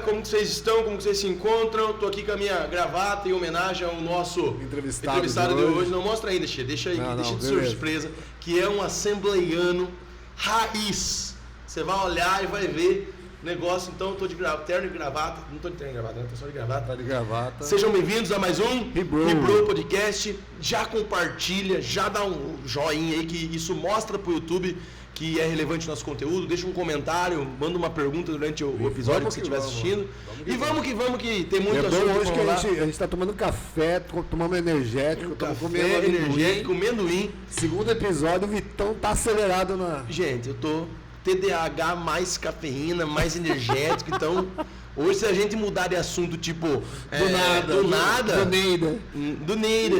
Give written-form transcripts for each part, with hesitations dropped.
como que vocês estão, como que vocês se encontram? Tô aqui com a minha gravata em homenagem ao nosso entrevistado de hoje. Não mostra ainda, deixa de surpresa, que é um assembleiano raiz. Você vai olhar e vai ver o negócio. Então, eu tô de terno e gravata. Não tô de terno e gravata, não, tô só de gravata. Tá de gravata. Sejam bem-vindos a mais um Hebrew Podcast. Já compartilha, já dá um joinha aí, que isso mostra pro YouTube que é relevante o nosso conteúdo. Deixa um comentário, manda uma pergunta durante o episódio que você estiver assistindo. Vamos que tem muito assunto hoje que a gente tá tomando café, tomando energético, comendo amendoim. Segundo episódio, o Vitão tá acelerado na... Gente, eu tô TDAH mais cafeína, mais energético, então... Hoje, se a gente mudar de assunto, tipo... Do Neida.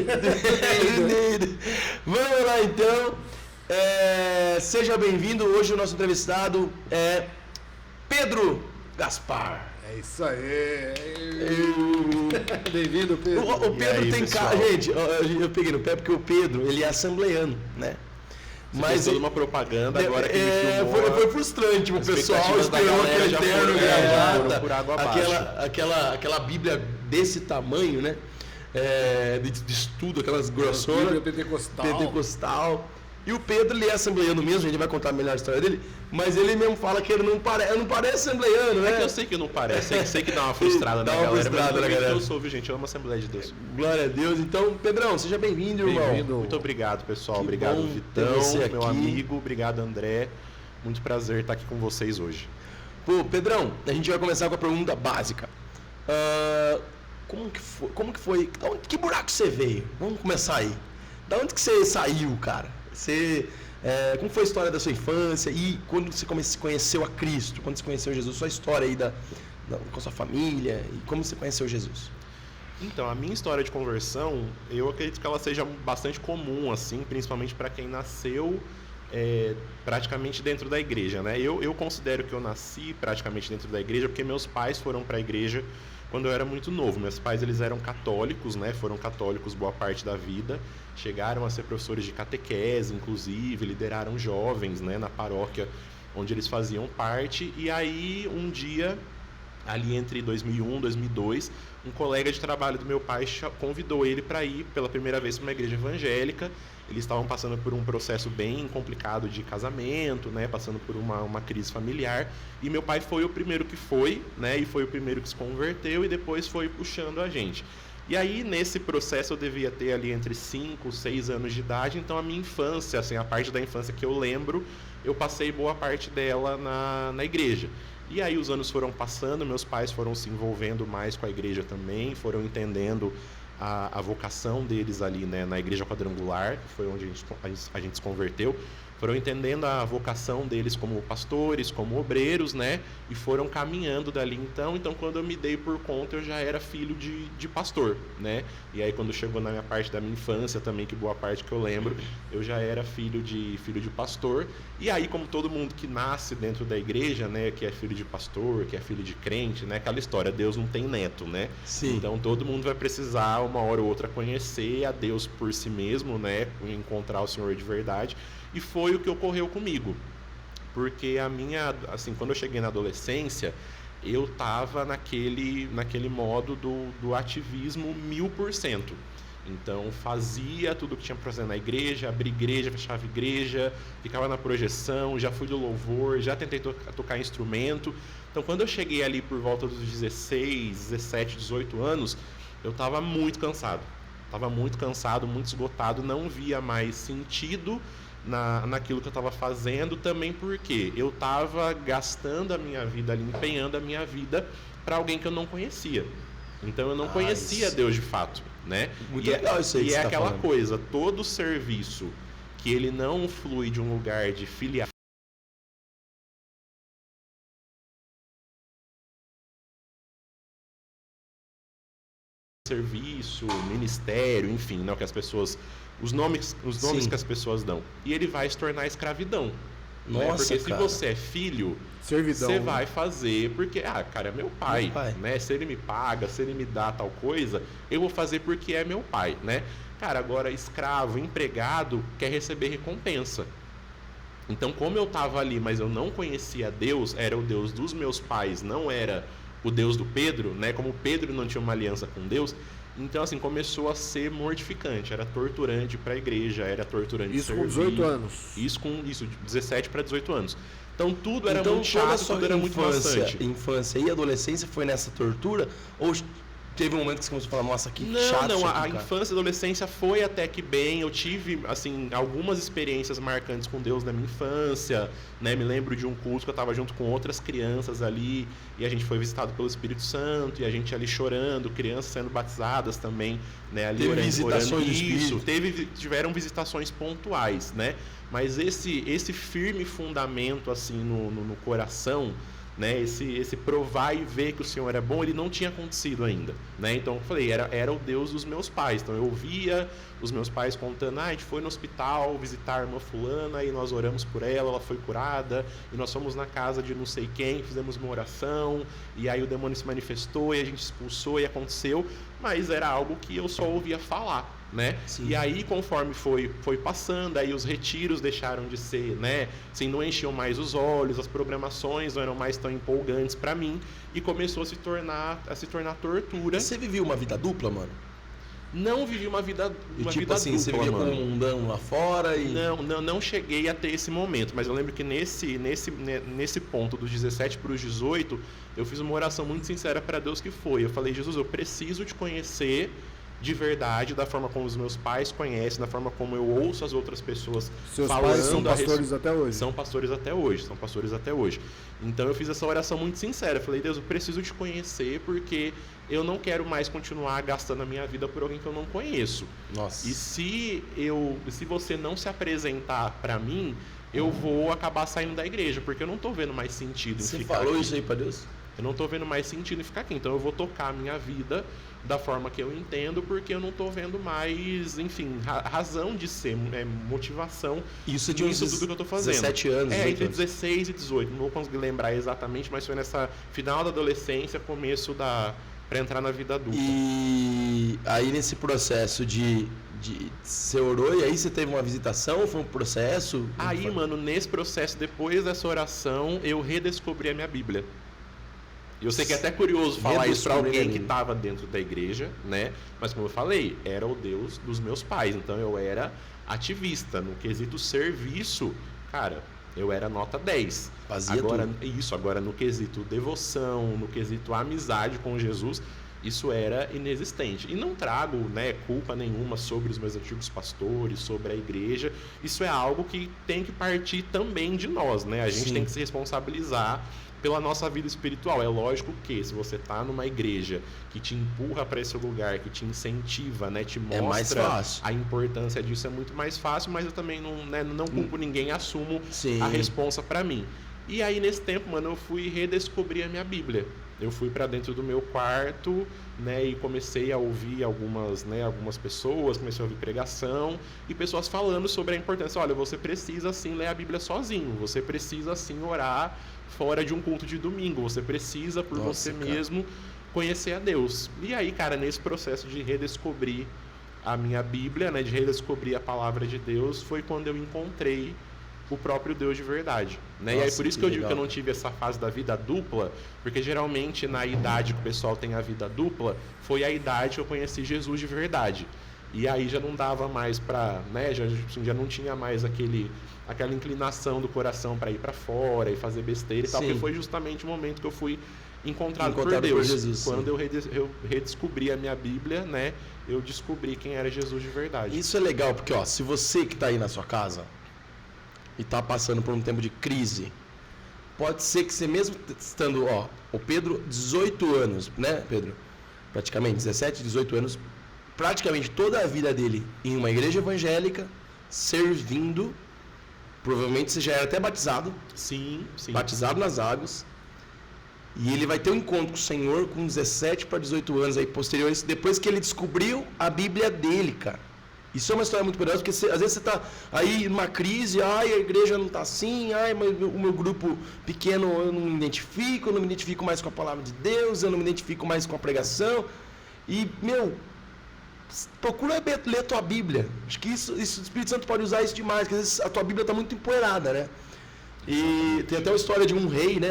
Vamos lá, então. Seja bem-vindo. Hoje o nosso entrevistado é Pedro Gaspar. É isso aí. Bem-vindo, Pedro. O Pedro aí, tem cara... Gente, eu peguei no pé porque o Pedro, ele é assembleiano, né? Mas toda uma propaganda agora que ele filmou, foi frustrante, o pessoal esperou aquele terno gravata, aquela Bíblia desse tamanho, né? De estudo, aquelas grossonas. Pentecostal. E o Pedro, ele é assembleiano mesmo, a gente vai contar melhor a história dele, mas ele mesmo fala que ele não parece assembleiano, né? É que eu sei que não parece, sei que dá uma frustrada na galera, eu sou, viu, gente? Eu amo a Assembleia de Deus. Glória a Deus. Então, Pedrão, seja bem-vindo, irmão. Muito obrigado, pessoal. Obrigado, Vitão, meu amigo. Obrigado, André. Muito prazer estar aqui com vocês hoje. Pô, Pedrão, a gente vai começar com a pergunta básica. Como que foi? Que buraco você veio? Vamos começar aí. Da onde que você saiu, cara? Como foi a história da sua infância e quando você conheceu a Cristo, quando você conheceu Jesus, sua história aí com a sua família e como você conheceu Jesus? Então, a minha história de conversão, eu acredito que ela seja bastante comum, assim, principalmente para quem nasceu praticamente dentro da igreja, né? Eu considero que eu nasci praticamente dentro da igreja porque meus pais foram para a igreja quando eu era muito novo. Meus pais, eles eram católicos, né? Foram católicos boa parte da vida. Chegaram a ser professores de catequese, inclusive, lideraram jovens, né, na paróquia onde eles faziam parte. E aí, um dia, ali entre 2001 e 2002, um colega de trabalho do meu pai convidou ele para ir pela primeira vez para uma igreja evangélica. Eles estavam passando por um processo bem complicado de casamento, né, passando por uma crise familiar. E meu pai foi o primeiro que foi, né, e foi o primeiro que se converteu e depois foi puxando a gente. E aí, nesse processo, eu devia ter ali entre 5 e 6 anos de idade. Então, a minha infância, assim, a parte da infância que eu lembro, eu passei boa parte dela na igreja. E aí, os anos foram passando, meus pais foram se envolvendo mais com a igreja também, foram entendendo a vocação deles ali, né, na igreja quadrangular, que foi onde a gente se converteu. Foram entendendo a vocação deles como pastores, como obreiros, né? E foram caminhando dali então. Então, quando eu me dei por conta, eu já era filho de pastor, né? E aí, quando chegou na minha parte da minha infância também, que boa parte que eu lembro, eu já era filho de pastor. E aí, como todo mundo que nasce dentro da igreja, né? Que é filho de pastor, que é filho de crente, né? Aquela história, Deus não tem neto, né? Sim. Então, todo mundo vai precisar, uma hora ou outra, conhecer a Deus por si mesmo, né? Encontrar o Senhor de verdade. E foi o que ocorreu comigo, porque quando eu cheguei na adolescência, eu estava naquele modo do ativismo 1000%. Então, fazia tudo o que tinha para fazer na igreja, abria igreja, fechava igreja, ficava na projeção, já fui do louvor, já tentei tocar instrumento. Então, quando eu cheguei ali por volta dos 16, 17, 18 anos, eu estava muito cansado. Estava muito cansado, muito esgotado, não via mais sentido naquilo que eu estava fazendo, também porque eu estava gastando a minha vida ali, empenhando a minha vida para alguém que eu não conhecia. Então eu não conhecia Deus de fato, né? Muito legal isso aí. E é aquela coisa, todo serviço que ele não flui de um lugar de filiação, serviço, ministério, enfim, né, que as pessoas, os nomes que as pessoas dão, e ele vai se tornar escravidão. Nossa, porque cara, se você é filho, servidão, você vai fazer porque, cara, é meu pai, né? Se ele me paga, se ele me dá tal coisa, eu vou fazer porque é meu pai, né? Cara, agora escravo, empregado, quer receber recompensa. Então, como eu estava ali, mas eu não conhecia Deus, era o Deus dos meus pais, não era o Deus do Pedro, né? Como Pedro não tinha uma aliança com Deus, então assim, começou a ser mortificante, era torturante para a igreja, era torturante isso servir. Com 18 anos. Isso de 17 para 18 anos. Então tudo era muito chato, tudo era muito maçante. Infância e adolescência foi nessa tortura? Ou teve um momento que você começou a falar, nossa, que chato. Não, a infância e a adolescência foi até que bem. Eu tive, assim, algumas experiências marcantes com Deus na minha infância, né? Me lembro de um culto que eu estava junto com outras crianças ali, e a gente foi visitado pelo Espírito Santo, e a gente ali chorando, crianças sendo batizadas também, né? Ali teve visitações do Espírito. Tiveram visitações pontuais, né? Mas esse firme fundamento, assim, no coração, né, esse provar e ver que o Senhor é bom, ele não tinha acontecido ainda, né? Então eu falei, era o Deus dos meus pais. Então eu ouvia os meus pais contando, a gente foi no hospital visitar a irmã fulana e nós oramos por ela foi curada, e nós fomos na casa de não sei quem, fizemos uma oração, e aí o demônio se manifestou e a gente expulsou e aconteceu, mas era algo que eu só ouvia falar, né? E aí, conforme foi passando, aí os retiros deixaram de ser, né? Assim, não enchiam mais os olhos, as programações não eram mais tão empolgantes para mim, e começou a se tornar tortura. Você vivia uma vida dupla, mano? Não vivi uma vida tipo assim, dupla, você vivia com um mundão lá fora e... Não cheguei a ter esse momento, mas eu lembro que nesse ponto dos 17 para os 18, eu fiz uma oração muito sincera para Deus, que foi, eu falei, Jesus, eu preciso te conhecer de verdade, da forma como os meus pais conhecem, da forma como eu ouço as outras pessoas Seus falando. Pais são pastores até hoje? São pastores até hoje. Então eu fiz essa oração muito sincera. Eu falei, Deus, eu preciso te conhecer, porque eu não quero mais continuar gastando a minha vida por alguém que eu não conheço. Nossa. E se você não se apresentar para mim, eu vou acabar saindo da igreja, porque eu não tô vendo mais sentido em ficar aqui. Você falou isso aí para Deus? Eu não tô vendo mais sentido em ficar aqui. Então eu vou tocar a minha vida da forma que eu entendo, porque eu não estou vendo mais, enfim, razão de ser, motivação. Isso de tudo que eu estou fazendo. 17 anos. Entre 16 e 18, não vou conseguir lembrar exatamente, mas foi nessa final da adolescência, começo para entrar na vida adulta. E aí nesse processo de você orou e aí você teve uma visitação, foi um processo? Aí, mano, nesse processo, depois dessa oração, eu redescobri a minha Bíblia. Eu sei que é até curioso falar isso para alguém que estava dentro da igreja, né? Mas como eu falei, era o Deus dos meus pais. Então eu era ativista. No quesito serviço, cara, eu era nota 10. Fazia agora, tudo. Isso, agora no quesito devoção, no quesito amizade com Jesus, isso era inexistente. E não trago, né, culpa nenhuma sobre os meus antigos pastores, sobre a igreja. Isso é algo que tem que partir também de nós, né? A gente tem que se responsabilizar pela nossa vida espiritual. É lógico que se você está numa igreja que te empurra para esse lugar, que te incentiva, né, te mostra a importância disso, é muito mais fácil, mas eu também não culpo ninguém, assumo a responsa para mim. E aí nesse tempo, mano, eu fui redescobrir a minha Bíblia. Eu fui para dentro do meu quarto, né, e comecei a ouvir algumas pessoas, comecei a ouvir pregação e pessoas falando sobre a importância. Olha, você precisa sim ler a Bíblia sozinho, você precisa sim orar fora de um culto de domingo, você precisa por você mesmo conhecer a Deus. E aí, cara, nesse processo de redescobrir a minha Bíblia, né, de redescobrir a palavra de Deus, foi quando eu encontrei o próprio Deus de verdade, né? Nossa, e aí por isso que eu digo que eu não tive essa fase da vida dupla, porque geralmente na idade que o pessoal tem a vida dupla, foi a idade que eu conheci Jesus de verdade. E aí já não dava mais para, né, já não tinha mais aquela inclinação do coração para ir para fora e fazer besteira e tal, porque foi justamente o momento que eu fui encontrado por Deus. Por Jesus, quando eu redescobri a minha Bíblia, né, eu descobri quem era Jesus de verdade. Isso é legal, porque ó, se você que está aí na sua casa e está passando por um tempo de crise, pode ser que você mesmo estando, o Pedro, 18 anos, né, Pedro? Praticamente, 17, 18 anos, praticamente toda a vida dele em uma igreja evangélica, servindo, provavelmente você já era até batizado. Sim. Batizado nas águas. E ele vai ter um encontro com o Senhor com 17 para 18 anos aí, posteriores, depois que ele descobriu a Bíblia dele, cara. Isso é uma história muito poderosa, porque às vezes você está aí numa crise, a igreja não está assim, mas o meu grupo pequeno eu não me identifico, eu não me identifico mais com a palavra de Deus, eu não me identifico mais com a pregação. E, procura ler a tua Bíblia. Acho que isso o Espírito Santo pode usar isso demais, porque às vezes a tua Bíblia está muito empoeirada, né? E tem até uma história de um rei, né?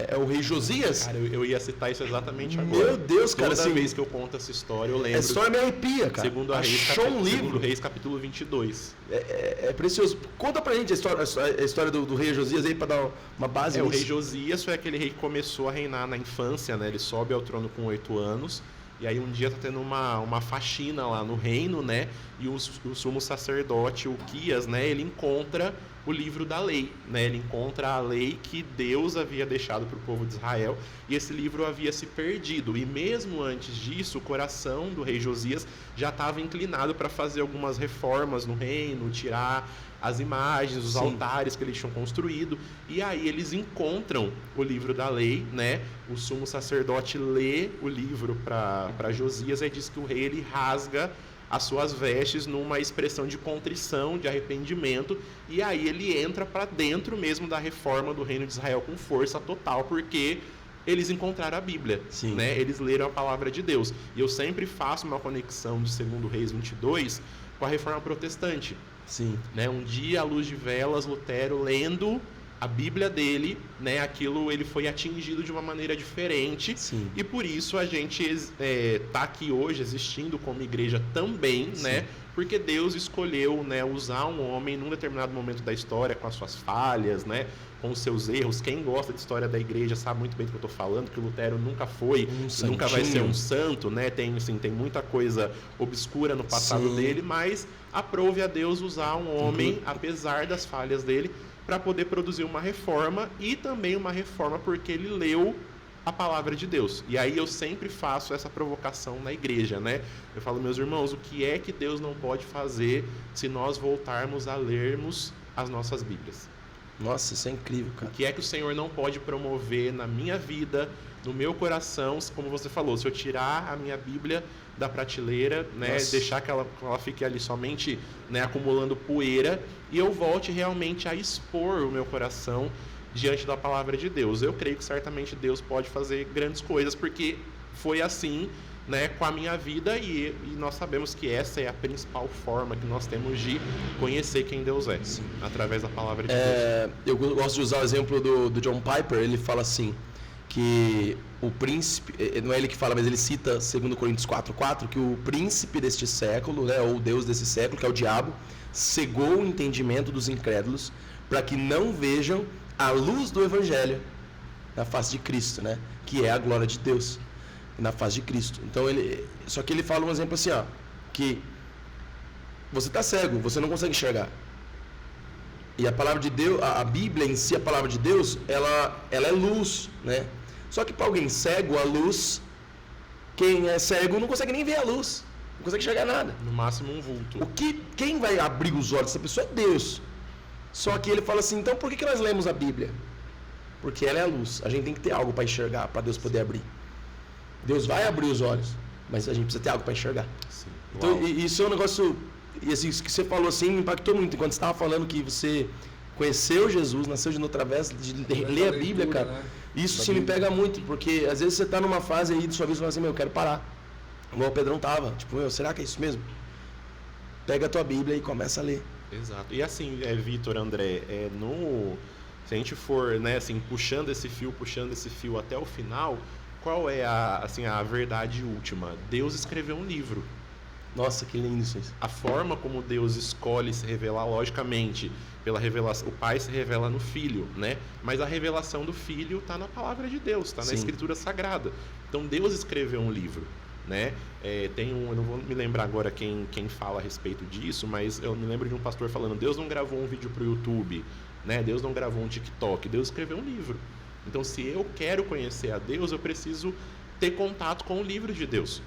É o rei Josias. Cara, eu ia citar isso exatamente agora. Meu Deus, cara. Toda vez que eu conto essa história, eu lembro. Essa história me arrepia, cara. Segundo Reis, capítulo 22. É precioso. Conta pra gente a história do rei Josias aí, pra dar uma base. O rei Josias foi aquele rei que começou a reinar na infância, né? Ele sobe ao trono com 8 anos. E aí um dia tá tendo uma faxina lá no reino, né? E o sumo sacerdote, Uquias, né? Ele encontra o livro da lei, né? Ele encontra a lei que Deus havia deixado para o povo de Israel, e esse livro havia se perdido. E mesmo antes disso, o coração do rei Josias já estava inclinado para fazer algumas reformas no reino, tirar as imagens, os altares que eles tinham construído. E aí eles encontram o livro da lei, né? O sumo sacerdote lê o livro para Josias, e diz que o rei ele rasga as suas vestes numa expressão de contrição, de arrependimento, e aí ele entra para dentro mesmo da reforma do reino de Israel com força total, porque eles encontraram a Bíblia, né? Eles leram a palavra de Deus. E eu sempre faço uma conexão de 2 Reis 22 com a reforma protestante. Sim. Né? Um dia, à luz de velas, Lutero lendo a Bíblia dele, né? Aquilo ele foi atingido de uma maneira diferente. Sim. E por isso a gente tá aqui hoje existindo como igreja também, né? Porque Deus escolheu, né, usar um homem num determinado momento da história com as suas falhas, né, com os seus erros. Quem gosta de história da igreja sabe muito bem do que eu estou falando, que o Lutero nunca foi, nunca vai ser um santo, né? Tem muita coisa obscura no passado dele, mas aprove a Deus usar um homem, apesar das falhas dele, para poder produzir uma reforma, e também uma reforma porque ele leu a palavra de Deus. E aí eu sempre faço essa provocação na igreja, né? Eu falo, meus irmãos, o que é que Deus não pode fazer se nós voltarmos a lermos as nossas Bíblias? Nossa, isso é incrível, cara. O que é que o Senhor não pode promover na minha vida, no meu coração, como você falou, se eu tirar a minha Bíblia da prateleira, né, deixar que ela fique ali somente, né, acumulando poeira, e eu volte realmente a expor o meu coração diante da palavra de Deus. Eu creio que certamente Deus pode fazer grandes coisas, porque foi assim, né, com a minha vida, e nós sabemos que essa é a principal forma que nós temos de conhecer quem Deus é, através da palavra de Deus. Eu gosto de usar o exemplo do John Piper. Ele fala assim, que o príncipe, não é ele que fala, mas ele cita 2 Coríntios 4:4, que o príncipe deste século, né, ou o Deus desse século, que é o diabo, cegou o entendimento dos incrédulos para que não vejam a luz do Evangelho na face de Cristo, né? Que é a glória de Deus na face de Cristo. Então só que ele fala um exemplo assim, ó, que você está cego, você não consegue enxergar. E a palavra de Deus, a Bíblia em si, a palavra de Deus, ela é luz, né? Só que para alguém cego, a luz, quem é cego não consegue nem ver a luz, não consegue enxergar nada. No máximo um vulto. Quem vai abrir os olhos dessa pessoa é Deus. Só que ele fala assim, então por que nós lemos a Bíblia? Porque ela é a luz. A gente tem que ter algo para enxergar, para Deus poder abrir. Deus vai abrir os olhos, mas a gente precisa ter algo para enxergar. Sim. Então, isso é um negócio, e assim, isso que você falou assim, me impactou muito. Enquanto você estava falando que você conheceu Jesus, nasceu de novo através de ler a Bíblia, cara, né? Isso sim me pega muito, porque às vezes você está numa fase aí de sua vida e fala assim, eu quero parar. Igual o Pedrão tava, tipo, será que é isso mesmo? Pega a tua Bíblia e começa a ler. Exato. E assim, Vitor, André, se a gente for, né, assim, puxando esse fio até o final, qual é a verdade última? Deus escreveu um livro. Nossa, que lindo isso. A forma como Deus escolhe se revelar, logicamente, pela revelação, o Pai se revela no Filho, né? Mas a revelação do Filho está na palavra de Deus, está na Escritura Sagrada. Então Deus escreveu um livro, né? Eu não vou me lembrar agora quem fala a respeito disso, mas eu me lembro de um pastor falando, Deus não gravou um vídeo para o YouTube, né? Deus não gravou um TikTok, Deus escreveu um livro. Então, se eu quero conhecer a Deus, eu preciso ter contato com o livro de Deus.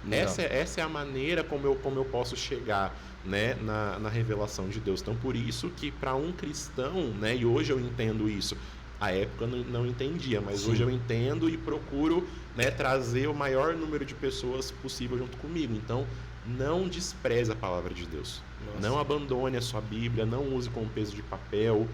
Essa é a maneira como eu posso chegar, né, na revelação de Deus. Então, por isso que para um cristão, né, e hoje eu entendo isso, à época eu não entendia, mas hoje eu entendo e procuro, né, trazer o maior número de pessoas possível junto comigo. Então, não despreze a palavra de Deus. Não abandone a sua Bíblia, não use como peso de papel.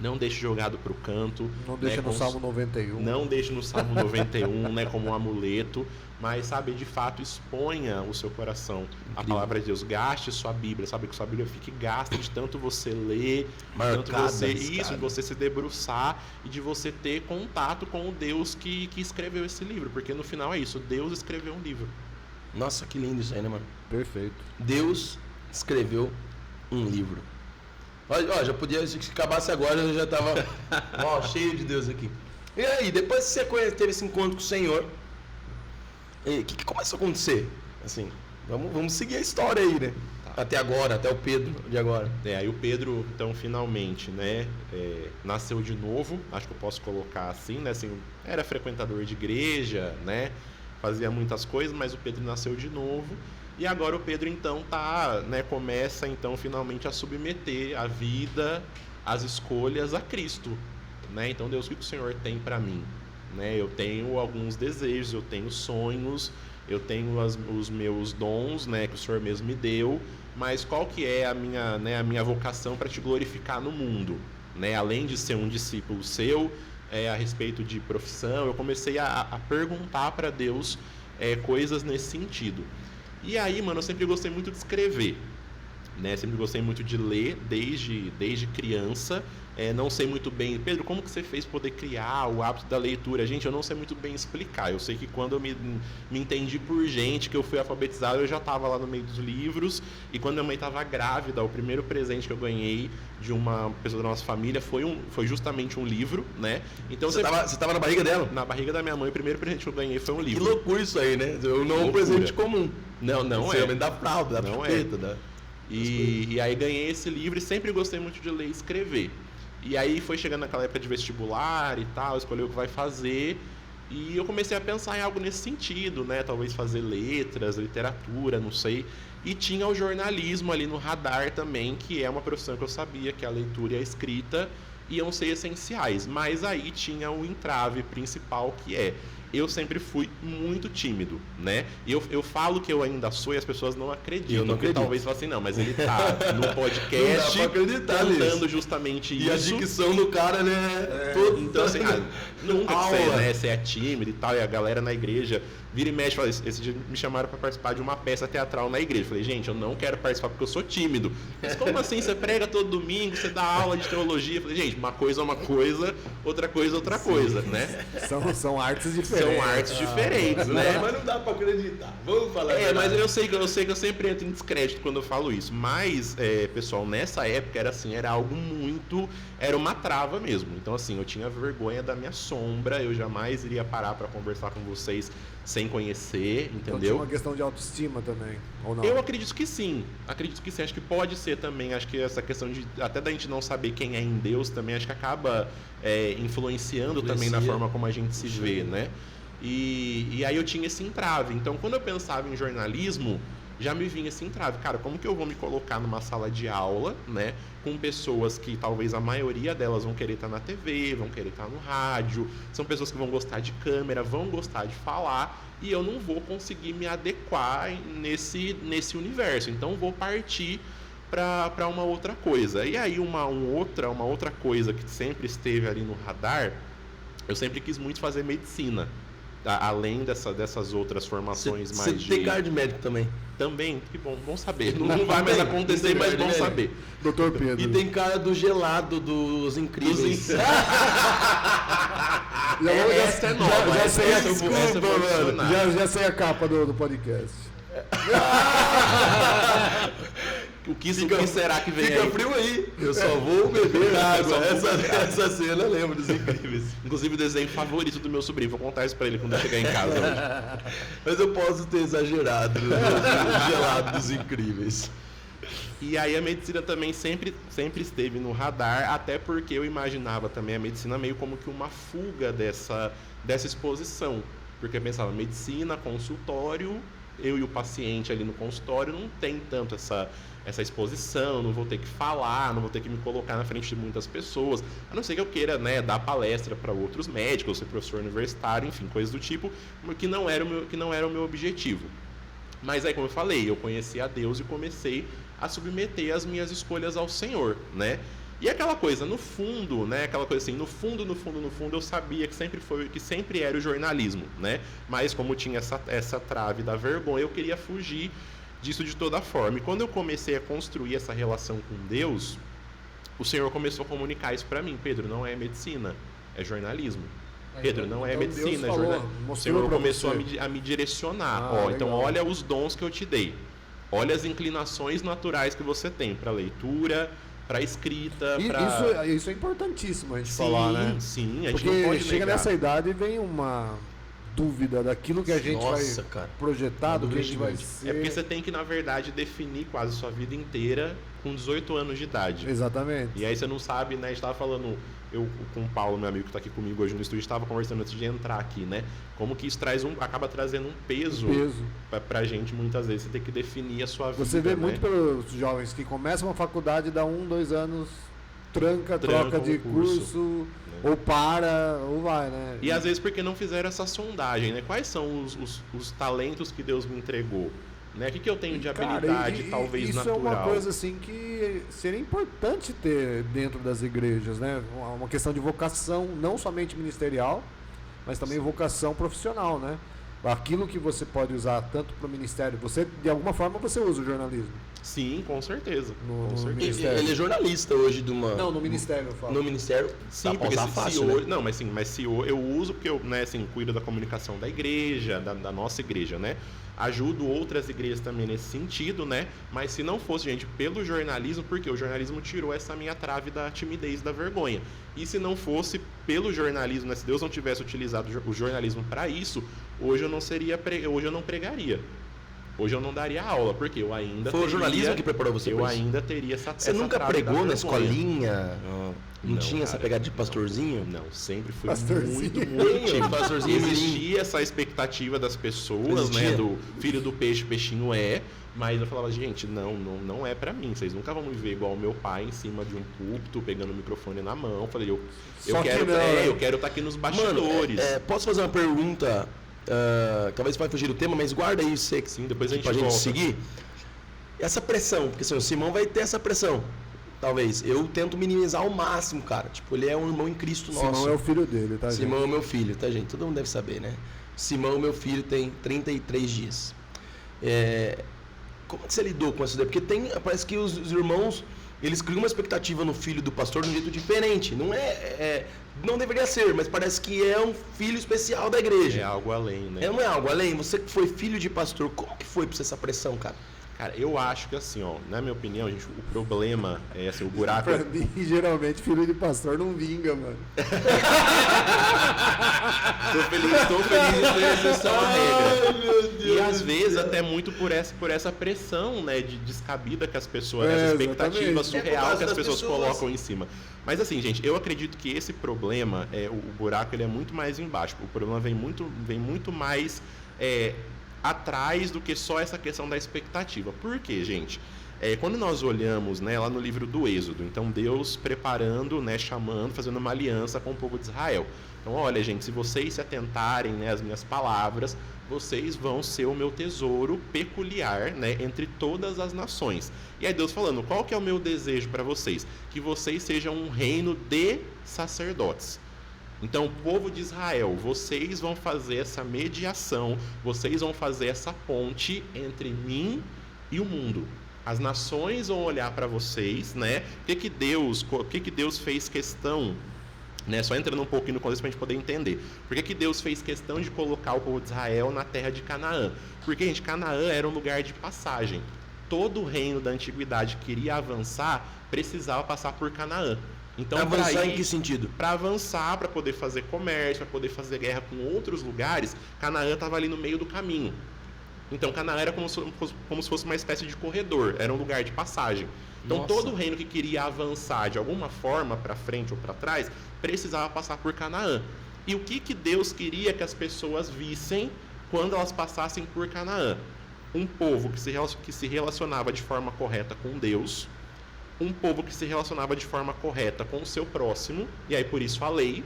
Não deixe jogado para o canto. Não deixe no Salmo 91. Não deixe no Salmo 91, né, como um amuleto. Mas, sabe, de fato, exponha o seu coração. Incrível. A palavra de Deus. Gaste sua Bíblia. Sabe, que sua Bíblia fique gasta de tanto você ler, tanto de você se debruçar e de você ter contato com o Deus que escreveu esse livro. Porque no final é isso. Deus escreveu um livro. Nossa, que lindo isso aí, né, mano? Perfeito. Deus escreveu um livro. Ó, já podia, se acabasse agora, eu já tava cheio de Deus aqui. E aí, depois que você teve esse encontro com o Senhor, o que começou a acontecer? Assim, vamos seguir a história aí, né? Tá. Até agora, até o Pedro de agora. Aí o Pedro, então, finalmente, né, nasceu de novo, acho que eu posso colocar assim, né? Assim, era frequentador de igreja, né? Fazia muitas coisas, mas o Pedro nasceu de novo. E agora o Pedro, então, começa, então, finalmente a submeter a vida, as escolhas a Cristo. Né? Então, Deus, o que o Senhor tem para mim? Né? Eu tenho alguns desejos, eu tenho sonhos, eu tenho os meus dons, né, que o Senhor mesmo me deu, mas qual que é a minha vocação para te glorificar no mundo? Né? Além de ser um discípulo seu, a respeito de profissão, eu comecei a perguntar para Deus coisas nesse sentido. E aí, mano, eu sempre gostei muito de escrever, né? Sempre gostei muito de ler desde criança. Não sei muito bem, Pedro, como que você fez poder criar o hábito da leitura? Gente, eu não sei muito bem explicar. Eu sei que quando eu me entendi por gente, que eu fui alfabetizado, eu já estava lá no meio dos livros. E quando minha mãe estava grávida, o primeiro presente que eu ganhei de uma pessoa da nossa família foi justamente um livro, né? Então você estava na barriga dela? Na barriga da minha mãe, o primeiro presente que eu ganhei foi um livro. Que loucura isso aí, né? Não é um presente comum. Não é. Da fralda, da chupeta, E aí ganhei esse livro e sempre gostei muito de ler e escrever. E aí foi chegando naquela época de vestibular e tal, escolher o que vai fazer. E eu comecei a pensar em algo nesse sentido, né? Talvez fazer letras, literatura, não sei. E tinha o jornalismo ali no radar também, que é uma profissão que eu sabia que a leitura e a escrita iam ser essenciais. Mas aí tinha o entrave principal, que eu sempre fui muito tímido, né? E eu falo que eu ainda sou e as pessoas não acreditam. Eu não acredito. Talvez falem assim, não, mas ele tá no podcast contando justamente isso. E a dicção do cara, né? Então, assim, nunca que você é tímido e tal, e a galera na igreja vira e mexe, fala, esse dia me chamaram para participar de uma peça teatral na igreja. Falei, gente, eu não quero participar porque eu sou tímido. Mas como assim? Você prega todo domingo, você dá aula de teologia? Falei, gente, uma coisa é uma coisa, outra coisa é outra coisa, né? São artes diferentes. São artes diferentes, né? Mas não dá para acreditar. Vamos falar. Mas eu sei que eu sempre entro em descrédito quando eu falo isso. Mas, pessoal, nessa época era algo muito... Era uma trava mesmo. Então, assim, eu tinha vergonha da minha sombra, eu jamais iria parar para conversar com vocês sem conhecer, entendeu? Então tinha uma questão de autoestima também, ou não? Eu acredito que sim. Acho que pode ser também. Acho que essa questão até da gente não saber quem é em Deus também, acho que acaba influenciando também na forma como a gente se vê, né? E aí eu tinha esse entrave. Então, quando eu pensava em jornalismo, já me vinha esse entrave. Cara, como que eu vou me colocar numa sala de aula, né? Com pessoas que talvez a maioria delas vão querer estar na TV, vão querer estar no rádio, são pessoas que vão gostar de câmera, vão gostar de falar, e eu não vou conseguir me adequar nesse universo. Então, vou partir para uma outra coisa. E aí, uma outra coisa que sempre esteve ali no radar, eu sempre quis muito fazer medicina. Além dessas outras formações mais de... Você tem cara de médico também? Também, que bom saber. Não vai mais acontecer, mas bom saber. Doutor Pedro. E tem cara do gelado dos incríveis. Essa é nova. Já sei a desculpa, mano. Já sei a capa do podcast. O que será que vem Fica aí? Frio aí. Eu só vou beber água. Essa cena eu lembro dos incríveis. Inclusive o desenho favorito do meu sobrinho. Vou contar isso pra ele quando eu chegar em casa hoje. Mas eu posso ter exagerado no gelado dos incríveis. E aí a medicina também sempre esteve no radar, até porque eu imaginava também a medicina meio como que uma fuga dessa exposição. Porque eu pensava, medicina, consultório, eu e o paciente ali no consultório não tem tanto essa exposição, não vou ter que falar, não vou ter que me colocar na frente de muitas pessoas, a não ser que eu queira, né, dar palestra para outros médicos, ser professor universitário, enfim, coisas do tipo, que não era o meu objetivo. Mas aí, como eu falei, eu conheci a Deus e comecei a submeter as minhas escolhas ao Senhor, né? E aquela coisa, no fundo, né? Aquela coisa assim, no fundo, eu sabia que sempre era o jornalismo, né? Mas como tinha essa trave da vergonha, eu queria fugir disso de toda forma. E quando eu comecei a construir essa relação com Deus, o Senhor começou a comunicar isso para mim. Pedro, não é medicina, é jornalismo. Pedro, não é medicina, é jornalismo. O Senhor começou a me direcionar. Então, olha os dons que eu te dei. Olha as inclinações naturais que você tem para leitura, para escrita. Isso é importantíssimo a gente falar, né? Sim, a gente porque não pode chega negar. nessa idade e vem uma dúvida daquilo que a gente vai projetar, do que a gente vai ser. É porque você tem que, na verdade, definir quase a sua vida inteira com 18 anos de idade. Exatamente. E aí você não sabe, né? A gente estava falando, eu com o Paulo, meu amigo que está aqui comigo hoje no estúdio, estava conversando antes de entrar aqui, né? Como que isso acaba trazendo um peso. Pra gente, muitas vezes. Você tem que definir a sua vida. Você vê muito pelos jovens que começam uma faculdade, dá 1, 2 anos, troca de curso, ou para, ou vai, né? E às vezes porque não fizeram essa sondagem, né? Quais são os talentos que Deus me entregou? Né? O que eu tenho de habilidade, talvez isso natural? Isso é uma coisa assim que seria importante ter dentro das igrejas, né? Uma questão de vocação, não somente ministerial, mas também vocação profissional, né? Aquilo que você pode usar tanto para o ministério, de alguma forma você usa o jornalismo. Sim, com certeza. Com certeza. Ele é jornalista hoje de uma... Não, no ministério eu falo. No ministério? Sim, porque fácil, hoje, né? não, mas se eu uso porque eu, né, assim, cuido da comunicação da igreja, da nossa igreja, né? Ajudo outras igrejas também nesse sentido, né? Mas se não fosse, gente, pelo jornalismo, porque o jornalismo tirou essa minha trave da timidez, da vergonha. E se não fosse pelo jornalismo, né? Se Deus não tivesse utilizado o jornalismo para isso, hoje eu não pregaria. Hoje eu não daria aula, porque eu ainda Foi o jornalismo que preparou você para isso? Eu ainda teria essa Você nunca pregou na escolinha? Não tinha cara, essa pegada de pastorzinho? Não, sempre fui Pastorzinho. muito tímido. Pastorzinho. Existia essa expectativa das pessoas, né? Do filho do peixe, peixinho é. Mas eu falava, gente, não é pra mim. Vocês nunca vão me ver igual o meu pai em cima de um púlpito, pegando o microfone na mão. Eu falei, eu quero estar aqui nos bastidores. Mano, posso fazer uma pergunta? Talvez vai fugir do tema, mas guarda aí você, sim, depois a gente pra volta. gente seguir. Essa pressão, porque assim, o Simão vai ter essa pressão. Talvez. Eu tento minimizar ao máximo, cara. Tipo, ele é um irmão em Cristo nosso. Simão é o filho dele, tá, Simão gente? é meu filho, tá, gente? Todo mundo deve saber, né? Simão, meu filho, tem 33 dias. Como que você lidou com isso daí? Porque parece que os irmãos, eles criam uma expectativa no filho do pastor de um jeito diferente. Não deveria ser, mas parece que é um filho especial da igreja. É algo além, né? Não é algo além? Você que foi filho de pastor, como que foi pra você essa pressão, cara? Cara, eu acho que assim, ó, na minha opinião, gente, o problema é assim, o buraco... Pra mim, geralmente, filho de pastor não vinga, mano. Tô feliz de ter exceção à regra. E às vezes até muito por essa pressão, né, de descabida que as pessoas, essa expectativa surreal que as pessoas colocam em cima. Mas assim, gente, eu acredito que esse problema, o buraco ele é muito mais embaixo. O problema vem muito mais atrás do que só essa questão da expectativa. Por quê, gente? Quando nós olhamos, né, lá no livro do Êxodo, então Deus preparando, né, chamando, fazendo uma aliança com o povo de Israel. Então, olha, gente, se vocês se atentarem, né, às minhas palavras, vocês vão ser o meu tesouro peculiar, né, entre todas as nações. E aí Deus falando, qual que é o meu desejo para vocês? Que vocês sejam um reino de sacerdotes. Então, o povo de Israel, vocês vão fazer essa mediação, vocês vão fazer essa ponte entre mim e o mundo. As nações vão olhar para vocês, né? O que Deus fez questão, né? Só entrando um pouquinho no contexto para a gente poder entender. Por que Deus fez questão de colocar o povo de Israel na terra de Canaã? Porque, gente, Canaã era um lugar de passagem. Todo o reino da antiguidade que queria avançar precisava passar por Canaã. Então, avançar em que sentido? Para avançar, para poder fazer comércio, para poder fazer guerra com outros lugares, Canaã estava ali no meio do caminho. Então, Canaã era como se fosse uma espécie de corredor, era um lugar de passagem. Então, todo reino que queria avançar de alguma forma para frente ou para trás, precisava passar por Canaã. E o que Deus queria que as pessoas vissem quando elas passassem por Canaã? Um povo que se relacionava de forma correta com Deus, um povo que se relacionava de forma correta com o seu próximo, e aí por isso a lei,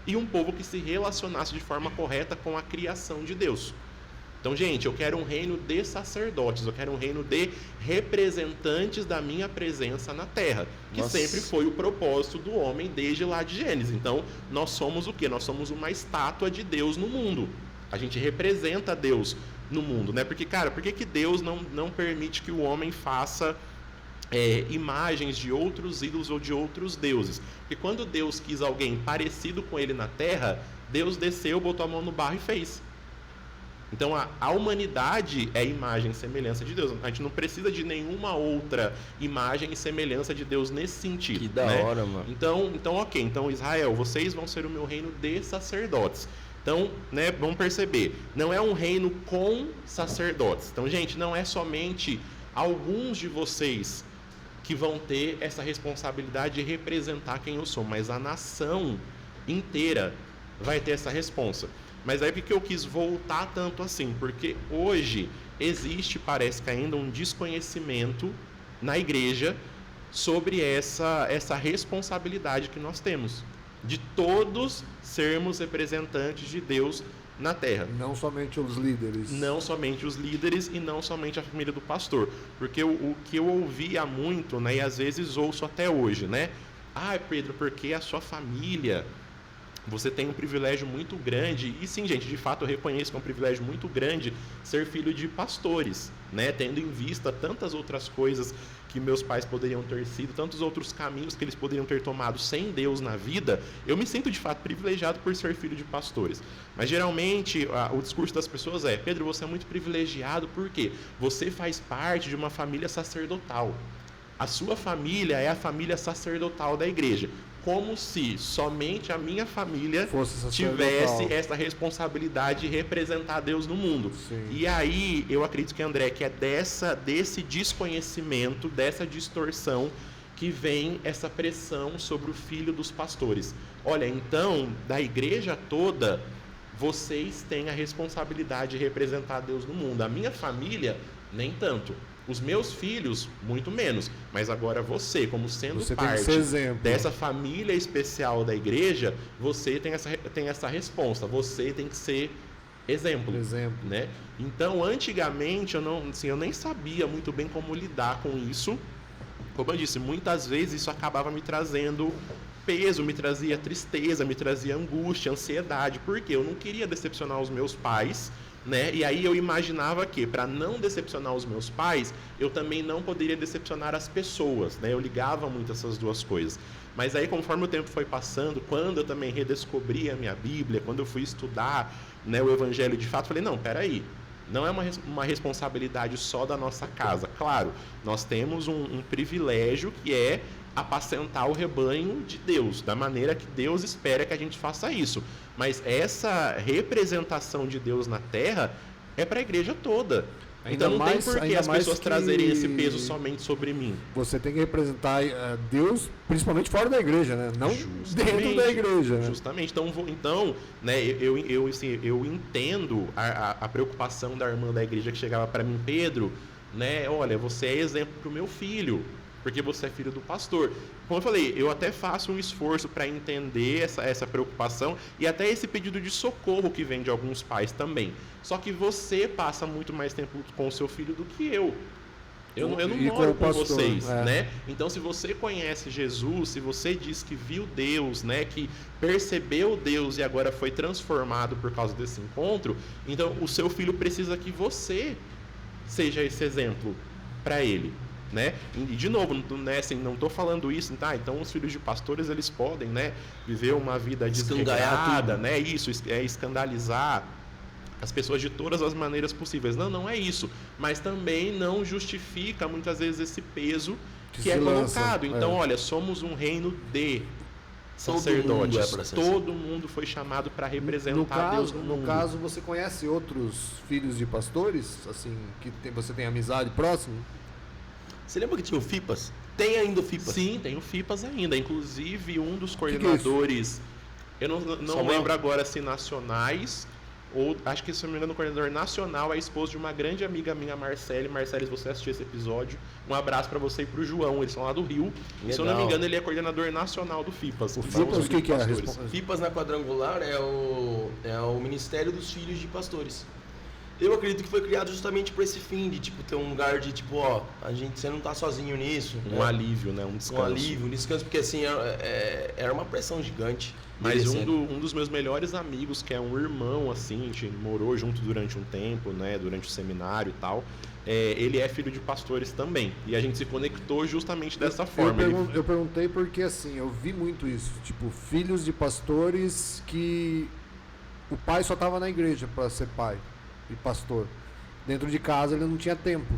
e um povo que se relacionasse de forma correta com a criação de Deus. Então, gente, eu quero um reino de sacerdotes, eu quero um reino de representantes da minha presença na terra, que sempre foi o propósito do homem desde lá de Gênesis. Então, nós somos o quê? Nós somos uma estátua de Deus no mundo. A gente representa Deus no mundo, né? Porque, cara, por que Deus não permite que o homem faça imagens de outros ídolos ou de outros deuses? Porque quando Deus quis alguém parecido com ele na terra, Deus desceu, botou a mão no barro e fez. Então a humanidade é imagem e semelhança de Deus. A gente não precisa de nenhuma outra imagem e semelhança de Deus nesse sentido. Que da hora, mano. Então, ok. Então, Israel, vocês vão ser o meu reino de sacerdotes. Então, né, vamos perceber, não é um reino com sacerdotes. Então, gente, não é somente alguns de vocês que vão ter essa responsabilidade de representar quem eu sou, mas a nação inteira vai ter essa responsa. Mas aí por que eu quis voltar tanto assim? Porque hoje existe, parece que ainda, um desconhecimento na igreja sobre essa responsabilidade que nós temos, de todos sermos representantes de Deus na terra. Não somente os líderes. Não somente os líderes e não somente a família do pastor. Porque o que eu ouvia muito, né, e às vezes ouço até hoje, né? Ah, Pedro, porque a sua família... Você tem um privilégio muito grande, e sim, gente, de fato eu reconheço que é um privilégio muito grande ser filho de pastores, né? Tendo em vista tantas outras coisas que meus pais poderiam ter sido, tantos outros caminhos que eles poderiam ter tomado sem Deus na vida, eu me sinto de fato privilegiado por ser filho de pastores. Mas geralmente o discurso das pessoas é: Pedro, você é muito privilegiado porque você faz parte de uma família sacerdotal. A sua família é a família sacerdotal da igreja. Como se somente a minha família tivesse essa responsabilidade de representar Deus no mundo. Sim. E aí, eu acredito que, André, que é desse desconhecimento, dessa distorção, que vem essa pressão sobre o filho dos pastores. Olha, então, da igreja toda, vocês têm a responsabilidade de representar Deus no mundo. A minha família, nem tanto. Os meus filhos, muito menos. Mas agora você, como sendo parte dessa família especial da igreja, você tem essa responsa. Você tem que ser exemplo. Né? Então, antigamente, eu nem sabia muito bem como lidar com isso. Como eu disse, muitas vezes isso acabava me trazendo peso, me trazia tristeza, me trazia angústia, ansiedade. Porque eu não queria decepcionar os meus pais, né? E aí eu imaginava que, para não decepcionar os meus pais, eu também não poderia decepcionar as pessoas, né? Eu ligava muito essas duas coisas. Mas aí, conforme o tempo foi passando, quando eu também redescobri a minha Bíblia, quando eu fui estudar, né, o Evangelho de fato, falei, não, peraí, não é uma responsabilidade só da nossa casa. Claro, nós temos um privilégio que é apacentar o rebanho de Deus, da maneira que Deus espera que a gente faça isso. Mas essa representação de Deus na terra é para a igreja toda. Então não tem por que as pessoas trazerem esse peso somente sobre mim. Você tem que representar Deus, principalmente fora da igreja, né? Não dentro da igreja. Né? Justamente. Então, né, eu entendo a preocupação da irmã da igreja que chegava para mim: Pedro, né, olha, você é exemplo para o meu filho, porque você é filho do pastor. Como eu falei, eu até faço um esforço para entender essa preocupação e até esse pedido de socorro que vem de alguns pais também. Só que você passa muito mais tempo com o seu filho do que eu. Eu não moro com vocês, né? Então, se você conhece Jesus, se você diz que viu Deus, né, que percebeu Deus e agora foi transformado por causa desse encontro, então o seu filho precisa que você seja esse exemplo para ele. Né? E de novo, né, assim, não estou falando isso, tá? Então os filhos de pastores, eles podem, né, viver uma vida desregrada, né? Isso é escandalizar as pessoas de todas as maneiras possíveis. Não é isso, mas também não justifica muitas vezes esse peso que é colocado. Então, olha, somos um reino de sacerdotes. Todo mundo foi chamado para representar Deus no mundo. No caso, você conhece outros filhos de pastores, assim, que você tem amizade próxima? Você lembra que tinha o FIPAS? Tem ainda o FIPAS? Sim, tem o FIPAS ainda. Inclusive, um dos coordenadores, eu não lembro agora se nacionais, ou acho que, se não me engano, o coordenador nacional é esposo de uma grande amiga minha, Marcele. Marcele, se você assistir esse episódio, um abraço para você e para o João. Eles são lá do Rio. E, se eu não me engano, ele é coordenador nacional do FIPAS. O FIPAS, o que é? FIPAS na Quadrangular é o Ministério dos Filhos de Pastores. Eu acredito que foi criado justamente para esse fim, de tipo ter um lugar de tipo, ó, você não tá sozinho nisso. Um alívio, né? Um descanso. Um descanso, porque assim, era uma pressão gigante. Mas um dos meus melhores amigos, que é um irmão, assim, a gente morou junto durante um tempo, né? Durante o seminário e tal. Ele é filho de pastores também. E a gente se conectou justamente dessa forma. Eu perguntei porque, assim, eu vi muito isso. Tipo, filhos de pastores que o pai só estava na igreja para ser pai e pastor. Dentro de casa ele não tinha tempo.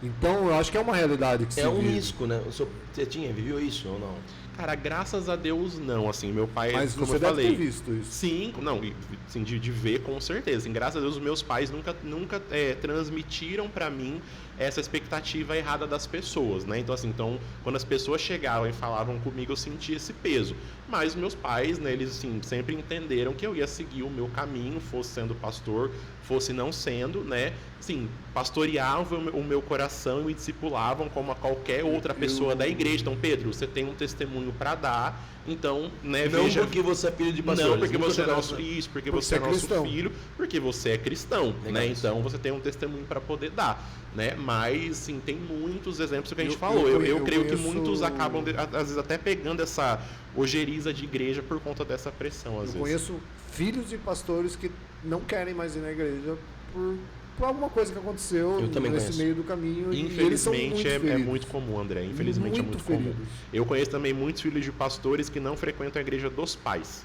Então eu acho que é uma realidade que se vive. Risco, né? Você viveu isso ou não? Cara, graças a Deus não, assim, meu pai, mas como você eu falei, deve ter visto isso. Sim, não, assim, de ver com certeza. Assim, graças a Deus, os meus pais nunca transmitiram para mim essa expectativa errada das pessoas, né? Então, assim, quando as pessoas chegavam e falavam comigo, eu sentia esse peso. Mas meus pais, né, eles, assim, sempre entenderam que eu ia seguir o meu caminho, fosse sendo pastor, fosse não sendo, né? Sim, pastoreavam o meu coração e me discipulavam como a qualquer outra pessoa da igreja. Então, Pedro, você tem um testemunho para dar, então, né, não porque você é filho de pastor. Não porque você é nosso isso, porque você é nosso filho, porque você é cristão, né? Então, você tem um testemunho para poder dar, né? Mas, sim, tem muitos exemplos que a gente falou. Eu creio que muitos acabam, às vezes, até pegando essa ojeriza de igreja por conta dessa pressão, às vezes. Eu conheço filhos de pastores que não querem mais ir na igreja por alguma coisa que aconteceu nesse meio do caminho. Infelizmente é muito comum, André. Infelizmente muito comum. Eu conheço também muitos filhos de pastores que não frequentam a igreja dos pais.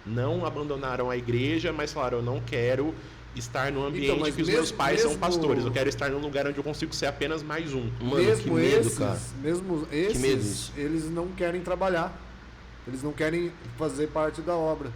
Não abandonaram a igreja, mas falaram, eu não quero estar no ambiente que os meus pais são pastores. Eu quero estar num lugar onde eu consigo ser apenas mais um. Mano, que medo, cara. Mesmo esses, eles não querem trabalhar. Eles não querem fazer parte da obra.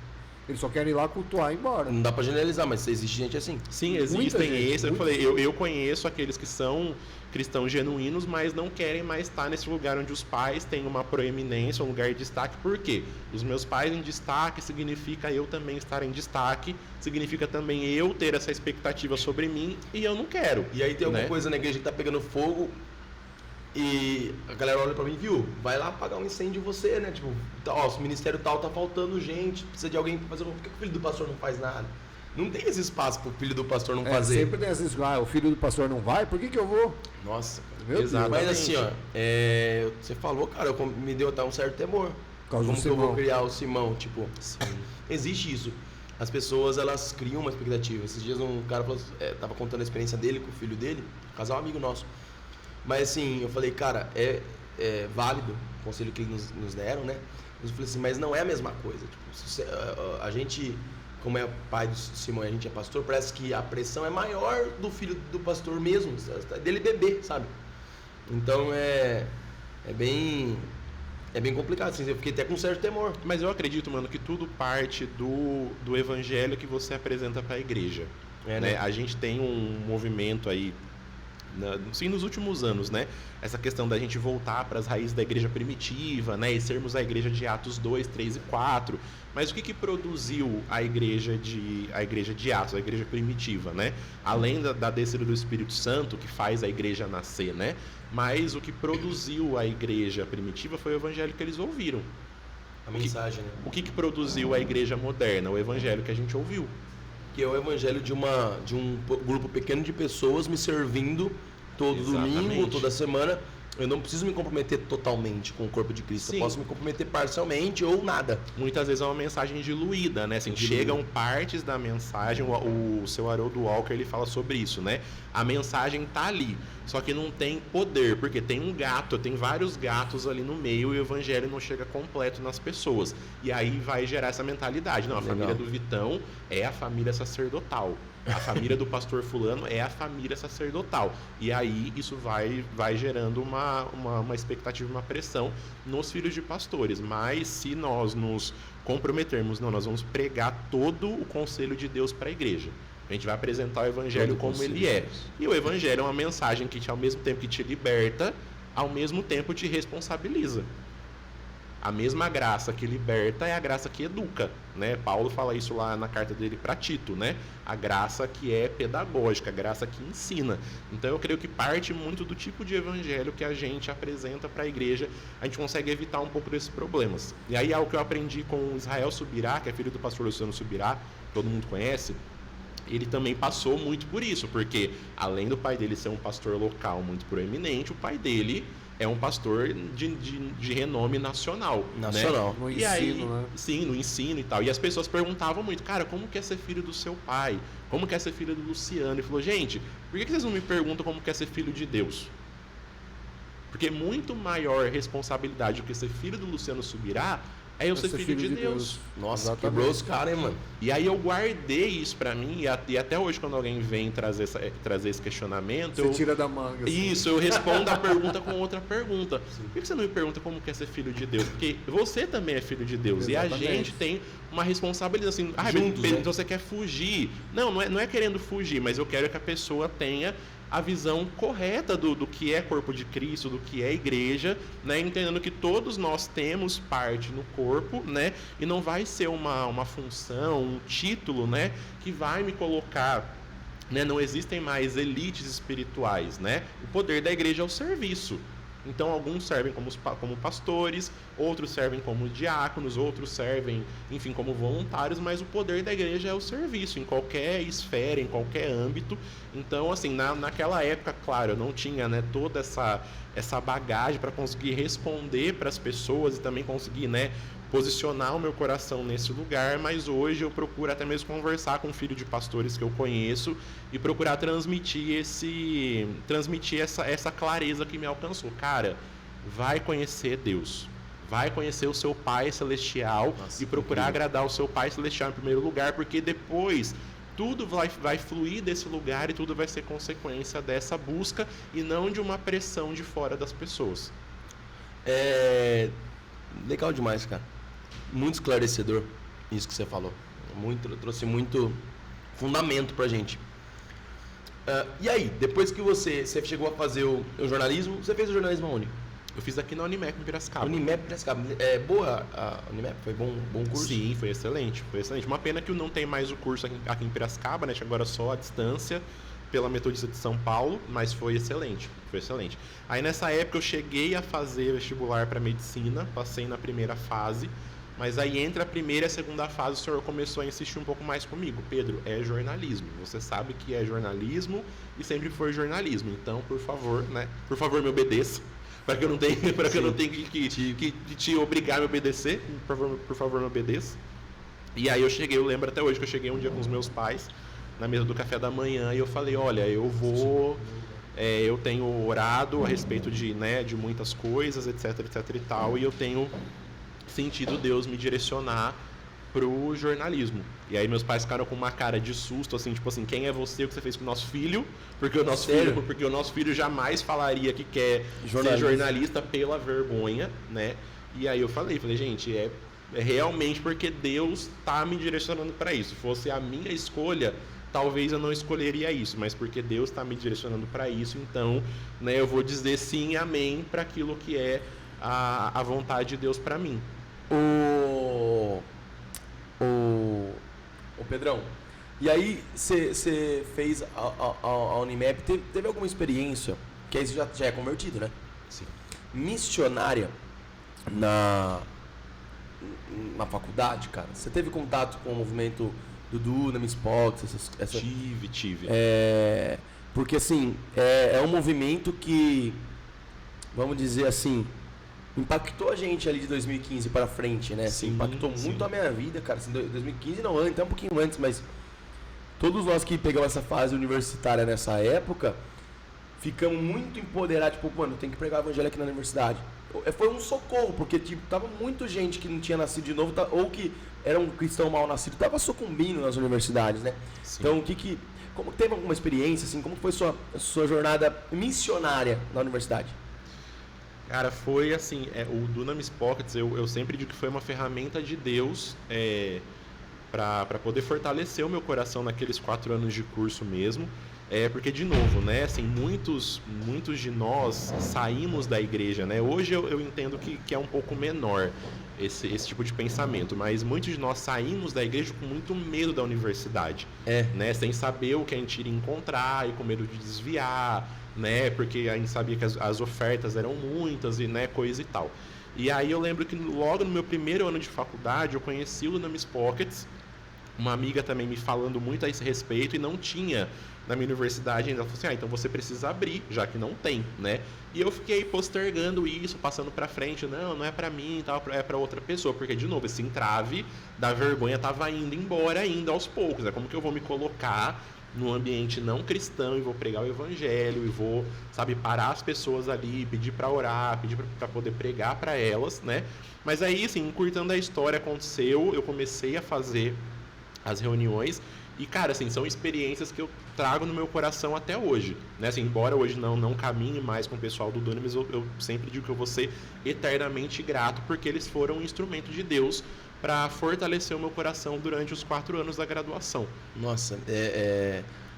Eles só querem ir lá cultuar e ir embora. Não dá pra generalizar, mas existe gente assim. Sim, existem esses. Eu falei, eu conheço aqueles que são cristãos genuínos, mas não querem mais estar nesse lugar onde os pais têm uma proeminência, um lugar de destaque. Por quê? Os meus pais em destaque significa eu também estar em destaque, significa também eu ter essa expectativa sobre mim e eu não quero. E aí tem alguma coisa na igreja que tá pegando fogo e a galera olha pra mim, viu? Vai lá apagar um incêndio em você, né? Tipo, ó, o ministério tal tá faltando gente, precisa de alguém pra fazer. Por que o filho do pastor não faz nada? Não tem esse espaço pro filho do pastor não fazer. Sempre tem esse o filho do pastor não vai, por que eu vou? Nossa, cara. Exato. Mas assim, ó, você falou, cara, me deu até um certo temor. Como que eu vou criar o Simão? Tipo, existe isso. As pessoas, elas criam uma expectativa. Esses dias um cara falou, tava contando a experiência dele com o filho dele, um casal amigo nosso. Mas assim, eu falei, cara, é válido o conselho que eles nos deram, né? Eu falei assim, mas não é a mesma coisa. Tipo, a gente, como é pai do Simão e a gente é pastor, parece que a pressão é maior do filho do pastor mesmo, dele bebê, sabe? Então é bem complicado, assim, eu fiquei até com um certo temor. Mas eu acredito, mano, que tudo parte do evangelho que você apresenta para a igreja. Né? A gente tem um movimento aí, sim, nos últimos anos, né? Essa questão da gente voltar para as raízes da igreja primitiva, né? E sermos a igreja de Atos 2, 3 e 4. Mas o que produziu a igreja de Atos, a igreja primitiva, né? Além da descida do Espírito Santo, que faz a igreja nascer, né? Mas o que produziu a igreja primitiva foi o evangelho que eles ouviram. A mensagem, né? O que produziu a igreja moderna? O evangelho que a gente ouviu. Que é o evangelho de um grupo pequeno de pessoas me servindo todo domingo, toda semana. Eu não preciso me comprometer totalmente com o corpo de Cristo. Sim. Eu posso me comprometer parcialmente ou nada. Muitas vezes é uma mensagem diluída, né? Assim, chegam partes da mensagem, o seu Haroldo Walker, ele fala sobre isso, né? A mensagem tá ali, só que não tem poder, porque tem um gato, tem vários gatos ali no meio e o evangelho não chega completo nas pessoas. E aí vai gerar essa mentalidade. Não, a família do Vitão é a família sacerdotal. A família do pastor fulano é a família sacerdotal. E aí isso vai gerando uma expectativa, uma pressão nos filhos de pastores. Mas se nós nos comprometermos, nós vamos pregar todo o conselho de Deus para a igreja. A gente vai apresentar o evangelho como ele é. E o evangelho é uma mensagem que, ao mesmo tempo que te liberta, ao mesmo tempo te responsabiliza. A mesma graça que liberta é a graça que educa, né? Paulo fala isso lá na carta dele para Tito, né? A graça que é pedagógica, a graça que ensina. Então eu creio que parte muito do tipo de evangelho que a gente apresenta para a igreja, a gente consegue evitar um pouco desses problemas. E aí algo que eu aprendi com Israel Subirá, que é filho do pastor Luciano Subirá, todo mundo conhece, ele também passou muito por isso, porque além do pai dele ser um pastor local muito proeminente, o pai dele é um pastor de renome nacional. Nacional. Né? No ensino, aí, né? Sim, no ensino e tal. E as pessoas perguntavam muito, cara, como que é ser filho do seu pai? Como que é ser filho do Luciano? E falou, gente, por que vocês não me perguntam como que é ser filho de Deus? Porque muito maior responsabilidade do que ser filho do Luciano Subirá é eu ser filho de Deus. Nossa, quebrou os caras, hein, mano? E aí eu guardei isso pra mim, e até hoje quando alguém vem trazer esse questionamento... Você tira da manga. Assim. Isso, eu respondo a pergunta com outra pergunta. Por que você não me pergunta como quer ser filho de Deus? Porque você também é filho de Deus. Exatamente. E a gente tem uma responsabilidade assim... Juntos, Pedro, então você quer fugir. Não é querendo fugir, mas eu quero que a pessoa tenha a visão correta do que é corpo de Cristo, do que é igreja, né? Entendendo que todos nós temos parte no corpo, né? E não vai ser uma função, um título, né? Que vai me colocar, né? Não existem mais elites espirituais, né? O poder da igreja é o serviço. Então, alguns servem como pastores, outros servem como diáconos, outros servem, enfim, como voluntários, mas o poder da igreja é o serviço, em qualquer esfera, em qualquer âmbito. Então, assim, naquela época, claro, eu não tinha, né, toda essa bagagem para conseguir responder para as pessoas e também conseguir, né, posicionar o meu coração nesse lugar, mas hoje eu procuro até mesmo conversar com o filho de pastores que eu conheço e procurar transmitir essa clareza que me alcançou. Cara, vai conhecer Deus, vai conhecer o seu Pai Celestial. Nossa, e procurar agradar o seu Pai Celestial em primeiro lugar, porque depois tudo vai fluir desse lugar e tudo vai ser consequência dessa busca e não de uma pressão de fora das pessoas. Legal demais, cara. Muito esclarecedor isso que você falou. Trouxe muito fundamento pra gente. E aí, depois que você chegou a fazer o jornalismo, você fez o jornalismo aonde? Eu fiz aqui na Unimep em Piracicaba. Unimep em Piracicaba. É boa a Unimep? Foi bom curso? Sim, foi excelente. Uma pena que não tem mais o curso aqui em Piracicaba, né? Agora só à distância, pela Metodista de São Paulo, mas foi excelente. Aí nessa época eu cheguei a fazer vestibular para medicina, passei na primeira fase, mas aí entre a primeira e a segunda fase o senhor começou a insistir um pouco mais comigo. Pedro, é jornalismo, você sabe que é jornalismo e sempre foi jornalismo, então por favor, né? Por favor, me obedeça, para que eu não tenha que te obrigar a me obedecer, por favor, me obedeça. E aí eu lembro até hoje que eu cheguei um dia com os meus pais na mesa do café da manhã e eu falei, olha, eu tenho orado a respeito de muitas coisas, etc e tal, e eu tenho sentido Deus me direcionar pro jornalismo. E aí meus pais ficaram com uma cara de susto, assim, tipo assim, quem é você, o que você fez com o nosso filho? Porque o nosso filho jamais falaria que quer ser jornalista pela vergonha, né? E aí eu falei, gente, é realmente porque Deus tá me direcionando para isso. Se fosse a minha escolha, talvez eu não escolheria isso, mas porque Deus está me direcionando para isso, então, né, eu vou dizer sim e amém para aquilo que é a vontade de Deus para mim. Ô Pedrão, e aí você fez a Unimep, teve alguma experiência, que aí você já é convertido, né? Sim. Missionária na faculdade, cara? Você teve contato com o movimento do Dunamis Pockets? Tive. Porque assim, é um movimento que, vamos dizer assim, impactou a gente ali de 2015 para frente, né? Assim, impactou muito a minha vida, cara. Assim, 2015 não, até um pouquinho antes, mas todos nós que pegamos essa fase universitária nessa época, ficamos muito empoderados, tipo, mano, tem que pregar o evangelho aqui na universidade. Foi um socorro, porque tipo, tava muita gente que não tinha nascido de novo, ou que era um cristão mal nascido, tava sucumbindo nas universidades, né? Sim. Então, como teve alguma experiência, assim, como foi sua jornada missionária na universidade? Cara, foi assim, o Dunamis Pockets, eu sempre digo que foi uma ferramenta de Deus para poder fortalecer o meu coração naqueles 4 anos de curso mesmo. Porque, de novo, né, assim, muitos de nós saímos da igreja, né? Hoje eu entendo que é um pouco menor esse tipo de pensamento, mas muitos de nós saímos da igreja com muito medo da universidade, né? Sem saber o que a gente iria encontrar e com medo de desviar, né? Porque a gente sabia que as ofertas eram muitas e, né, coisa e tal. E aí eu lembro que logo no meu primeiro ano de faculdade eu conheci o Dunamis Pockets uma amiga também me falando muito a esse respeito e não tinha na minha universidade ainda. Ela falou assim, então você precisa abrir, já que não tem, né? E eu fiquei postergando isso, passando pra frente, não é pra mim, tal, é pra outra pessoa, porque, de novo, esse entrave da vergonha tava indo embora ainda aos poucos. É como que eu vou me colocar num ambiente não cristão e vou pregar o evangelho e vou, sabe, parar as pessoas ali, pedir para orar, pedir para poder pregar para elas, né? Mas aí, assim, encurtando a história, aconteceu, eu comecei a fazer as reuniões e, cara, assim, são experiências que eu trago no meu coração até hoje, né? Assim, embora hoje não caminhe mais com o pessoal do Dunamis, eu sempre digo que eu vou ser eternamente grato porque eles foram um instrumento de Deus para fortalecer o meu coração durante os 4 anos da graduação. Nossa,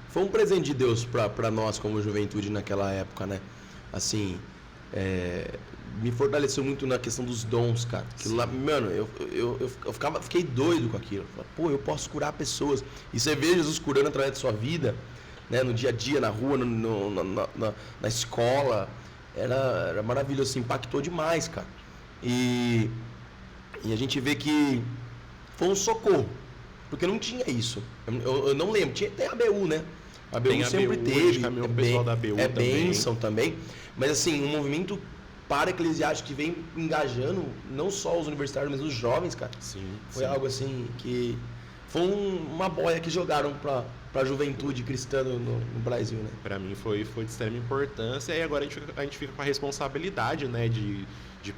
foi um presente de Deus para nós como juventude naquela época, né? Assim, me fortaleceu muito na questão dos dons, cara. Aquilo lá, mano, eu fiquei doido com aquilo. Pô, eu posso curar pessoas. E você vê Jesus curando através da sua vida, né? No dia a dia, na rua, na escola. Era maravilhoso, assim, impactou demais, cara. E a gente vê que foi um socorro, porque não tinha isso. Eu não lembro, tem a ABU, né? A ABU sempre teve. O pessoal da ABU bênção também. Mas assim, um movimento para-eclesiástico que vem engajando não só os universitários, mas os jovens, cara. Sim. Foi algo assim que... Foi uma boia que jogaram para a juventude cristã no Brasil, né? Para mim foi de extrema importância. E agora a gente fica com a responsabilidade, né, de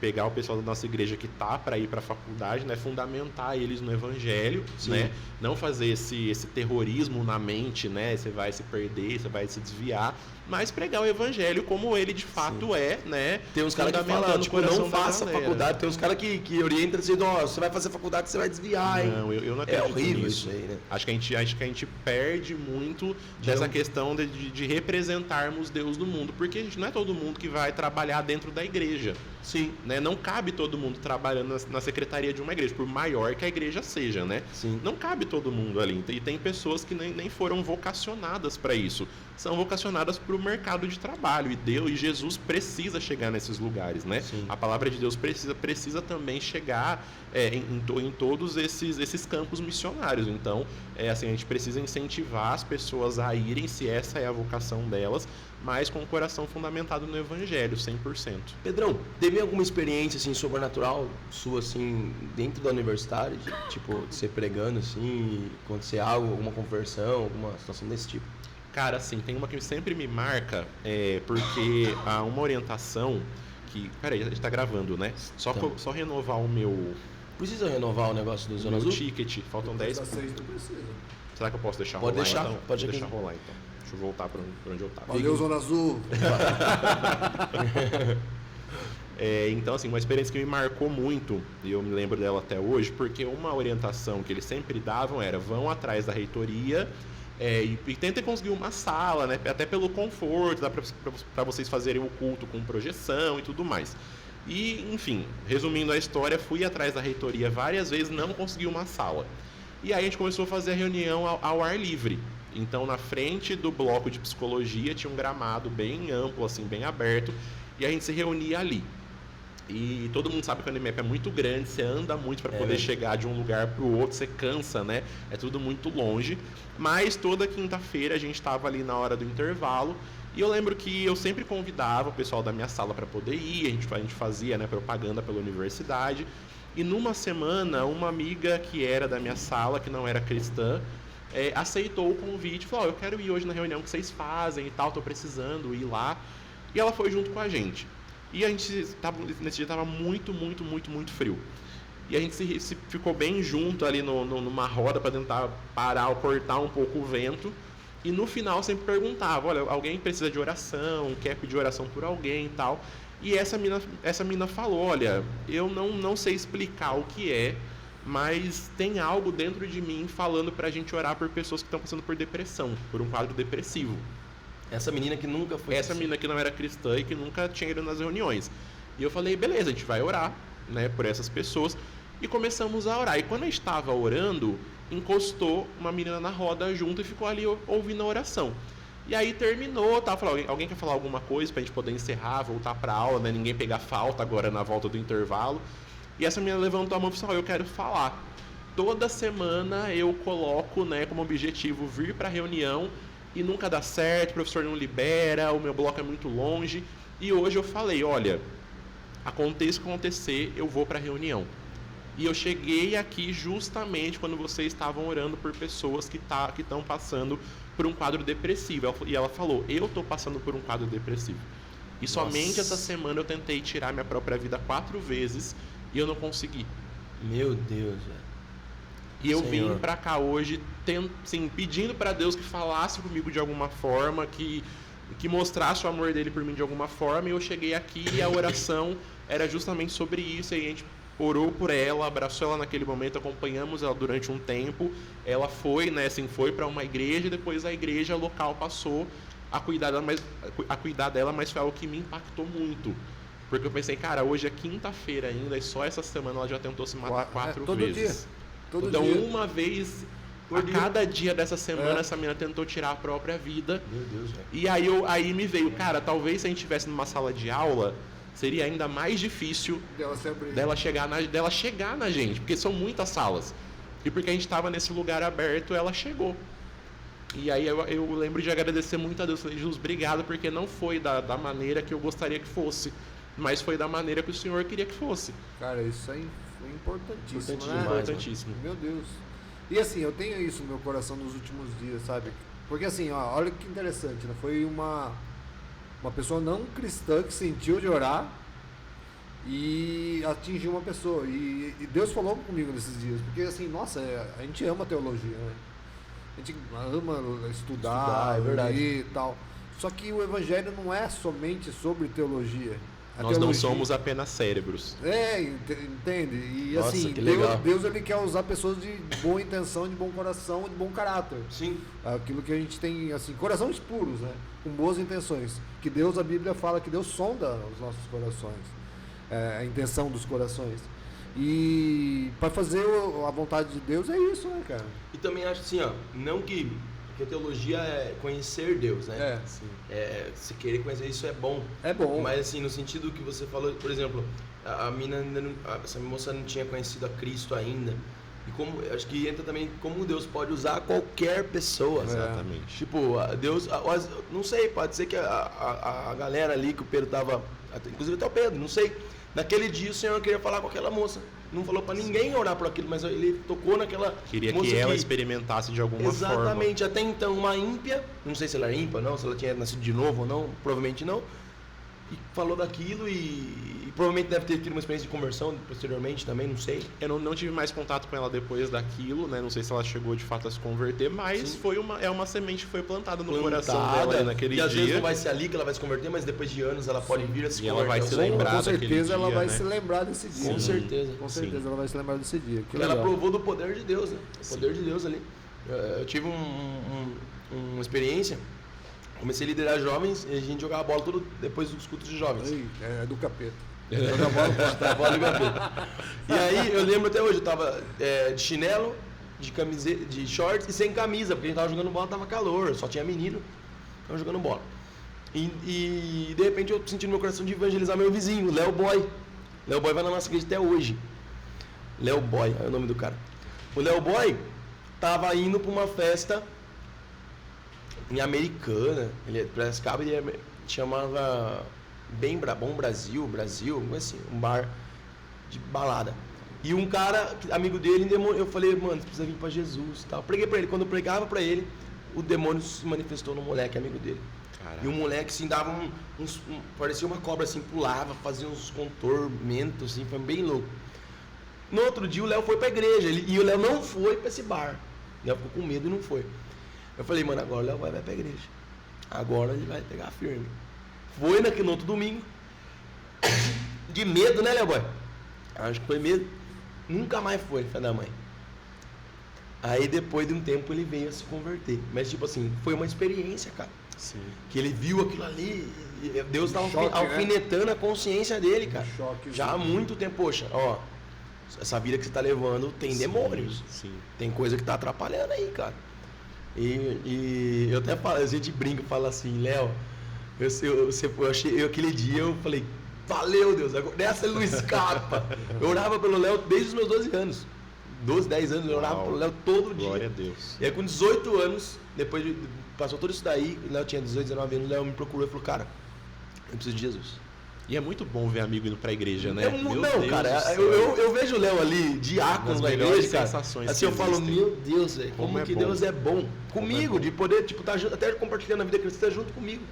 pegar o pessoal da nossa igreja que tá para ir para a faculdade, né, fundamentar eles no evangelho, né, não fazer esse terrorismo na mente, né, você vai se perder, você vai se desviar, mas pregar o evangelho como ele de fato é, né. Tem uns caras que falam, tipo, não faça faculdade, tem uns caras que orientam dizendo, você vai fazer faculdade, você vai desviar, hein. Não, eu não acredito horrível nisso. Isso aí, né. Acho que a gente perde muito dessa questão de representarmos Deus no mundo, porque a gente não é todo mundo que vai trabalhar dentro da igreja. Sim. Né? Não cabe todo mundo trabalhando na secretaria de uma igreja, por maior que a igreja seja, né? Sim. Não cabe todo mundo ali. E tem pessoas que nem foram vocacionadas para isso. São vocacionadas para o mercado de trabalho. E Deus e Jesus precisa chegar nesses lugares, né? Sim. A palavra de Deus precisa também chegar em todos esses campos missionários. Então, assim, a gente precisa incentivar as pessoas a irem, se essa é a vocação delas, mas com o coração fundamentado no evangelho, 100%. Pedrão, teve alguma experiência assim sobrenatural sua assim dentro da universidade, tipo, de você pregando assim, acontecer algo, alguma conversão, alguma situação desse tipo? Cara, assim, tem uma que sempre me marca, porque há uma orientação que... Peraí, a gente tá gravando, né? Só renovar o meu... Precisa renovar o negócio do Zona Azul? Ticket, faltam 10 minutos. Não precisa. Será que eu posso deixar rolar? Então? Pode deixar rolar então. Deixa eu voltar para onde eu estava. Valeu, Zona Azul! Então, assim, uma experiência que me marcou muito, e eu me lembro dela até hoje, porque uma orientação que eles sempre davam era: vão atrás da reitoria e tentem conseguir uma sala, né? Até pelo conforto, dá para vocês fazerem o culto com projeção e tudo mais. E, enfim, resumindo a história, fui atrás da reitoria várias vezes, não consegui uma sala. E aí a gente começou a fazer a reunião ao ar livre. Então, na frente do bloco de psicologia tinha um gramado bem amplo, assim, bem aberto, e a gente se reunia ali. E todo mundo sabe que o Unimap é muito grande, você anda muito para poder chegar de um lugar para o outro, você cansa, né? É tudo muito longe. Mas toda quinta-feira a gente estava ali na hora do intervalo, e eu lembro que eu sempre convidava o pessoal da minha sala para poder ir, a gente fazia, né, propaganda pela universidade. E numa semana, uma amiga que era da minha sala, que não era cristã, aceitou o convite, falou: eu quero ir hoje na reunião que vocês fazem e tal, tô precisando ir lá. E ela foi junto com a gente. E a gente nesse dia estava muito, muito, muito, muito frio. E a gente se ficou bem junto ali numa roda para tentar parar ou cortar um pouco o vento. E no final sempre perguntava: olha, alguém precisa de oração, quer pedir oração por alguém e tal. E essa mina falou: olha, eu não sei explicar o que é, mas tem algo dentro de mim falando pra gente orar por pessoas que estão passando por depressão, por um quadro depressivo. Essa menina que nunca foi... Essa menina que não era cristã e que nunca tinha ido nas reuniões. E eu falei: beleza, a gente vai orar, né, por essas pessoas. E começamos a orar. E quando a gente estava orando, encostou uma menina na roda junto e ficou ali ouvindo a oração. E aí terminou, tá? Falou: alguém quer falar alguma coisa pra gente poder encerrar, voltar pra aula, né? Ninguém pegar falta agora na volta do intervalo. E essa menina levantou a mão e falou: eu quero falar. toda semana eu coloco, né, como objetivo vir para a reunião e nunca dá certo, o professor não libera, o meu bloco é muito longe. E hoje eu falei, olha, aconteça o que acontecer, eu vou para a reunião. E eu cheguei aqui justamente quando vocês estavam orando por pessoas que estão passando por um quadro depressivo. E ela falou, eu estou passando por um quadro depressivo. E somente essa semana eu tentei tirar minha própria vida 4 vezes e eu não consegui. Meu Deus, velho. E eu vim pra cá hoje assim, pedindo pra Deus que falasse comigo de alguma forma, que mostrasse o amor dele por mim de alguma forma. E eu cheguei aqui e a oração era justamente sobre isso. E a gente orou por ela, abraçou ela naquele momento, acompanhamos ela durante um tempo. Ela foi, né, assim, foi pra uma igreja e depois a igreja local passou a cuidar dela, mas foi algo que me impactou muito. Porque eu pensei, cara, hoje é quinta-feira ainda e só essa semana ela já tentou se matar 4 vezes. Então, uma vez a cada dia dessa semana, essa menina tentou tirar a própria vida. Meu Deus, velho. E aí me veio, cara, talvez se a gente estivesse numa sala de aula, seria ainda mais difícil dela chegar na gente, porque são muitas salas. E porque a gente estava nesse lugar aberto, ela chegou. E aí eu lembro de agradecer muito a Deus. Falei, Jesus, obrigado, porque não foi da maneira que eu gostaria que fosse, mas foi da maneira que o Senhor queria que fosse. Cara, isso aí foi importantíssimo, né? Importantíssimo. Meu Deus. E assim, eu tenho isso no meu coração nos últimos dias, sabe? Porque assim, ó, olha que interessante, né? Foi uma pessoa não cristã que sentiu de orar e atingiu uma pessoa. E Deus falou comigo nesses dias, porque assim, nossa, a gente ama teologia, né? A gente ama estudar, é verdade, e tal. Só que o evangelho não é somente sobre teologia. Nós não somos apenas cérebros. Entende? E Nossa, assim, Deus ele quer usar pessoas de boa intenção, de bom coração, de bom caráter. Sim. Aquilo que a gente tem, assim, corações puros, né? Com boas intenções. Que Deus, a Bíblia fala que Deus sonda os nossos corações. A intenção dos corações. E para fazer a vontade de Deus é isso, né, cara? E também acho assim, ó, não que a teologia é conhecer Deus, né? Sim. Se querer conhecer isso é bom. É bom. Mas assim, no sentido que você falou, por exemplo, a mina ainda não, essa moça não tinha conhecido a Cristo ainda. E como, acho que entra também como Deus pode usar qualquer pessoa. Exatamente. Tipo, Deus, não sei, pode ser que a galera ali que o Pedro tava, inclusive até o Pedro, não sei. Naquele dia o Senhor queria falar com aquela moça. Não falou pra ninguém orar por aquilo, mas ele tocou naquela Queria moça que ela experimentasse de alguma forma. Exatamente. Até então, uma ímpia, não sei se ela era ímpia ou não, se ela tinha nascido de novo ou não, provavelmente não. E falou daquilo e provavelmente deve ter tido uma experiência de conversão posteriormente também, não sei. Eu não tive mais contato com ela depois daquilo, né? Não sei se ela chegou de fato a se converter, mas é uma semente que foi plantada no coração dela naquele dia. E às vezes não vai ser ali que ela vai se converter, mas depois de anos ela pode vir a se converter. E ela vai se lembrar com certeza dia, ela vai né? se lembrar desse dia. Com certeza. Com certeza ela vai se lembrar desse dia. Porque ela provou do poder de Deus, né? O poder de Deus ali. Eu tive uma experiência. Comecei a liderar jovens e a gente jogava bola tudo depois dos cultos de jovens. É do capeta. Jogar bola do capeta. E aí eu lembro até hoje, eu tava de chinelo, de camiseta, de shorts e sem camisa, porque a gente tava jogando bola, tava calor, só tinha menino, tava jogando bola. E de repente eu senti no meu coração de evangelizar meu vizinho, o Léo Boy. Léo Boy vai na nossa igreja até hoje. Léo Boy é o nome do cara. O Léo Boy tava indo pra uma festa em Americana, ele é Piracicaba, ele chamava Bom Brasil, assim, um bar de balada. E um cara, amigo dele, eu falei, mano, você precisa vir pra Jesus e tal. Preguei pra ele, quando eu pregava pra ele, o demônio se manifestou no moleque, amigo dele. Caraca. E o moleque, assim, dava parecia uma cobra, assim, pulava, fazia uns contormentos, assim, foi bem louco. No outro dia, o Léo foi pra igreja, e o Léo não foi pra esse bar. O Léo ficou com medo e não foi. Eu falei, mano, agora o Léo vai pra igreja. Agora ele vai pegar firme. Foi no outro domingo. De medo, né, Léo Boy? Acho que foi medo. Nunca mais foi, filho da mãe. Aí depois de um tempo ele veio a se converter. Mas tipo assim, foi uma experiência, cara. Sim. Que ele viu aquilo ali. E Deus estava alfinetando, né? A consciência dele, cara. Já há muito tempo. Poxa, ó. Essa vida que você tá levando tem demônios. Sim. Tem coisa que tá atrapalhando aí, cara. E eu até falo, a gente brinca e fala assim, Léo, aquele dia eu falei, valeu Deus, dessa ele não escapa. Eu orava pelo Léo desde os meus 12 anos. 12, 10 anos, eu orava pro Léo todo dia. Glória a Deus. E aí com 18 anos, depois passou tudo isso daí, o Léo tinha 18, 19 anos, o Léo me procurou e falou, cara, eu preciso de Jesus. E é muito bom ver amigo indo pra igreja, né? Eu vejo o Léo ali, diácono na igreja, cara. Assim, eu falo, meu Deus, velho, como que Deus é bom. Comigo, de poder, tipo, tá até compartilhando a vida cristã junto comigo.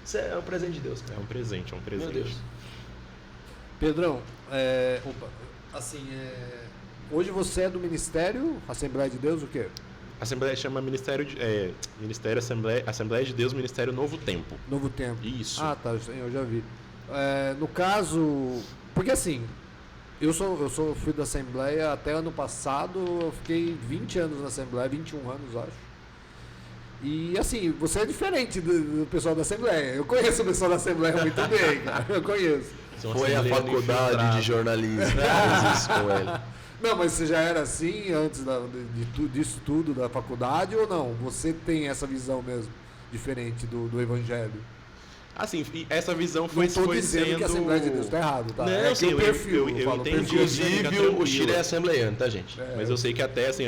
Isso é um presente de Deus, cara. É um presente. Meu Deus. Pedrão, hoje você é do Ministério Assembleia de Deus, o quê? Assembleia chama Ministério Assembleia de Deus, Ministério Novo Tempo. Novo Tempo. Isso. Ah, tá, eu já vi. No caso, porque assim, eu sou filho da Assembleia até ano passado, eu fiquei 20 anos na Assembleia, 21 anos, acho. E assim, você é diferente do pessoal da Assembleia. Eu conheço o pessoal da Assembleia muito bem, cara. Eu conheço. Foi a faculdade de jornalismo que fez isso com ele. Não, mas você já era assim antes disso tudo, da faculdade, ou não? Você tem essa visão mesmo, diferente do Evangelho? Assim, essa visão foi dizendo sendo... que a Assembleia de Deus está errado, tá? Não, sim, eu entendi. Inclusive, o Chile é assembleiano, tá, gente? Mas eu sei que até, assim,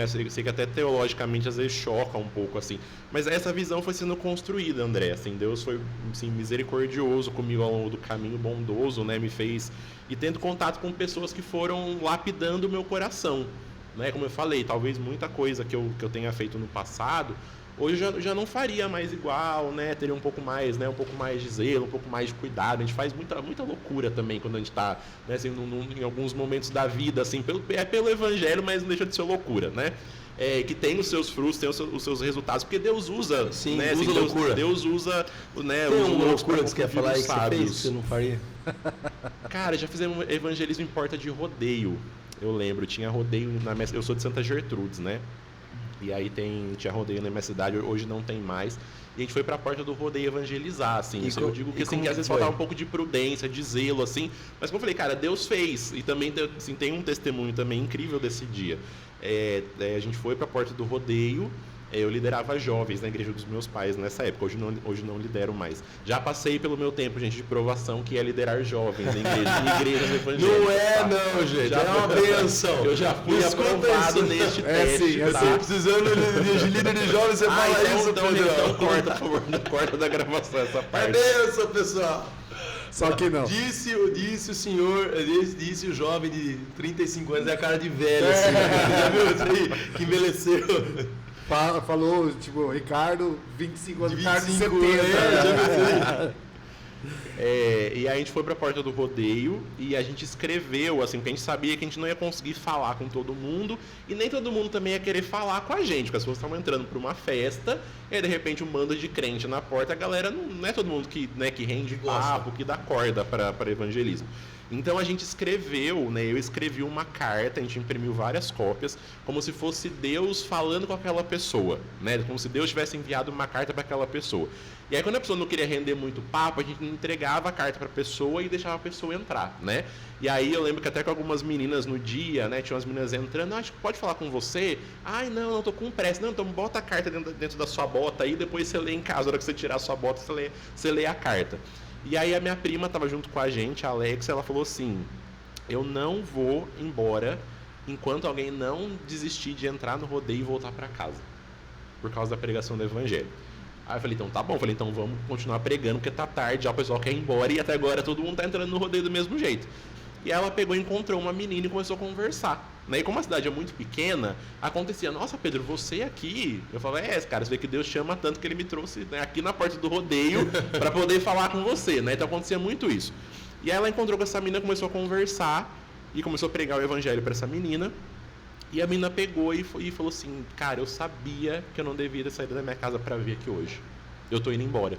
teologicamente às vezes choca um pouco, assim. Mas essa visão foi sendo construída, André. Assim, Deus foi, assim, misericordioso comigo ao longo do caminho, bondoso, né? Me fez... E tendo contato com pessoas que foram lapidando o meu coração, né? Como eu falei, talvez muita coisa que eu tenha feito no passado... Hoje eu já não faria mais igual, né? Teria um pouco mais de zelo, um pouco mais de cuidado. A gente faz muita loucura também quando a gente está, né, assim, em alguns momentos da vida, assim, pelo Evangelho, mas não deixa de ser loucura, né? Que tem os seus frutos, tem os seus resultados, porque Deus usa, sim, né? Usa loucura. Deus usa, né? Tem uma loucura que você quer falar aí que você fez, que você não faria? Cara, já fizemos evangelismo em porta de rodeio. Eu lembro, tinha rodeio eu sou de Santa Gertrudes, né? E aí tinha rodeio na minha cidade, hoje não tem mais. E a gente foi pra porta do rodeio evangelizar, assim. Eu digo que, assim, que às vezes faltava um pouco de prudência, de zelo, assim. Mas como eu falei, cara, Deus fez. E também, assim, tem um testemunho também incrível desse dia. A gente foi pra porta do rodeio. Eu liderava jovens na igreja dos meus pais nessa época. Hoje não lidero mais. Já passei pelo meu tempo, gente, de provação, que é liderar jovens em igrejas evangélicas. Não, gente. É uma benção. Eu já fui aprovado neste teste. Tá? Precisando de líder de jovens, você fala isso, então corta, por favor. Não corta da gravação essa parte. É benção, pessoal. Só que não. Disse o senhor, disse o jovem de 35 anos, é a cara de velho, assim. Já viu isso aí? Que envelheceu. Falou, tipo, Ricardo, 25 anos, Ricardo de 70. E aí a gente foi pra porta do rodeio e a gente escreveu, assim, porque a gente sabia que a gente não ia conseguir falar com todo mundo e nem todo mundo também ia querer falar com a gente, porque as pessoas estavam entrando pra uma festa e aí, de repente, um bando de crente na porta, a galera não é todo mundo que rende papo, que dá corda para evangelismo. Então a gente escreveu, né? Eu escrevi uma carta, a gente imprimiu várias cópias, como se fosse Deus falando com aquela pessoa, né? Como se Deus tivesse enviado uma carta para aquela pessoa. E aí quando a pessoa não queria render muito papo, a gente entregava a carta para a pessoa e deixava a pessoa entrar, né? E aí eu lembro que até com algumas meninas no dia, né? Tinha umas meninas entrando, acho que pode falar com você? Ai, não tô com pressa. Não, então bota a carta dentro da sua bota aí, depois você lê em casa. Na hora que você tirar a sua bota, você lê a carta. E aí a minha prima estava junto com a gente, a Alexa, ela falou assim, eu não vou embora enquanto alguém não desistir de entrar no rodeio e voltar para casa, por causa da pregação do evangelho. Aí eu falei, então tá bom, então vamos continuar pregando, porque tá tarde, já o pessoal quer ir embora e até agora todo mundo tá entrando no rodeio do mesmo jeito. E ela pegou e encontrou uma menina e começou a conversar. E como a cidade é muito pequena, acontecia, nossa, Pedro, você aqui? Eu falei, cara, você vê que Deus chama tanto que ele me trouxe, né, aqui na porta do rodeio para poder falar com você, né? Então acontecia muito isso. E aí ela encontrou com essa menina, começou a conversar e começou a pregar o evangelho para essa menina. E a menina pegou e falou assim, cara, eu sabia que eu não devia ter saído da minha casa para vir aqui hoje. Eu tô indo embora.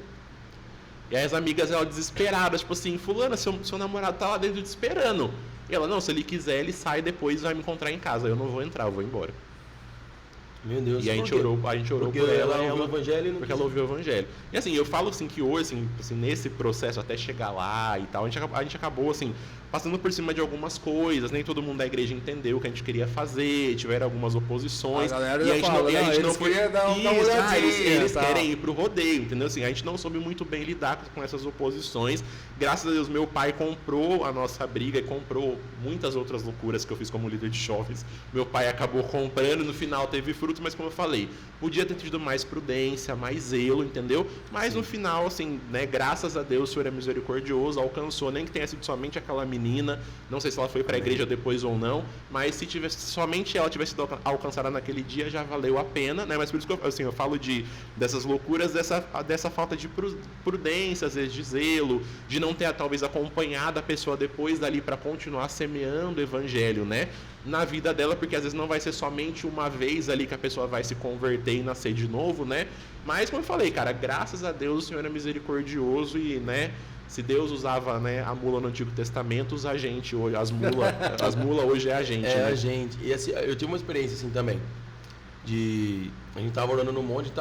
E aí as amigas, ela desesperadas, tipo assim, fulana, seu namorado tá lá dentro te esperando. E ela, não, se ele quiser, ele sai depois e vai me encontrar em casa. Eu não vou entrar, eu vou embora. Meu Deus. E a gente orou por ela ouviu o evangelho, porque ela ouviu o evangelho. E assim, eu falo assim que hoje, assim, nesse processo até chegar lá e tal, a gente acabou assim, passando por cima de algumas coisas, nem todo mundo da igreja entendeu o que a gente queria fazer, tiveram algumas oposições. A galera já fala, e a gente não foi dar uma olhadinha. Eles querem ir pro rodeio, entendeu? Assim, a gente não soube muito bem lidar com essas oposições. Graças a Deus, meu pai comprou a nossa briga e comprou muitas outras loucuras que eu fiz como líder de jovens. Meu pai acabou comprando, no final teve frutos, mas como eu falei, podia ter tido mais prudência, mais zelo, entendeu? Mas no final, assim, né, graças a Deus, o Senhor é misericordioso, alcançou, nem que tenha sido somente aquela menina, não sei se ela foi para a igreja depois ou não, mas se somente ela tivesse sido alcançada naquele dia, já valeu a pena, né? Mas por isso que eu falo dessas loucuras, dessa falta de prudência, às vezes de zelo, de não ter talvez acompanhado a pessoa depois dali para continuar semeando o evangelho, né? Na vida dela, porque às vezes não vai ser somente uma vez ali que a pessoa vai se converter e nascer de novo, né? Mas como eu falei, cara, graças a Deus o Senhor é misericordioso e, né, se Deus usava, né, a mula no Antigo Testamento, usa a gente hoje, as mulas hoje é a gente, né? A gente. E assim, eu tive uma experiência assim também. A gente tava orando no monte,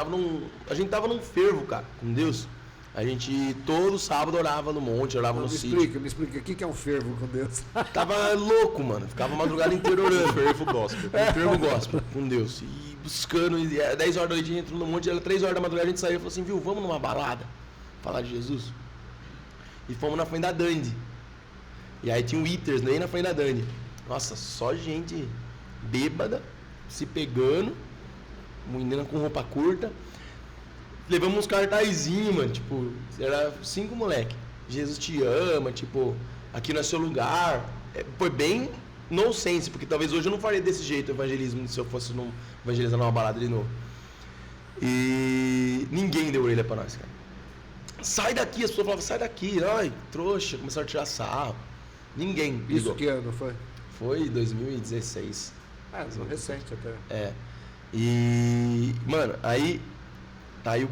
a gente tava num fervo, cara, com Deus. A gente todo sábado orava no monte, orava no sítio. Me explica, o que é um fervo com Deus? Tava louco, mano. Ficava a madrugada inteira orando. Fervo gospel. Fervo gospel com Deus. E buscando, 10 horas da noite a gente entrou no monte, era 3 horas da madrugada, a gente saiu e falou assim, viu, vamos numa balada falar de Jesus? E fomos na frente da Dandy. E aí tinha o Eaters, nem na frente da Dandy. Nossa, só gente bêbada, se pegando, menina com roupa curta. Levamos uns cartazinhos, mano, tipo, era 5 moleque. Jesus te ama, tipo, aqui não é seu lugar. Foi bem nonsense, porque talvez hoje eu não faria desse jeito o evangelismo se eu fosse evangelizar numa balada de novo. E ninguém deu orelha pra nós, cara. Sai daqui, as pessoas falavam, sai daqui, ai, trouxa, começaram a tirar sarro. Ninguém ligou. Isso que ano foi? Foi 2016. Recente até. E, mano, aí... Tá aí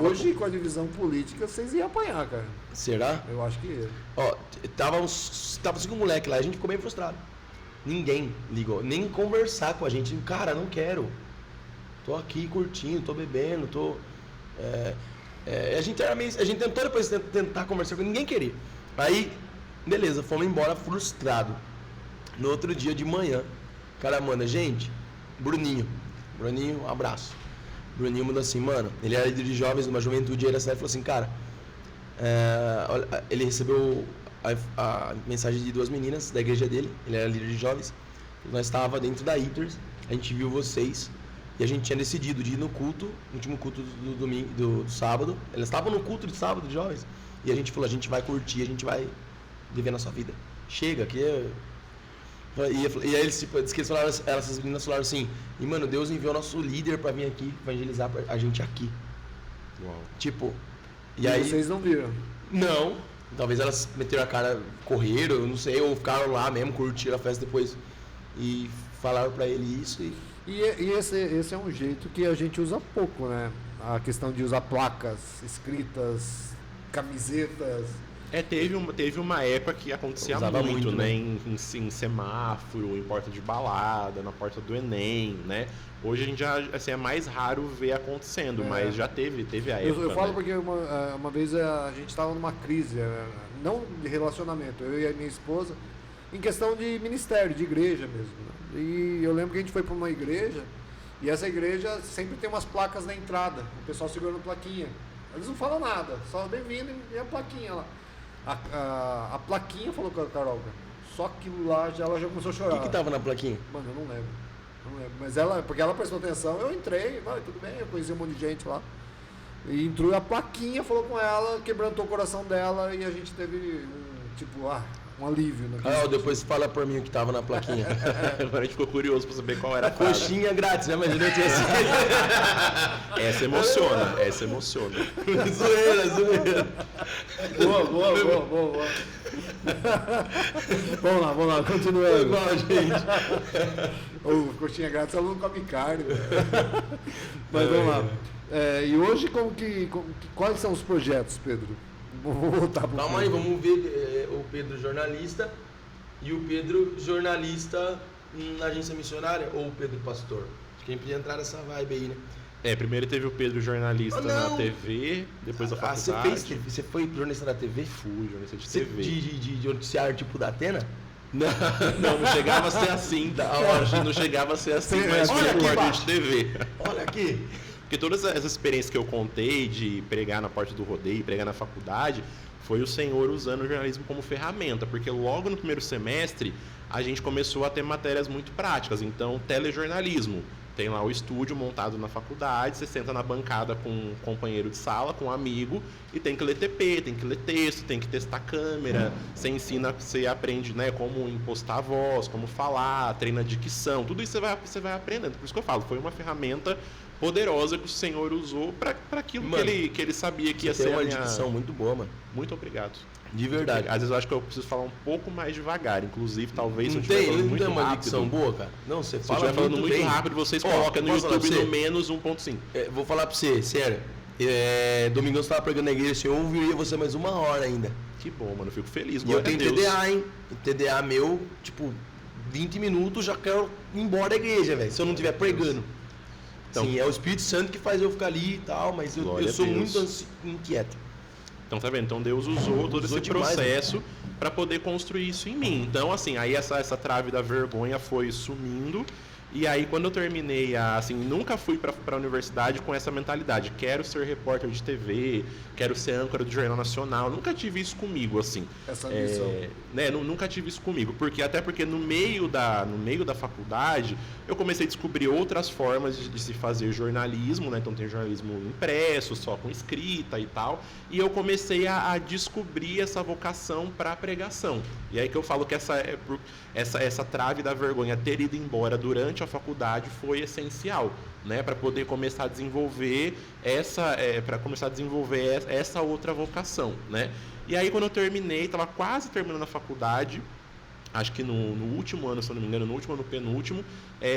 hoje, com a divisão política, vocês iam apanhar, cara. Será? Eu acho que ia. Ó, tava 5 moleques lá, a gente ficou bem frustrado. Ninguém ligou, nem conversar com a gente. Cara, não quero. Tô aqui curtindo, tô bebendo, tô... a gente tentou depois tentar conversar com ninguém queria. Aí, beleza, fomos embora frustrado. No outro dia de manhã, o cara manda, gente, Bruninho, um abraço. Bruninho mandou assim, mano, ele era líder de jovens numa juventude, ele falou assim, cara, ele recebeu a mensagem de 2 meninas da igreja dele, ele era líder de jovens, nós estávamos dentro da Eaters, a gente viu vocês, e a gente tinha decidido de ir no culto, no último culto do sábado, elas estavam no culto de sábado de jovens, e a gente falou, a gente vai curtir, a gente vai viver a nossa vida, chega, aqui é... E aí eles falaram, essas meninas falaram assim, e mano, Deus enviou nosso líder pra vir aqui evangelizar a gente aqui. Uau. Tipo, e aí vocês não viram? Não, talvez elas meteram a cara, correram, eu não sei, ou ficaram lá mesmo, curtiram a festa depois e falaram pra ele isso. E esse é um jeito que a gente usa pouco, né? A questão de usar placas escritas, camisetas. Teve uma época que acontecia muito, né? Em semáforo, em porta de balada, na porta do Enem, né? Hoje a gente já, assim, é mais raro ver acontecendo, mas já teve a época. Eu falo, né? Porque uma vez a gente estava numa crise, não de relacionamento, eu e a minha esposa, em questão de ministério, de igreja mesmo. Né? E eu lembro que a gente foi para uma igreja, e essa igreja sempre tem umas placas na entrada, o pessoal segurando plaquinha. Eles não falam nada, só bem-vindo e a plaquinha lá. A plaquinha falou com a Carol, cara. Só aquilo lá, ela já começou a chorar. O que tava na plaquinha? Mano, eu não lembro. Mas porque ela prestou atenção, eu entrei, tudo bem, eu conheci um monte de gente lá. E entrou a plaquinha, falou com ela, quebrantou o coração dela e a gente teve um alívio. Carol, depois fala por mim o que tava na plaquinha. Agora a gente ficou curioso pra saber qual era a frase. Coxinha grátis, né? Imagina eu tinha assim. Essa emociona. Zoeira. Boa. Vamos lá, continuando. Igual, gente. Coxinha grátis, ela não come carne. Mas vamos lá. E hoje, quais são os projetos, Pedro? Vou voltar pro Calma aí, vamos ver o Pedro jornalista e o Pedro jornalista na agência missionária ou o Pedro pastor. Acho que a gente podia entrar nessa vibe aí, né? Primeiro teve o Pedro jornalista na TV, depois da faculdade. Você foi jornalista da TV? Fui, jornalista de TV. De noticiário tipo da Atena? Não chegava a ser assim. Não chegava a ser assim, mas foi repórter de TV. Olha aqui. Porque todas as experiências que eu contei de pregar na porta do rodeio, pregar na faculdade, foi o senhor usando o jornalismo como ferramenta, porque logo no primeiro semestre a gente começou a ter matérias muito práticas. Então, telejornalismo. Tem lá o estúdio montado na faculdade, você senta na bancada com um companheiro de sala, com um amigo, e tem que ler TP, tem que ler texto, tem que testar câmera, você ensina, você aprende, né, como impostar a voz, como falar, treina dicção, tudo isso você vai aprendendo. Por isso que eu falo, foi uma ferramenta poderosa que o senhor usou para aquilo, mano, que ele sabia que ia ser uma dicção muito boa, mano. Muito obrigado. De verdade. Às vezes eu acho que eu preciso falar um pouco mais devagar. Inclusive, talvez se eu estiver falando muito rápido... Não tem uma dicção boa, cara? Não, você fala muito bem. Se eu estiver falando muito rápido, vocês colocam no YouTube no menos 1.5. Vou falar pra você, sério. Domingão você tava pregando na igreja, eu ouviria você mais 1 hora ainda. Que bom, mano. Eu fico feliz. E eu tenho TDA, hein? TDA meu, tipo, 20 minutos já quero ir embora da igreja, velho. Se eu não estiver pregando. Então, sim, é o Espírito Santo que faz eu ficar ali e tal, mas eu sou muito inquieto. Então, tá vendo? Então, Deus usou todo esse processo para poder construir isso em mim. Então, assim, aí essa trave da vergonha foi sumindo. E aí, quando eu terminei, assim, nunca fui para a universidade com essa mentalidade. Quero ser repórter de TV, quero ser âncora do Jornal Nacional. Nunca tive isso comigo, assim. Essa missão. Nunca tive isso comigo. Até porque no meio da faculdade, eu comecei a descobrir outras formas de se fazer jornalismo, né? Então, tem jornalismo impresso, só com escrita e tal. E eu comecei a descobrir essa vocação para a pregação. E aí que eu falo que essa trave da vergonha, ter ido embora durante a faculdade, foi essencial, né, para poder começar a desenvolver essa outra vocação, né? E aí quando eu terminei, estava quase terminando a faculdade, acho que no último ano, se eu não me engano, no último ou no penúltimo,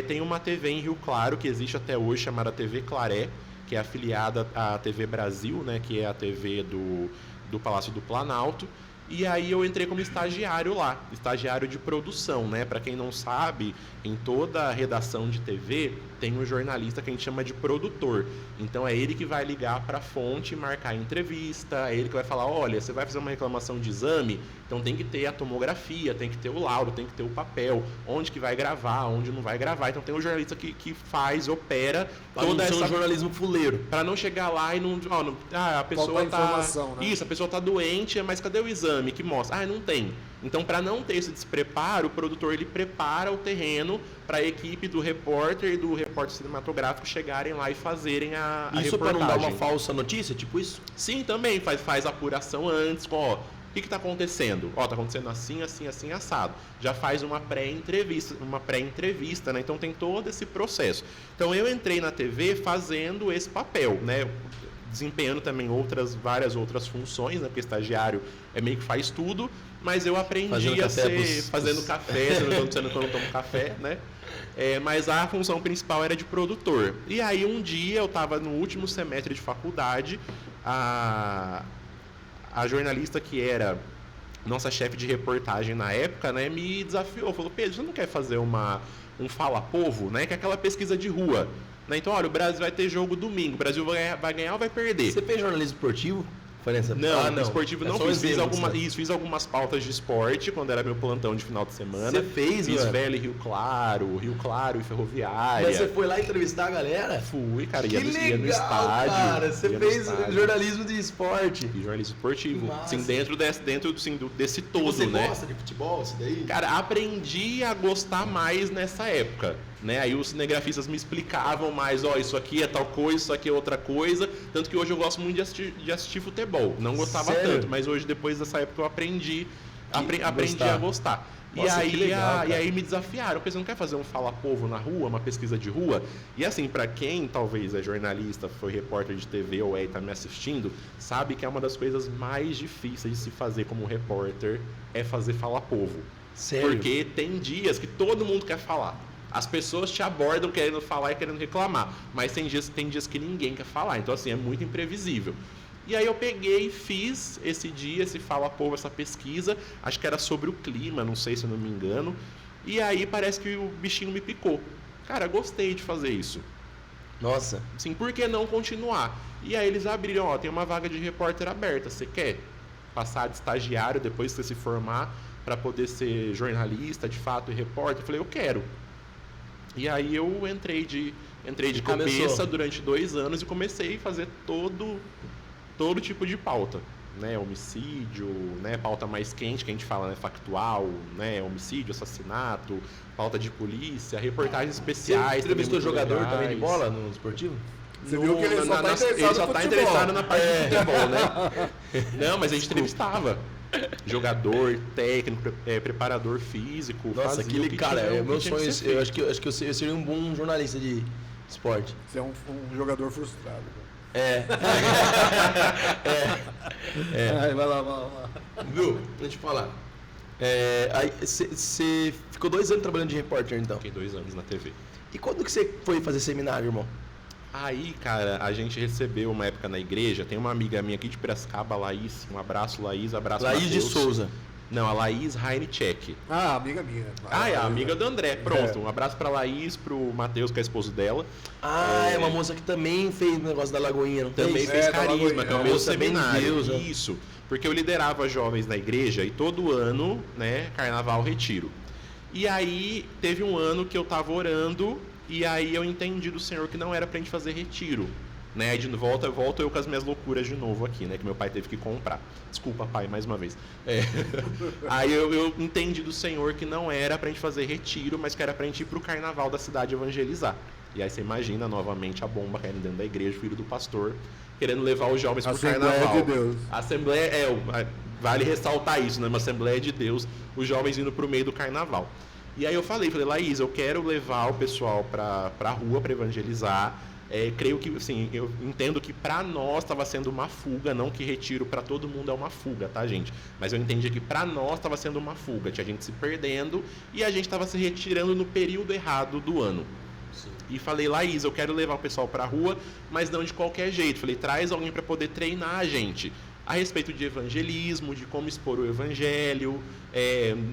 tem uma TV em Rio Claro que existe até hoje, chamada TV Claré, que é afiliada à TV Brasil, né, que é a TV do Palácio do Planalto. E aí eu entrei como estagiário lá, estagiário de produção, né? Para quem não sabe, em toda a redação de TV tem um jornalista que a gente chama de produtor. Então é ele que vai ligar para a fonte, marcar a entrevista, é ele que vai falar, olha, você vai fazer uma reclamação de exame, então tem que ter a tomografia, tem que ter o laudo, tem que ter o papel, onde que vai gravar, onde não vai gravar. Então tem um jornalista que faz, opera toda essa... jornalismo fuleiro. Para não chegar lá e não... a pessoa tá... Né? Isso, a pessoa tá doente, mas cadê o exame que mostra? Não tem. Então, para não ter esse despreparo, o produtor ele prepara o terreno para a equipe do repórter e do repórter cinematográfico chegarem lá e fazerem a isso reportagem. Isso para não dar uma falsa notícia, tipo isso? Sim, também faz apuração antes, o que está acontecendo? Está acontecendo assim, assim, assim, assado. Já faz uma pré-entrevista, né? Então tem todo esse processo. Então eu entrei na TV fazendo esse papel, né? Desempenhando também várias outras funções, né? Porque estagiário meio que faz tudo, mas eu aprendi a ser fazendo café, quando eu tomo café, né? Mas a função principal era de produtor. E aí um dia eu estava no último semestre de faculdade, a jornalista que era nossa chefe de reportagem na época, né, me desafiou, falou, Pedro, você não quer fazer um Fala Povo, né, que é aquela pesquisa de rua? Né? Então, olha, o Brasil vai ter jogo domingo, o Brasil vai ganhar ou vai perder? Você fez jornalismo esportivo? Não, esportivo não fiz. Fiz algumas pautas de esporte quando era meu plantão de final de semana. Você fez, Fiz Velho e Rio Claro e Ferroviária. Mas você foi lá entrevistar a galera? Fui, cara. Ia no estádio. Cara, você fez jornalismo de esporte. Fiz jornalismo esportivo. Sim, dentro desse todo, você né? Você gosta de futebol, isso daí? Cara, aprendi a gostar mais nessa época. Né? Aí os cinegrafistas me explicavam mais, isso aqui é tal coisa, isso aqui é outra coisa. Tanto que hoje eu gosto muito de assistir futebol. Não gostava tanto, mas hoje, depois dessa época, eu aprendi a gostar. Nossa, e aí me desafiaram. Você não quer fazer um Fala Povo na rua, uma pesquisa de rua? E assim, para quem talvez é jornalista, foi repórter de TV ou está me assistindo, sabe que é uma das coisas mais difíceis de se fazer como repórter é fazer Fala Povo. Sério? Porque tem dias que todo mundo quer falar. As pessoas te abordam querendo falar e querendo reclamar, mas tem dias que ninguém quer falar, então assim, é muito imprevisível. E aí eu peguei e fiz esse Fala Povo, essa pesquisa, acho que era sobre o clima, não sei se eu não me engano, e aí parece que o bichinho me picou. Cara, gostei de fazer isso. Nossa. Sim, por que não continuar? E aí eles abriram, ó, tem uma vaga de repórter aberta, você quer passar de estagiário depois que você se formar para poder ser jornalista, de fato, e repórter? Eu falei, eu quero. E aí eu entrei de cabeça durante 2 anos e comecei a fazer todo tipo de pauta. Né, homicídio, né, pauta mais quente que a gente fala, né, factual, né, homicídio, assassinato, pauta de polícia, reportagens especiais. Você entrevistou jogador também de bola no esportivo? Você viu que ele só tá interessado na parte de futebol, né? Não, mas a gente entrevistava jogador, técnico, preparador físico. Nossa, aquele cara, é meu sonho. Eu acho que eu seria um bom jornalista de esporte. Você é um jogador frustrado. Vai lá. Viu? Deixa eu te falar. Aí você ficou 2 anos trabalhando de repórter, então? Fiquei 2 anos na TV. E quando que você foi fazer seminário, irmão? Aí, cara, a gente recebeu uma época na igreja. Tem uma amiga minha aqui de Piracicaba, Laís. Um abraço, Laís. Abraço, Laís Mateus. de Souza. Não, a Laís Heinechek. Ah, amiga minha. É a amiga do André. Pronto, um abraço pra Laís, pro Matheus, que é esposo dela. É uma moça que também fez o negócio da Lagoinha, não também fez Carisma, que é o meu seminário. Deus, isso, porque eu liderava jovens na igreja e todo ano, né, carnaval, retiro. E aí, teve um ano que eu tava orando e aí eu entendi do Senhor que não era pra gente fazer retiro. Né? De volta eu com as minhas loucuras de novo aqui, né? Que meu pai teve que comprar. Desculpa, pai, mais uma vez. Aí eu entendi do Senhor que não era pra gente fazer retiro, mas que era pra gente ir pro carnaval da cidade evangelizar. E aí você imagina novamente a bomba caindo dentro da igreja, filho do pastor, querendo levar os jovens pro carnaval. De Deus. A Assembleia vale ressaltar isso, né? Uma Assembleia de Deus, os jovens indo pro meio do carnaval. E aí eu falei, Laís, eu quero levar o pessoal pra rua pra evangelizar. Creio que, assim, eu entendo que para nós estava sendo uma fuga, não que retiro para todo mundo é uma fuga, tá, gente? Mas eu entendi que para nós estava sendo uma fuga, tinha gente se perdendo e a gente estava se retirando no período errado do ano. Sim. E falei, Laís, eu quero levar o pessoal para a rua, mas não de qualquer jeito. Falei, traz alguém para poder treinar a gente a respeito de evangelismo, de como expor o evangelho,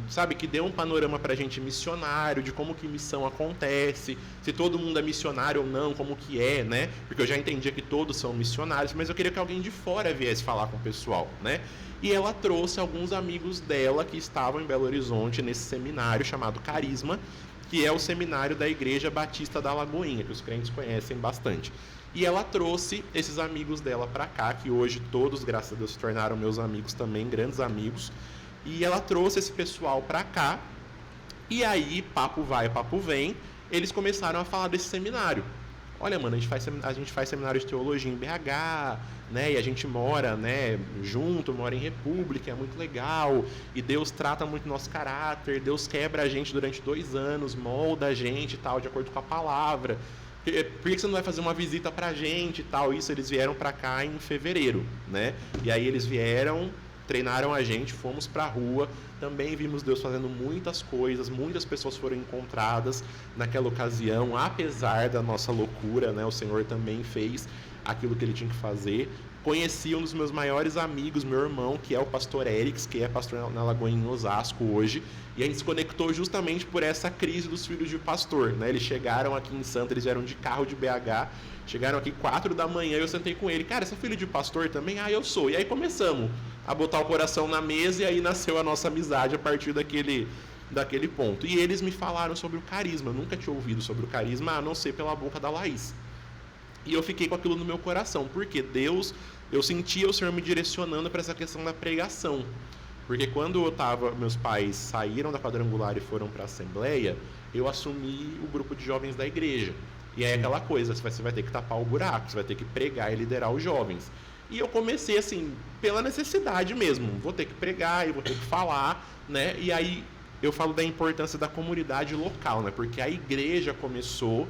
sabe, que dê um panorama pra gente missionário, de como que missão acontece, se todo mundo é missionário ou não, como que é, né? Porque eu já entendia que todos são missionários, mas eu queria que alguém de fora viesse falar com o pessoal, né? E ela trouxe alguns amigos dela que estavam em Belo Horizonte nesse seminário chamado Carisma, que é o seminário da Igreja Batista da Lagoinha, que os crentes conhecem bastante. E ela trouxe esses amigos dela para cá, que hoje todos, graças a Deus, se tornaram meus amigos também, grandes amigos. E ela trouxe esse pessoal para cá. E aí, papo vai, papo vem, eles começaram a falar desse seminário. Olha, mano, a gente faz seminário de teologia em BH, né? E a gente mora, né, junto, mora em República, é muito legal. E Deus trata muito nosso caráter, Deus quebra a gente durante 2 anos, molda a gente e tal, de acordo com a palavra. Por que você não vai fazer uma visita pra gente e tal? Isso, eles vieram pra cá em fevereiro, né? E aí eles vieram, treinaram a gente, fomos pra rua, também vimos Deus fazendo muitas coisas, muitas pessoas foram encontradas naquela ocasião, apesar da nossa loucura, né? O Senhor também fez aquilo que Ele tinha que fazer. Conheci um dos meus maiores amigos, meu irmão, que é o pastor Erics, que é pastor na Lagoinha, em Osasco hoje, e a gente se conectou justamente por essa crise dos filhos de pastor, né? Eles chegaram aqui em Santa, eles vieram de carro de BH, chegaram aqui 4 da manhã, eu sentei com ele, cara, você é filho de pastor também? Ah, eu sou. E aí começamos a botar o coração na mesa e aí nasceu a nossa amizade a partir daquele ponto. E eles me falaram sobre o carisma, eu nunca tinha ouvido sobre o carisma, a não ser pela boca da Laís. E eu fiquei com aquilo no meu coração, porque eu sentia o Senhor me direcionando para essa questão da pregação. Porque quando meus pais saíram da quadrangular e foram para a Assembleia, eu assumi o grupo de jovens da igreja. E aí aquela coisa, você vai ter que tapar o buraco, você vai ter que pregar e liderar os jovens. E eu comecei assim, pela necessidade mesmo, vou ter que pregar e vou ter que falar, né? E aí eu falo da importância da comunidade local, né? Porque a igreja começou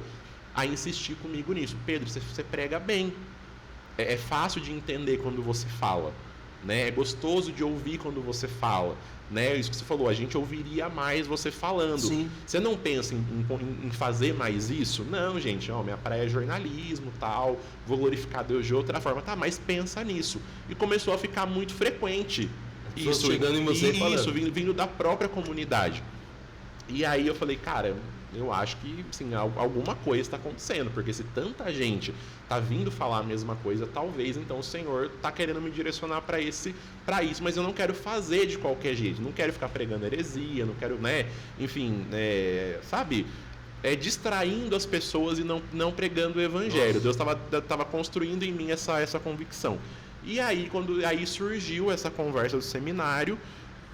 a insistir comigo nisso. Pedro, você prega bem. É fácil de entender quando você fala, né? É gostoso de ouvir quando você fala, né? Isso que você falou, a gente ouviria mais você falando. Sim. Você não pensa em fazer mais isso? Não, gente, minha praia é jornalismo, tal, vou glorificar Deus de outra forma. Tá, mas pensa nisso. E começou a ficar muito frequente. Isso, chegando em você e falando. Isso, vindo da própria comunidade. E aí eu falei, cara, eu acho que, assim, alguma coisa está acontecendo, porque se tanta gente está vindo falar a mesma coisa, talvez, então, o Senhor está querendo me direcionar para isso, mas eu não quero fazer de qualquer jeito, não quero ficar pregando heresia, não quero, né, enfim, sabe, distraindo as pessoas e não pregando o evangelho. Deus estava construindo em mim essa convicção. E aí, aí surgiu essa conversa do seminário,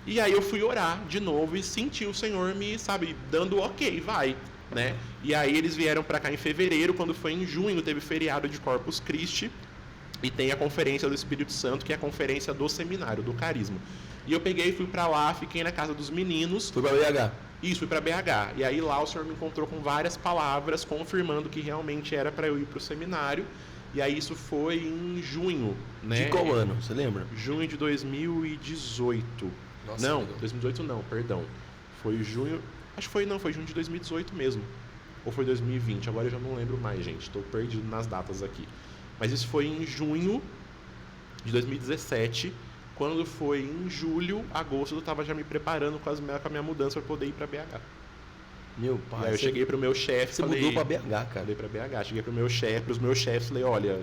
e aí eu fui orar de novo e senti o Senhor me, sabe, dando ok, vai, né? E aí eles vieram para cá em fevereiro, quando foi em junho, teve feriado de Corpus Christi, e tem a conferência do Espírito Santo, que é a conferência do seminário, do carisma. E eu peguei, fui para lá, fiquei na casa dos meninos. Foi para BH? Isso, fui para BH. E aí lá o Senhor me encontrou com várias palavras, confirmando que realmente era para eu ir para o seminário. E aí isso foi em junho, né? De qual ano, você lembra? Junho de 2018. Nossa, não, 2018 não, perdão. Foi junho, acho que foi junho de 2018 mesmo. Ou foi 2020, agora eu já não lembro mais, gente. Estou perdido nas datas aqui. Mas isso foi em junho de 2017. Quando foi em julho, agosto, eu estava já me preparando com a minha mudança para poder ir para BH. Meu pai. E aí eu cheguei pro meu chefe, você falei... Você mudou pra BH, cara? Falei pra BH. Cheguei pros meus chefes, falei, olha,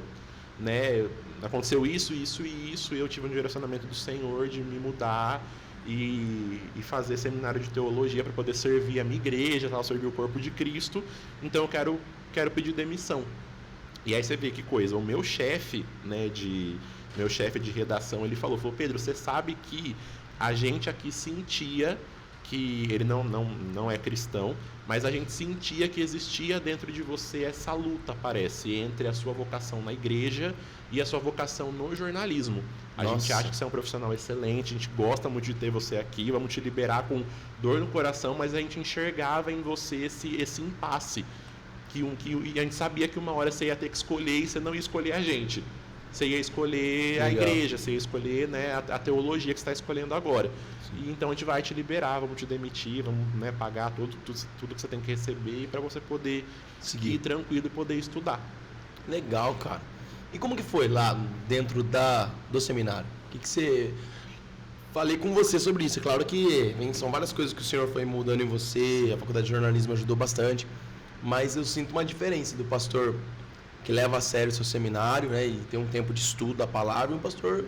né, aconteceu isso, isso e isso, e eu tive um direcionamento do Senhor de me mudar e fazer seminário de teologia para poder servir a minha igreja, servir o corpo de Cristo, então eu quero pedir demissão. E aí você vê que coisa, o meu chefe, né, meu chefe de redação, ele falou, Pedro, você sabe que a gente aqui sentia que ele não é cristão, mas a gente sentia que existia dentro de você essa luta, parece, entre a sua vocação na igreja e a sua vocação no jornalismo. A gente acha que você é um profissional excelente, a gente gosta muito de ter você aqui, vamos te liberar com dor no coração, mas a gente enxergava em você esse impasse. E a gente sabia que uma hora você ia ter que escolher e você não ia escolher a gente. Você ia escolher a igreja, você ia escolher, né, a teologia que você está escolhendo agora. E então a gente vai te liberar, vamos te demitir, vamos, né, pagar tudo que você tem que receber para você poder seguir tranquilo e poder estudar. Legal, cara. E como que foi lá dentro do seminário? O que você... Falei com você sobre isso. É claro que são várias coisas que o senhor foi mudando em você, a faculdade de jornalismo ajudou bastante, mas eu sinto uma diferença do pastor que leva a sério o seu seminário, né, e tem um tempo de estudo da palavra, e um pastor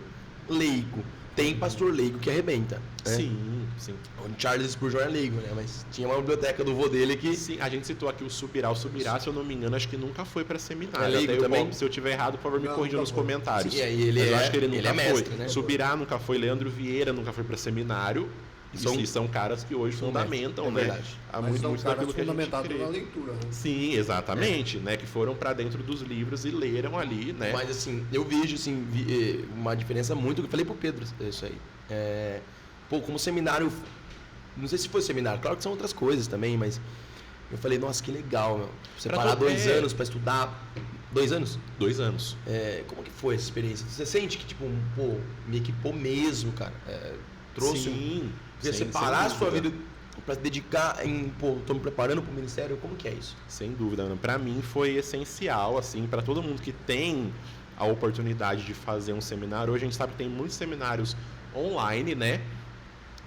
leigo. Tem pastor leigo que arrebenta. Né? Sim. O Charles Spurgeon é leigo, né? Mas tinha uma biblioteca do vô dele que... Sim, a gente citou aqui o Subirá. O Subirá, se eu não me engano, acho que nunca foi para seminário. É leigo também? Se eu tiver errado, por favor, me corrija nos comentários. Sim, eu acho que ele nunca mestre, foi. Né? Subirá nunca foi, Leandro Vieira nunca foi para seminário. E são caras que hoje fundamentam, né? Há muito daquilo que a gente crê. Na leitura, né? Sim, exatamente, né? Que foram para dentro dos livros e leram ali, né? Mas assim, eu vejo assim, uma diferença muito, eu falei pro Pedro isso aí. Como seminário, não sei se foi seminário, claro que são outras coisas também, mas eu falei, nossa, que legal, meu. Separar 2 anos para estudar. 2 anos? 2 anos. Como que foi essa experiência? Você sente que, tipo, me equipou mesmo, cara? Trouxe Sim. Você separar a sua vida para se dedicar tô me preparando para o ministério, como que é isso? Sem dúvida, para mim foi essencial, assim, para todo mundo que tem a oportunidade de fazer um seminário. Hoje a gente sabe que tem muitos seminários online, né?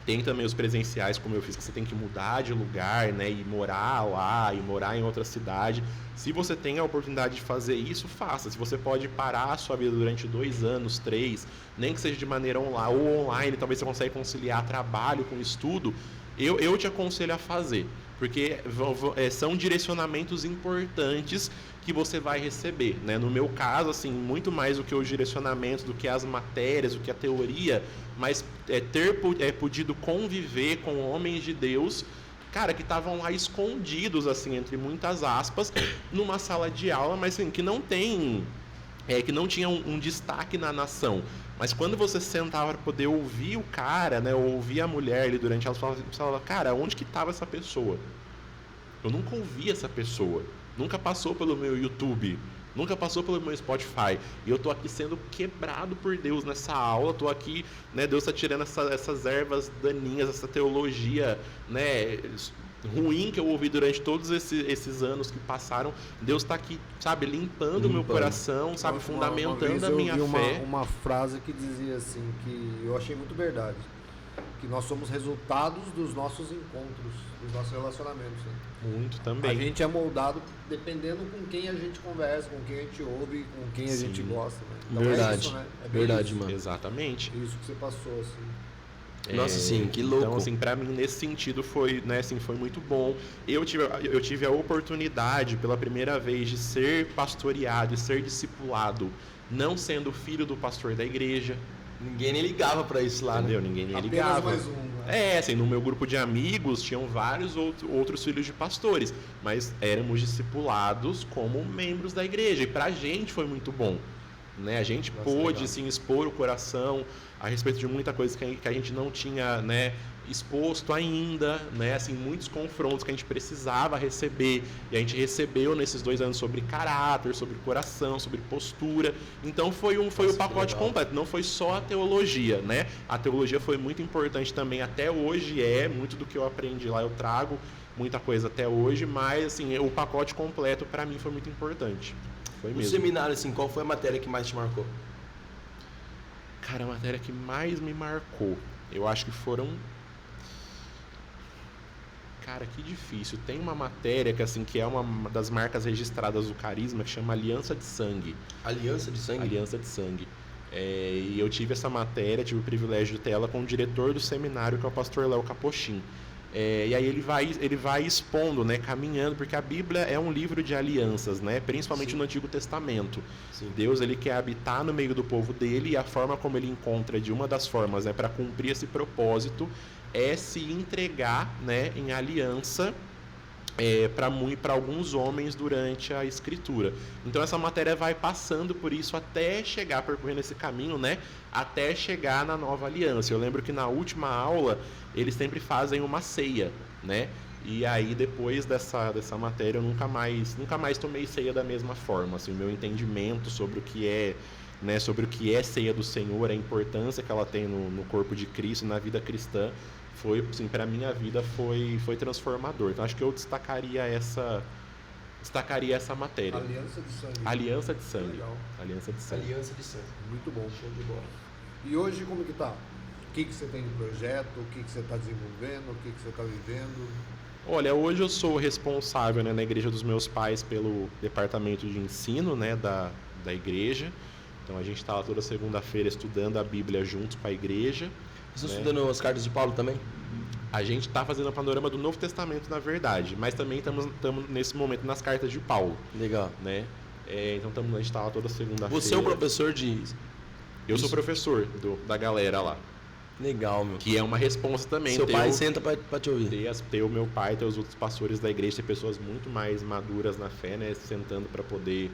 Tem também os presenciais, como eu fiz, que você tem que mudar de lugar, né? E morar lá, e morar em outra cidade. Se você tem a oportunidade de fazer isso, faça. Se você pode parar a sua vida durante 2 anos, 3, nem que seja de maneira online ou online, talvez você consiga conciliar trabalho com estudo, eu te aconselho a fazer. Porque são direcionamentos importantes que você vai receber, né? No meu caso, assim, muito mais do que os direcionamentos, do que as matérias, do que a teoria, mas ter podido conviver com homens de Deus, cara, que estavam lá escondidos, assim, entre muitas aspas, numa sala de aula, mas assim, que não tinha um destaque na nação. Mas quando você sentava para poder ouvir o cara, né, ou ouvir a mulher ali durante a aula, você falava, cara, onde que estava essa pessoa? Eu nunca ouvi essa pessoa. Nunca passou pelo meu YouTube, nunca passou pelo meu Spotify. E eu tô aqui sendo quebrado por Deus nessa aula, tô aqui, né, Deus tá tirando essas ervas daninhas, essa teologia, né, ruim que eu ouvi durante todos esses anos que passaram. Deus tá aqui, sabe, limpando o meu coração, sabe, fundamentando a minha fé. Uma frase que dizia assim, que eu achei muito verdade, que nós somos resultados dos nossos encontros, dos nossos relacionamentos. Né? Muito também. A gente é moldado dependendo com quem a gente conversa, com quem a gente ouve, com quem a gente gosta. Né? Então verdade, isso, né? verdade, isso. mano. Exatamente. Isso que você passou, assim. Nossa, sim, que louco. Então, assim, pra mim, nesse sentido, foi, né, assim, foi muito bom. Eu tive a oportunidade, pela primeira vez, de ser pastoreado e ser discipulado, não sendo filho do pastor da igreja. Ninguém nem ligava pra isso lá, entendeu? né? Ninguém nem Apenas ligava. mais um, né? Assim, no meu grupo de amigos, tinham vários outros filhos de pastores, mas éramos discipulados como membros da igreja. E pra gente foi muito bom. Né? A gente pôde assim, expor o coração a respeito de muita coisa que a gente não tinha, né, exposto ainda, né? Assim, muitos confrontos que a gente precisava receber, e a gente recebeu nesses 2 anos sobre caráter, sobre coração, sobre postura. Então foi o pacote completo, não foi só a teologia, né? A teologia foi muito importante também, até hoje muito do que eu aprendi lá eu trago muita coisa até hoje, mas assim, o pacote completo para mim foi muito importante. No seminário, assim, qual foi a matéria que mais te marcou? Cara, a matéria que mais me marcou, eu acho que foram... Cara, que difícil. Tem uma matéria que, assim, que é uma das marcas registradas do Carisma, que chama Aliança de Sangue. Aliança de Sangue? Aliança de Sangue. E eu tive essa matéria, tive o privilégio de ter ela com o diretor do seminário, que é o pastor Léo Capochim. E aí ele vai expondo, né, caminhando, porque a Bíblia é um livro de alianças, né, principalmente no Antigo Testamento. Sim. Deus, ele quer habitar no meio do povo dele, e a forma como ele encontra, de uma das formas, né, para cumprir esse propósito, é se entregar, né, em aliança para alguns homens durante a Escritura. Então essa matéria vai passando por isso até chegar, percorrendo esse caminho, né, até chegar na nova aliança. Eu lembro que na última aula eles sempre fazem uma ceia, né? E aí depois dessa matéria eu nunca mais tomei ceia da mesma forma. Assim, o meu entendimento sobre o que é, né, sobre o que é ceia do Senhor, a importância que ela tem no corpo de Cristo, na vida cristã, foi, assim, para minha vida foi transformador. Então acho que eu destacaria essa matéria. Aliança de Sangue. Aliança de Sangue. Legal. Aliança de Sangue. Aliança de Sangue. Muito bom. Show de bola. E hoje como que tá? O que você tem de projeto? O que você está desenvolvendo? O que você está vivendo? Olha, hoje eu sou responsável, né, na igreja dos meus pais pelo departamento de ensino, né, da igreja. Então a gente está lá toda segunda-feira estudando a Bíblia juntos com a igreja. Você está estudando as cartas de Paulo também? A gente está fazendo o panorama do Novo Testamento, na verdade, mas também estamos nesse momento nas cartas de Paulo. Legal. Né? Então a gente está lá toda segunda-feira. Você é o professor de... Eu sou professor da galera lá. Legal, meu. Que é uma responsa também. Seu pai senta pra te ouvir. Ter o meu pai, ter os outros pastores da igreja, ter pessoas muito mais maduras na fé, né? Sentando para poder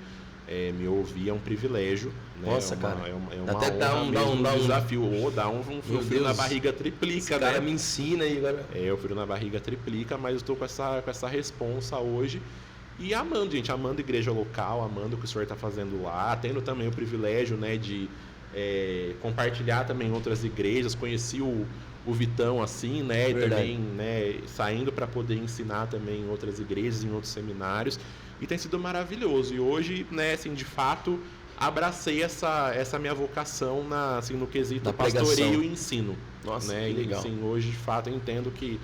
me ouvir, é um privilégio. Né? Nossa, cara. É uma até honra, dá um desafio. Ou dá um frio na barriga triplica, esse cara me ensina aí agora. O frio na barriga triplica, mas eu estou com essa responsa hoje. E amando, gente, amando a igreja local, amando o que o senhor está fazendo lá, tendo também o privilégio, né, de compartilhar também em outras igrejas. Conheci o Vitão assim, né, e também, né, saindo para poder ensinar também em outras igrejas, em outros seminários, e tem sido maravilhoso. E hoje, né, assim, de fato, abracei essa minha vocação assim, no quesito pastoreio e ensino. Nossa, né? Que legal. E, assim, hoje, de fato, eu entendo que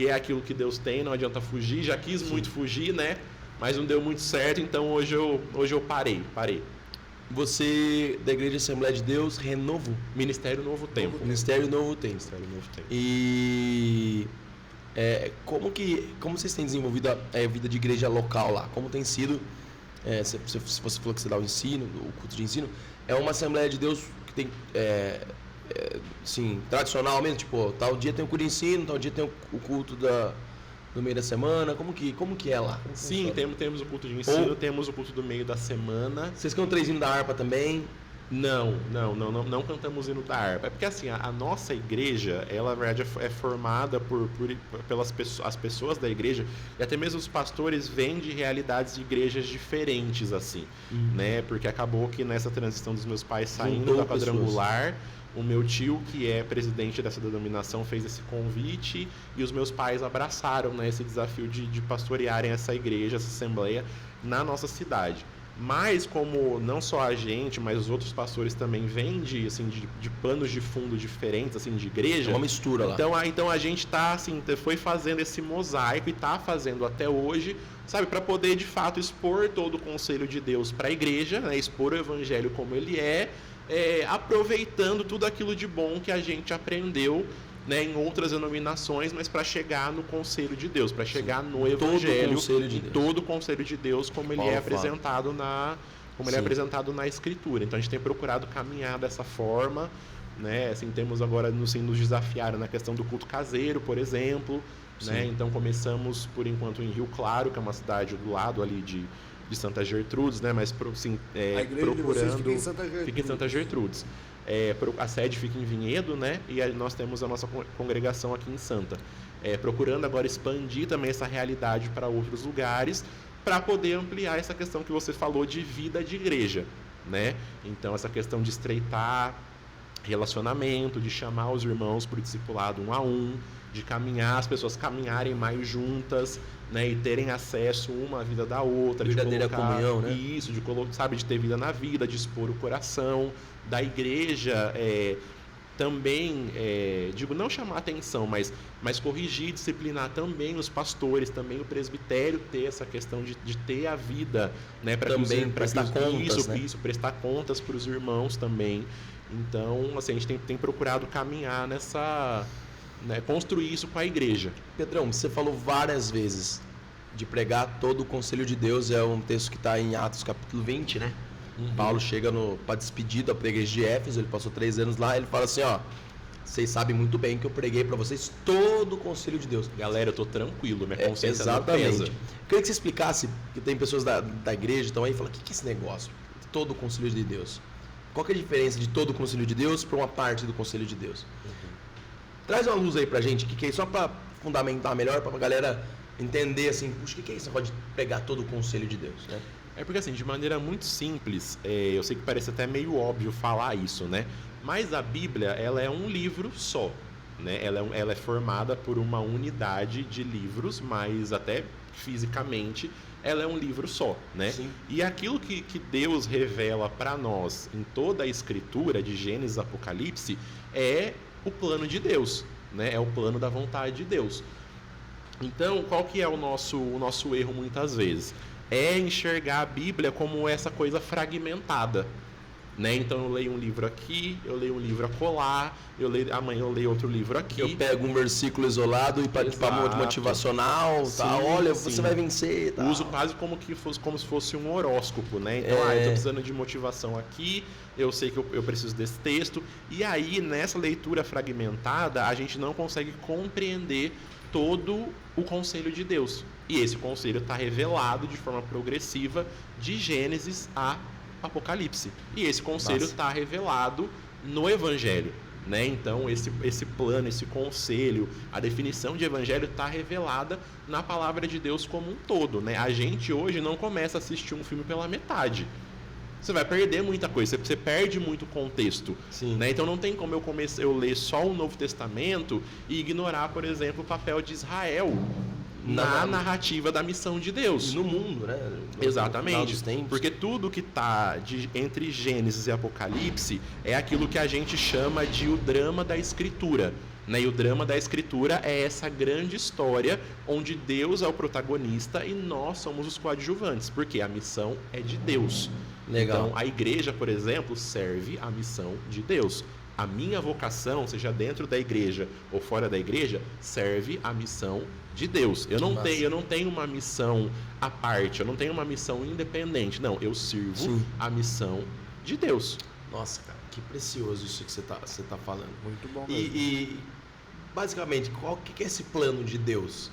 é aquilo que Deus tem, não adianta fugir. Já quis muito fugir, né, mas não deu muito certo, então hoje eu parei. Você, da Igreja Assembleia de Deus, Renovo? Ministério Novo Tempo. Ministério Novo Tempo. E como vocês têm desenvolvido a vida de igreja local lá? Como tem sido? Se você falou que você dá o ensino, o culto de ensino, é uma Assembleia de Deus que tem, assim, tradicional mesmo? Tipo, tal dia tem o culto de ensino, tal dia tem o culto no meio da semana, como que é lá? Sim, temos o culto de ensino, temos o culto do meio da semana. Vocês cantam 3 hinos da harpa também? Não cantamos hino da harpa. É porque assim, a nossa igreja, ela na verdade é formada pelas as pessoas da igreja, e até mesmo os pastores vêm de realidades de igrejas diferentes, assim, né? Porque acabou que nessa transição dos meus pais saindo da quadrangular, o meu tio, que é presidente dessa denominação, fez esse convite, e os meus pais abraçaram, né, esse desafio de pastorearem essa igreja, essa assembleia na nossa cidade. Mas como não só a gente, mas os outros pastores também vêm de panos de fundo diferentes, assim, de igreja. É uma mistura lá. Então a gente tá, assim, foi fazendo esse mosaico e tá fazendo até hoje, sabe, para poder de fato expor todo o conselho de Deus para a igreja, né, expor o evangelho como ele aproveitando tudo aquilo de bom que a gente aprendeu, né, em outras denominações, mas para chegar no conselho de Deus, para chegar no evangelho, todo o conselho de Deus como ele é apresentado na escritura. Então a gente tem procurado caminhar dessa forma, né? Assim, temos agora nos desafiaram na questão do culto caseiro, por exemplo, né? Então começamos por enquanto em Rio Claro, que é uma cidade do lado ali de Santa Gertrudes, né? Mas assim, a igreja procurando fica em Santa Gertrudes. A sede fica em Vinhedo, né? E nós temos a nossa congregação aqui em Santa. Procurando agora expandir também essa realidade para outros lugares, para poder ampliar essa questão que você falou de vida de igreja, né? Então, essa questão de estreitar relacionamento, de chamar os irmãos para o discipulado 1 a 1, de caminhar, as pessoas caminharem mais juntas, né, e terem acesso uma à vida da outra, verdadeira comunhão, né? Isso, de ter vida na vida, de expor o coração da igreja, também, não chamar atenção, mas corrigir, disciplinar também os pastores, também o presbitério ter essa questão de ter a vida, né, para prestar contas, né? Prestar contas para os irmãos também. Então, assim, a gente tem procurado caminhar nessa, né, construir isso com a igreja. Pedrão, você falou várias vezes de pregar todo o conselho de Deus, é um texto que está em Atos capítulo 20, né? Paulo chega para despedida para a igreja de Éfeso, ele passou 3 anos lá, ele fala assim, vocês sabem muito bem que eu preguei para vocês todo o conselho de Deus. Galera, eu tô tranquilo, minha consciência exatamente. não pesa. Eu queria que você explicasse, que tem pessoas da igreja que estão aí e falam, o que é esse negócio? Todo o conselho de Deus. Qual que é a diferença de todo o conselho de Deus para uma parte do conselho de Deus? Traz uma luz aí pra gente, que é só para fundamentar melhor, para a galera entender assim, puxa, o que é isso? Você pode pregar todo o conselho de Deus, né? Porque assim, de maneira muito simples, eu sei que parece até meio óbvio falar isso, né? Mas a Bíblia, ela é um livro só, né? Ela é formada por uma unidade de livros, mas até fisicamente ela é um livro só, né? Sim. E aquilo que Deus revela para nós em toda a Escritura, de Gênesis a Apocalipse, é o plano de Deus, né? É o plano da vontade de Deus. Então, qual que é o nosso erro muitas vezes? É enxergar a Bíblia como essa coisa fragmentada, né? Então eu leio um livro aqui, eu leio um livro acolá, amanhã eu leio outro livro aqui. Eu pego um versículo isolado e para motivacional, sim, tá? Olha, sim. Você vai vencer, tá? Uso quase como se fosse um horóscopo, né? Então, eu tô precisando de motivação aqui, eu sei que eu preciso desse texto. E aí, nessa leitura fragmentada, a gente não consegue compreender todo o conselho de Deus. E esse conselho está revelado de forma progressiva de Gênesis a Apocalipse. E esse conselho está revelado no Evangelho, né? Então, esse plano, esse conselho, a definição de Evangelho está revelada na palavra de Deus como um todo, né? A gente hoje não começa a assistir um filme pela metade. Você vai perder muita coisa, você perde muito contexto. Sim. Né? Então não tem como eu ler só o Novo Testamento e ignorar, por exemplo, o papel de Israel na narrativa da missão de Deus. E no mundo, né? Exatamente. Porque tudo que está entre Gênesis e Apocalipse é aquilo que a gente chama de o drama da Escritura. Né? E o drama da Escritura é essa grande história onde Deus é o protagonista e nós somos os coadjuvantes, porque a missão é de Deus. Legal. Então, a igreja, por exemplo, serve a missão de Deus. A minha vocação, seja dentro da igreja ou fora da igreja, serve a missão de Deus. Eu não tenho uma missão à parte, eu não tenho uma missão independente. Não, eu sirvo a missão de Deus. Nossa, cara, que precioso isso que você tá falando. Muito bom mesmo. E basicamente, qual que é esse plano de Deus?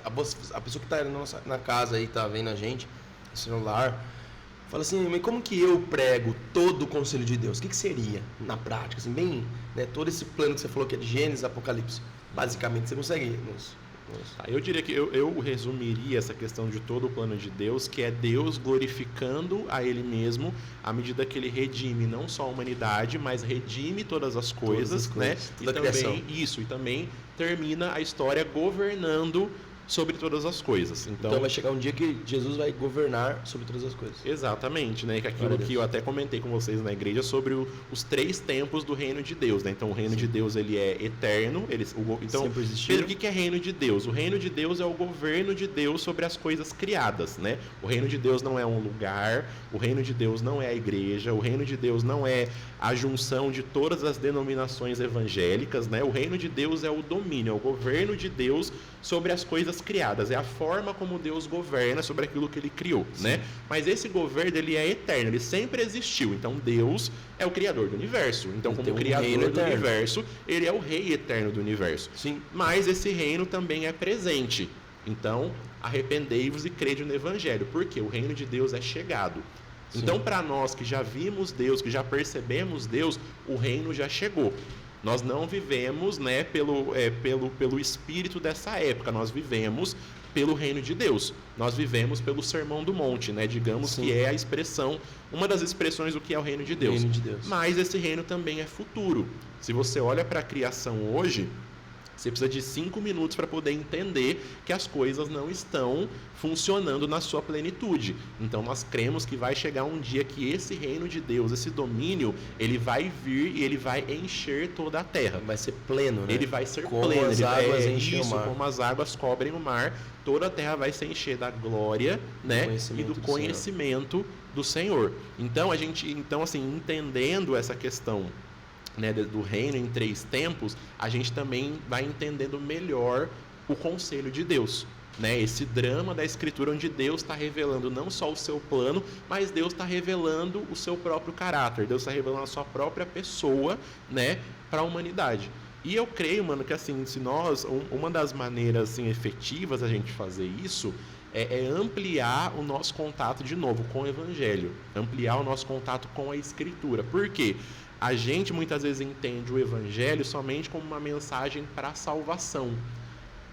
A pessoa que está na casa aí, tá vendo a gente, no celular, fala assim, mas como que eu prego todo o conselho de Deus? O que seria na prática? Assim, bem, né, todo esse plano que você falou que é de Gênesis, Apocalipse. Basicamente, você consegue Eu diria que eu resumiria essa questão de todo o plano de Deus, que é Deus glorificando a Ele mesmo à medida que Ele redime não só a humanidade, mas redime todas as coisas, né? Toda a criação. E também termina a história governando sobre todas as coisas. Então vai chegar um dia que Jesus vai governar sobre todas as coisas. Exatamente, né? Que aquilo que eu até comentei com vocês na igreja sobre os 3 tempos do reino de Deus, né? Então o reino de Deus, ele é eterno. Então, sempre existiu. Pedro, o que é reino de Deus? O reino de Deus é o governo de Deus sobre as coisas criadas, né? O reino de Deus não é um lugar, o reino de Deus não é a igreja, o reino de Deus não é a junção de todas as denominações evangélicas, né? O reino de Deus é o domínio, é o governo de Deus sobre as coisas criadas, é a forma como Deus governa sobre aquilo que ele criou, né? Mas esse governo, ele é eterno, ele sempre existiu. Então Deus é o criador do universo. Então, como criador do universo, ele é o rei eterno do universo. Sim. Mas esse reino também é presente. Então, arrependei-vos e crede no evangelho, porque o reino de Deus é chegado. Sim. Então, para nós que já vimos Deus, que já percebemos Deus, o reino já chegou. Nós não vivemos, né, pelo espírito dessa época, nós vivemos pelo reino de Deus. Nós vivemos pelo Sermão do Monte, né? Digamos Sim. que é a expressão, uma das expressões do que é o reino de Deus. Reino de Deus. Mas esse reino também é futuro. Se você olha para a criação hoje, você precisa de 5 minutos para poder entender que as coisas não estão funcionando na sua plenitude. Então nós cremos que vai chegar um dia que esse reino de Deus, esse domínio, ele vai vir e ele vai encher toda a terra. Vai ser pleno, né? Ele vai ser como pleno. As águas enchem o mar. Como as águas cobrem o mar, toda a terra vai se encher da glória, né? E do conhecimento do Senhor. Então entendendo essa questão, né, do reino em 3 tempos, a gente também vai entendendo melhor o conselho de Deus, né? Esse drama da Escritura onde Deus está revelando não só o seu plano, mas Deus está revelando o seu próprio caráter, Deus está revelando a sua própria pessoa, né, para a humanidade. E eu creio, mano, que assim, se nós, uma das maneiras assim, efetivas a gente fazer isso é ampliar o nosso contato de novo com o Evangelho, ampliar o nosso contato com a Escritura. Por quê? A gente muitas vezes entende o Evangelho somente como uma mensagem para a salvação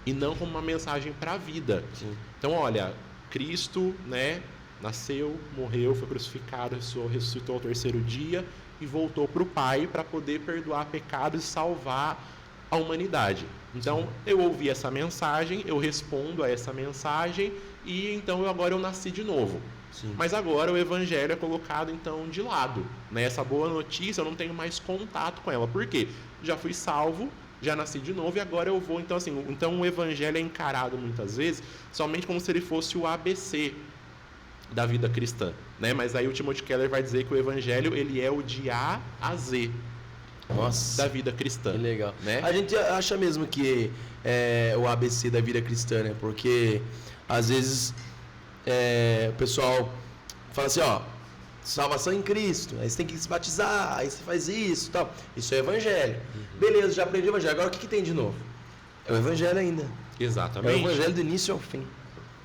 e não como uma mensagem para a vida. Sim. Então, olha, Cristo, né, nasceu, morreu, foi crucificado, ressuscitou ao 3º dia e voltou para o Pai para poder perdoar pecados e salvar a humanidade. Então, eu ouvi essa mensagem, eu respondo a essa mensagem e então agora eu nasci de novo. Sim. Mas agora o evangelho é colocado então de lado, né? Essa boa notícia eu não tenho mais contato com ela. Por quê? Já fui salvo, já nasci de novo e agora eu vou. Então assim, o evangelho é encarado muitas vezes somente como se ele fosse o ABC da vida cristã, né? Mas aí o Timothy Keller vai dizer que o evangelho ele é o de A a Z. Nossa, da vida cristã. Que legal, né? A gente acha mesmo que é o ABC da vida cristã, né? Porque às vezes o pessoal fala assim, ó, salvação em Cristo, aí você tem que se batizar, aí você faz isso, tal. Isso é evangelho. Beleza, já aprendi o evangelho. Agora o que tem de novo? É o evangelho ainda. Exatamente. É o evangelho do início ao fim.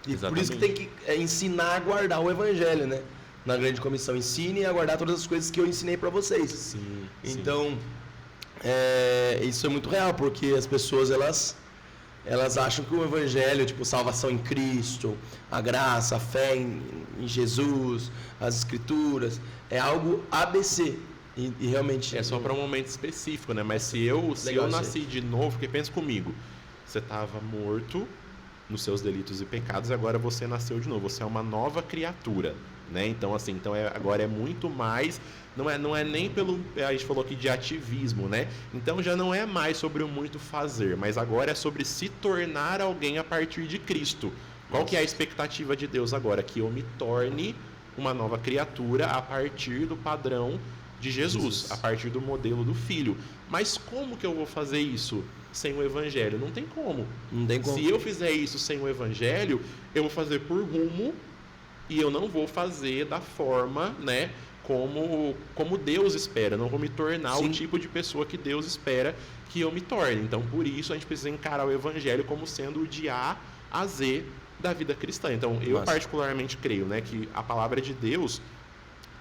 E por isso que tem que ensinar a guardar o evangelho, né? Na grande comissão, ensine a guardar todas as coisas que eu ensinei para vocês. Sim. Então, isso é muito real, porque as pessoas elas acham que o evangelho, tipo salvação em Cristo, a graça, a fé em Jesus, as escrituras, é algo ABC. E realmente é só para um momento específico, né? Mas se eu nasci de novo, porque pensa comigo, você estava morto nos seus delitos e pecados, agora você nasceu de novo, você é uma nova criatura, né? Então assim, agora é muito mais, não é nem pelo, a gente falou aqui de ativismo, né? Então já não é mais sobre o muito fazer, mas agora é sobre se tornar alguém a partir de Cristo. Qual que é a expectativa de Deus agora? Que eu me torne uma nova criatura a partir do padrão de Jesus, a partir do modelo do Filho. Mas como que eu vou fazer isso sem o Evangelho? Não tem como. Não tem como. Se eu fizer isso sem o Evangelho, eu vou fazer por rumo e eu não vou fazer da forma, né, como Deus espera. Não vou me tornar o tipo de pessoa que Deus espera que eu me torne. Então, por isso, a gente precisa encarar o Evangelho como sendo o de A a Z da vida cristã. Então, eu particularmente creio, né, que a palavra de Deus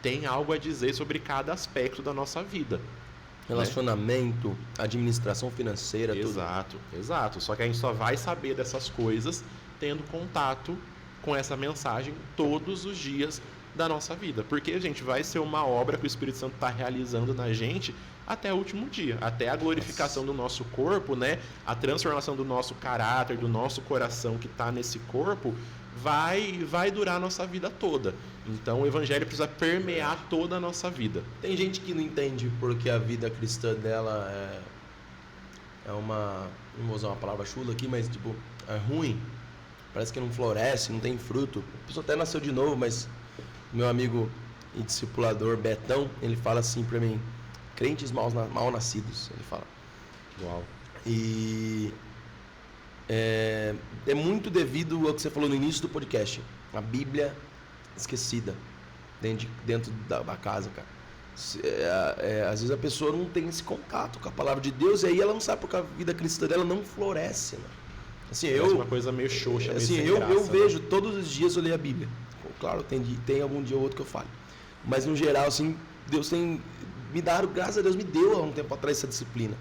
tem algo a dizer sobre cada aspecto da nossa vida. Relacionamento, administração financeira, Exato. Só que a gente só vai saber dessas coisas tendo contato com essa mensagem todos os dias da nossa vida. Porque, gente, vai ser uma obra que o Espírito Santo está realizando na gente até o último dia, até a glorificação do nosso corpo, né? A transformação do nosso caráter, do nosso coração que está nesse corpo, vai durar a nossa vida toda. Então o evangelho precisa permear toda a nossa vida. Tem gente que não entende porque a vida cristã dela é uma... Não vou usar uma palavra chula aqui, mas tipo, é ruim. Parece que não floresce, não tem fruto. A pessoa até nasceu de novo, mas meu amigo e discipulador Betão, ele fala assim pra mim: crentes mal nascidos, ele fala. Uau. E é muito devido ao que você falou no início do podcast. A Bíblia esquecida dentro da casa, cara. Às vezes a pessoa não tem esse contato com a palavra de Deus, e aí ela não sabe porque a vida cristã dela não floresce, né? Assim, uma coisa meio xoxa, meio sem eu graça, vejo, todos os dias eu leio a Bíblia. Claro, tem algum dia ou outro que eu falo. Mas no geral, assim, Deus tem me dado, graças a Deus, me deu há um tempo atrás essa disciplina.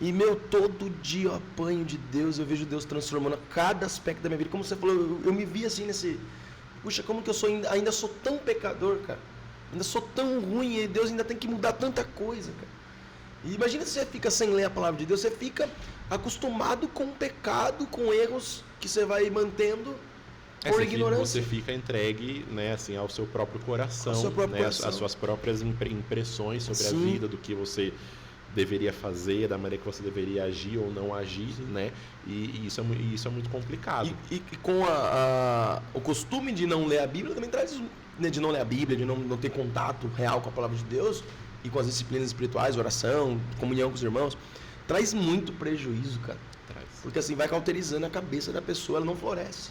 E, todo dia eu apanho de Deus, eu vejo Deus transformando cada aspecto da minha vida. Como você falou, eu me vi assim nesse... Puxa, como que eu ainda sou tão pecador, cara? Ainda sou tão ruim e Deus ainda tem que mudar tanta coisa, cara. E imagina se você fica sem ler a palavra de Deus, você fica acostumado com o pecado, com erros que você vai mantendo por ignorância. Você fica entregue, né, assim, ao seu próprio coração, às suas próprias impressões sobre a vida, do que você deveria fazer, da maneira que você deveria agir ou não agir, né? E isso é muito complicado. E com o costume de não ler a Bíblia também traz, né, de não ler a Bíblia, de não ter contato real com a palavra de Deus e com as disciplinas espirituais, oração, comunhão com os irmãos, traz muito prejuízo, cara. Porque assim vai cauterizando a cabeça da pessoa, ela não floresce.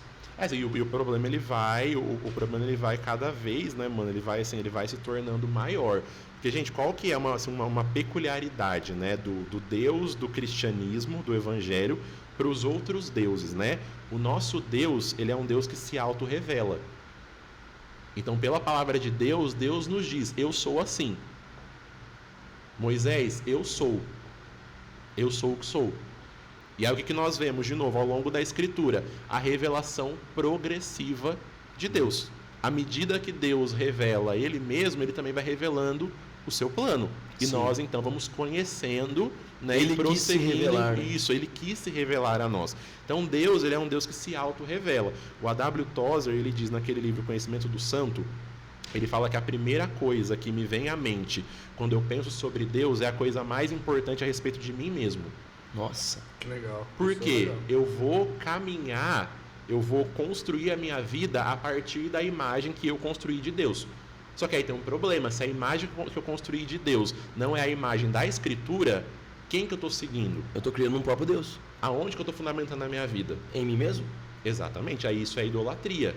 E o problema ele vai cada vez, né, mano? Ele vai se tornando maior. Porque, gente, qual que é uma peculiaridade, né, do Deus do cristianismo, do evangelho, para os outros deuses, né? O nosso Deus, ele é um Deus que se auto-revela. Então, pela palavra de Deus, Deus nos diz: eu sou assim. Moisés, eu sou o que sou. E aí o que nós vemos, de novo, ao longo da Escritura? A revelação progressiva de Deus. À medida que Deus revela Ele mesmo, Ele também vai revelando o seu plano. E Sim. Nós, então, vamos conhecendo, né, Ele quis se revelar. Isso, Ele quis se revelar a nós. Então, Deus, Ele é um Deus que se auto-revela. O A.W. Tozer, ele diz naquele livro Conhecimento do Santo, ele fala que a primeira coisa que me vem à mente quando eu penso sobre Deus é a coisa mais importante a respeito de mim mesmo. Nossa, que legal. Porque eu vou caminhar, eu vou construir a minha vida a partir da imagem que eu construí de Deus. Só que aí tem um problema: se a imagem que eu construí de Deus não é a imagem da Escritura, quem que eu estou seguindo? Eu estou criando um próprio Deus. Aonde que eu estou fundamentando a minha vida? Em mim mesmo? Exatamente, aí isso é idolatria.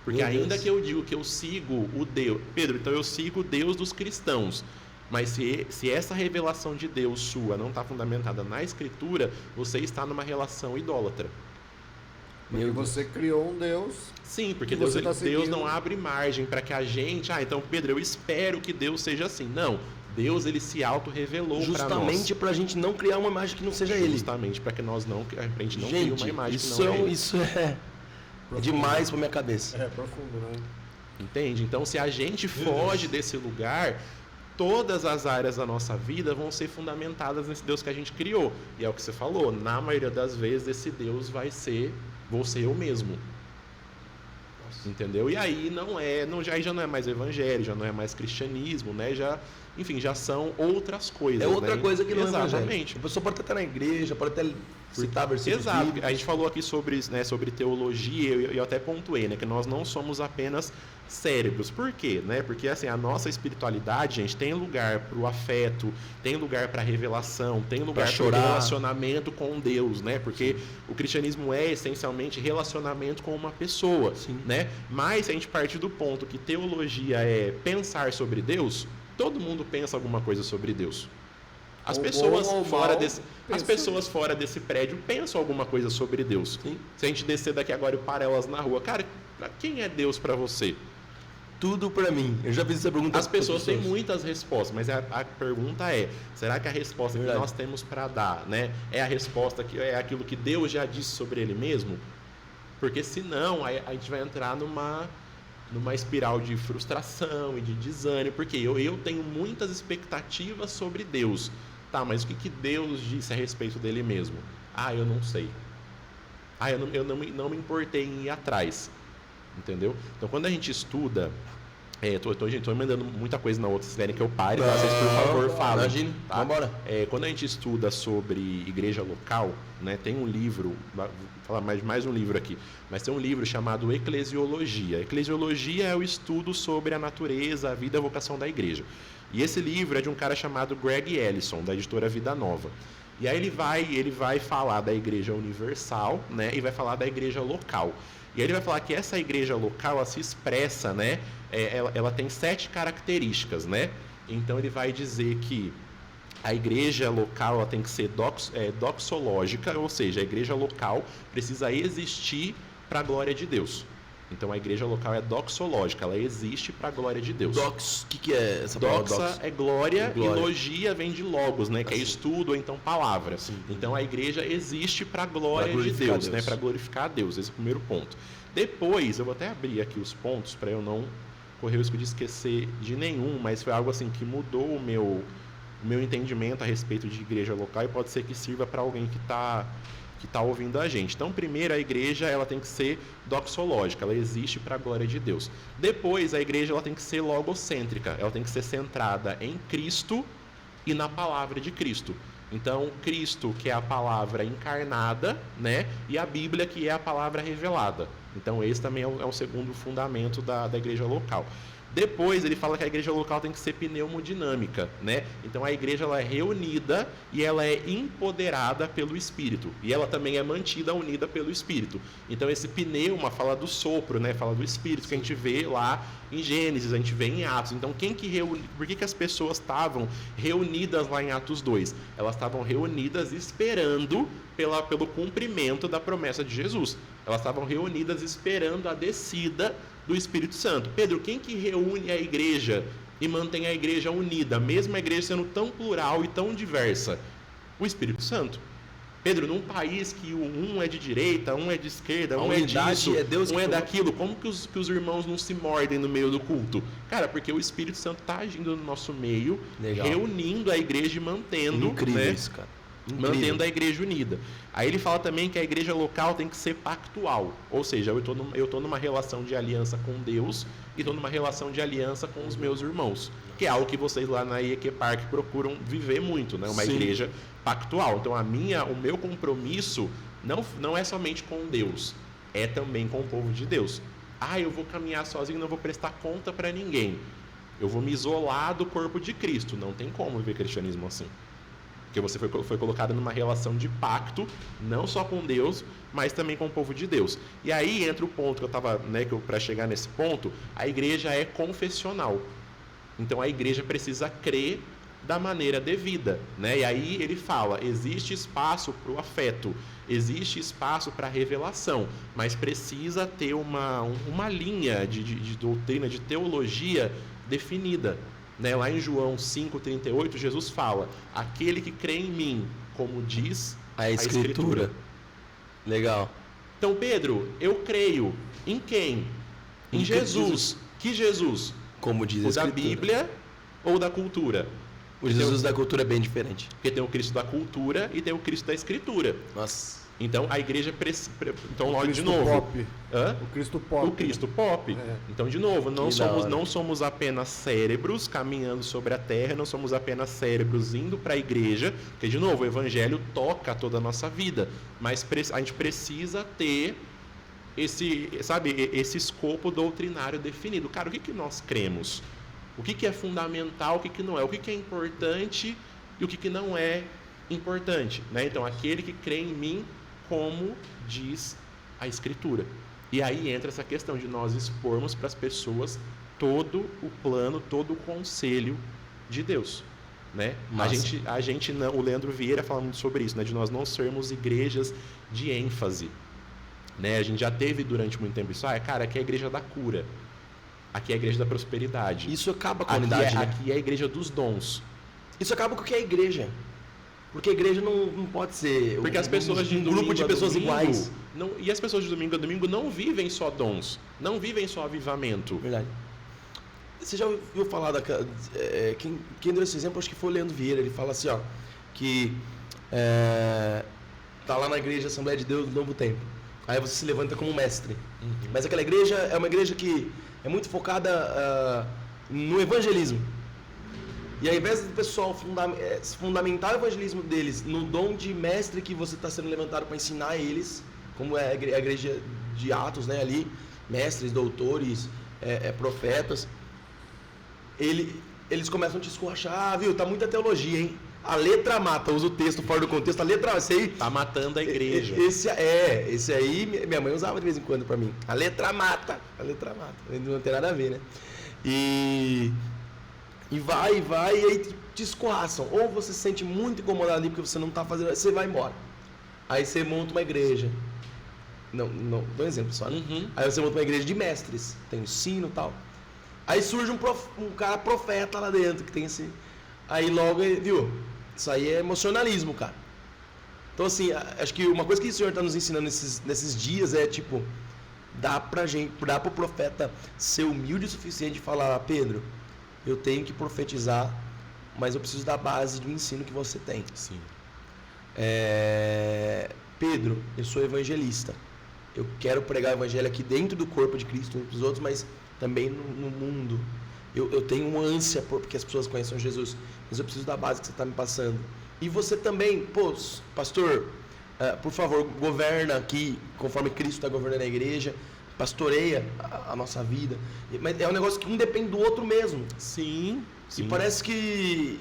Porque ainda que eu digo que eu sigo o Deus... Pedro, então eu sigo o Deus dos cristãos. Mas se essa revelação de Deus sua não está fundamentada na Escritura, você está numa relação idólatra. Porque você criou um Deus. Sim, porque Deus não abre margem para que a gente... então, Pedro, eu espero que Deus seja assim. Não, Deus, ele se auto-revelou para nós. Justamente para a gente não criar uma imagem que não seja Ele. Justamente para que a gente não crie uma imagem que não é Ele. Isso é demais para minha cabeça. É profundo, né? Entende? Então, se a gente foge desse lugar, todas as áreas da nossa vida vão ser fundamentadas nesse Deus que a gente criou. E é o que você falou, na maioria das vezes esse Deus vou ser eu mesmo. Nossa. Entendeu? E aí já não é mais evangelho, já não é mais cristianismo, né? Já são outras coisas. É outra coisa que não Exatamente. é evangelho. A pessoa pode até estar na igreja, pode até citar versículos bíblicos. A gente falou aqui sobre teologia, e eu até pontuei, né, que nós não somos apenas cérebros. Por quê? Né? Porque assim, a nossa espiritualidade, gente, tem lugar para o afeto, tem lugar para a revelação, tem lugar para o relacionamento com Deus, né? Porque o cristianismo é essencialmente relacionamento com uma pessoa, né? Mas se a gente partir do ponto que teologia é pensar sobre Deus, todo mundo pensa alguma coisa sobre Deus. As pessoas fora desse prédio pensam alguma coisa sobre Deus. Sim. Se a gente descer daqui agora e parar elas na rua, cara, quem é Deus para você? Tudo para mim. Eu já fiz essa pergunta. As pessoas têm muitas respostas, mas a pergunta é: será que a resposta que nós temos para dar, né, é a resposta que é aquilo que Deus já disse sobre Ele mesmo? Porque senão a gente vai entrar numa espiral de frustração e de desânimo, porque eu tenho muitas expectativas sobre Deus. Tá, mas o que Deus disse a respeito dele mesmo? Eu não sei. Eu não me importei em ir atrás. Entendeu? Então, quando a gente estuda... Tô emendando muita coisa na outra. Se querem que eu pare, vocês, por favor, falem. Imagina, tá? Vambora. Quando a gente estuda sobre igreja local, né, tem um livro, vou falar mais um livro aqui, mas tem um livro chamado Eclesiologia. Eclesiologia é o estudo sobre a natureza, a vida e a vocação da igreja. E esse livro é de um cara chamado Greg Ellison, da editora Vida Nova. E aí ele vai falar da igreja universal, né, e vai falar da igreja local. E aí ele vai falar que essa igreja local, ela se expressa, né? Ela tem 7 características, né? Então ele vai dizer que a igreja local ela tem que ser doxológica, ou seja, a igreja local precisa existir para a glória de Deus. Então a igreja local é doxológica, ela existe para a glória de Deus. Dox, o que é essa palavra? Doxa é glória e logia vem de logos, né? Que é estudo ou então palavra. Sim. Então a igreja existe para a glória de Deus, né? Para glorificar a Deus. Esse é o primeiro ponto. Depois, eu vou até abrir aqui os pontos para eu não correr o risco de esquecer de nenhum, mas foi algo assim que mudou o meu entendimento a respeito de igreja local e pode ser que sirva para alguém que está ouvindo a gente. Então, primeiro, a igreja ela tem que ser doxológica, ela existe para a glória de Deus. Depois, a igreja ela tem que ser logocêntrica, ela tem que ser centrada em Cristo e na palavra de Cristo. Então, Cristo, que é a palavra encarnada, né? E a Bíblia, que é a palavra revelada. Então, esse também é o segundo fundamento da igreja local. Depois, ele fala que a igreja local tem que ser pneumodinâmica, né? Então, a igreja ela é reunida e ela é empoderada pelo Espírito. E ela também é mantida unida pelo Espírito. Então, esse pneuma fala do sopro, né? Fala do Espírito, que a gente vê lá em Gênesis, a gente vê em Atos. Então, por que as pessoas estavam reunidas lá em Atos 2? Elas estavam reunidas esperando pelo cumprimento da promessa de Jesus. Elas estavam reunidas esperando a descida do Espírito Santo. Pedro, quem que reúne a igreja e mantém a igreja unida, mesmo a igreja sendo tão plural e tão diversa? O Espírito Santo. Pedro, num país que um é de direita, um é de esquerda, um é disso, um é daquilo, como que os irmãos não se mordem no meio do culto? Cara, porque o Espírito Santo está agindo no nosso meio, reunindo a igreja e mantendo, incrível isso, cara. Mantendo a igreja unida. Aí ele fala também que a igreja local tem que ser pactual, ou seja, eu estou numa relação de aliança com Deus e estou numa relação de aliança com os meus irmãos, que é algo que vocês lá na IEQ Park procuram viver muito, né? Uma igreja pactual. Então o meu compromisso não é somente com Deus, é também com o povo de Deus. Eu vou caminhar sozinho, não vou prestar conta para ninguém. Eu vou me isolar do corpo de Cristo. Não tem como viver cristianismo assim. Porque você foi colocado numa relação de pacto, não só com Deus, mas também com o povo de Deus. E aí entra o ponto que eu estava, né, para chegar nesse ponto, a igreja é confessional. Então a igreja precisa crer da maneira devida, né? E aí ele fala, existe espaço para o afeto, existe espaço para a revelação, mas precisa ter uma linha de doutrina, de teologia definida. Né, lá em João 5,38, Jesus fala, aquele que crê em mim, como diz a Escritura. Legal. Então, Pedro, eu creio em quem? Em Jesus. Que Jesus? Como diz a Escritura. O da Bíblia ou da cultura? O Jesus da cultura é bem diferente. Porque tem o Cristo da cultura e tem o Cristo da Escritura. Nossa. Então a igreja então o de novo. Pop. O Cristo Pop. O Cristo Pop. Então de novo, não somos apenas cérebros caminhando sobre a terra, não somos apenas cérebros indo para a igreja, porque de novo o evangelho toca toda a nossa vida, mas a gente precisa ter esse escopo doutrinário definido. Cara, o que nós cremos? O que é fundamental, o que não é? O que é importante e o que não é importante, né? Então aquele que crê em mim, como diz a Escritura. E aí entra essa questão de nós expormos para as pessoas todo o plano, todo o conselho de Deus, né? A gente não, o Leandro Vieira fala muito sobre isso, né? De nós não sermos igrejas de ênfase, né? A gente já teve durante muito tempo isso, cara, aqui é a igreja da cura, aqui é a igreja da prosperidade. Isso acaba com a unidade, né? Aqui é a igreja dos dons. Isso acaba com o que é a igreja. Porque a igreja não pode ser porque as pessoas de grupo de pessoas iguais. E as pessoas de domingo a domingo não vivem só dons, não vivem só avivamento. Verdade. Você já ouviu falar quem deu esse exemplo, acho que foi o Leandro Vieira. Ele fala assim, ó, que tá lá na igreja Assembleia de Deus do Novo Tempo. Aí você se levanta como mestre. Uhum. Mas aquela igreja é uma igreja que é muito focada no evangelismo. E ao invés do pessoal fundamentar o evangelismo deles no dom de mestre que você está sendo levantado para ensinar eles, como é a igreja de Atos, né, ali, mestres, doutores, profetas, eles começam a te escorrachar, viu, tá muita teologia, hein? A letra mata, usa o texto fora do contexto, a letra, esse aí... Tá matando a igreja. Esse aí, minha mãe usava de vez em quando para mim. A letra mata, não tem nada a ver, né? E vai, e aí te escorraçam. Ou você se sente muito incomodado ali porque você não está fazendo, você vai embora. Aí você monta uma igreja. Não, dou um exemplo só, né? Uhum. Aí você monta uma igreja de mestres, tem o sino e tal. Aí surge um cara profeta lá dentro, que tem esse... Aí logo, viu? Isso aí é emocionalismo, cara. Então assim, acho que uma coisa que o Senhor está nos ensinando nesses dias é tipo... Dá pro profeta ser humilde o suficiente de falar, Pedro, eu tenho que profetizar, mas eu preciso da base do ensino que você tem. Sim. Pedro, eu sou evangelista. Eu quero pregar o evangelho aqui dentro do corpo de Cristo, uns dos outros, mas também no mundo. Eu tenho uma ânsia porque as pessoas conheçam Jesus, mas eu preciso da base que você está me passando. E você também, pastor, por favor, governa aqui conforme Cristo está governando a igreja, pastoreia a nossa vida. Mas é um negócio que um depende do outro mesmo. Sim. E parece que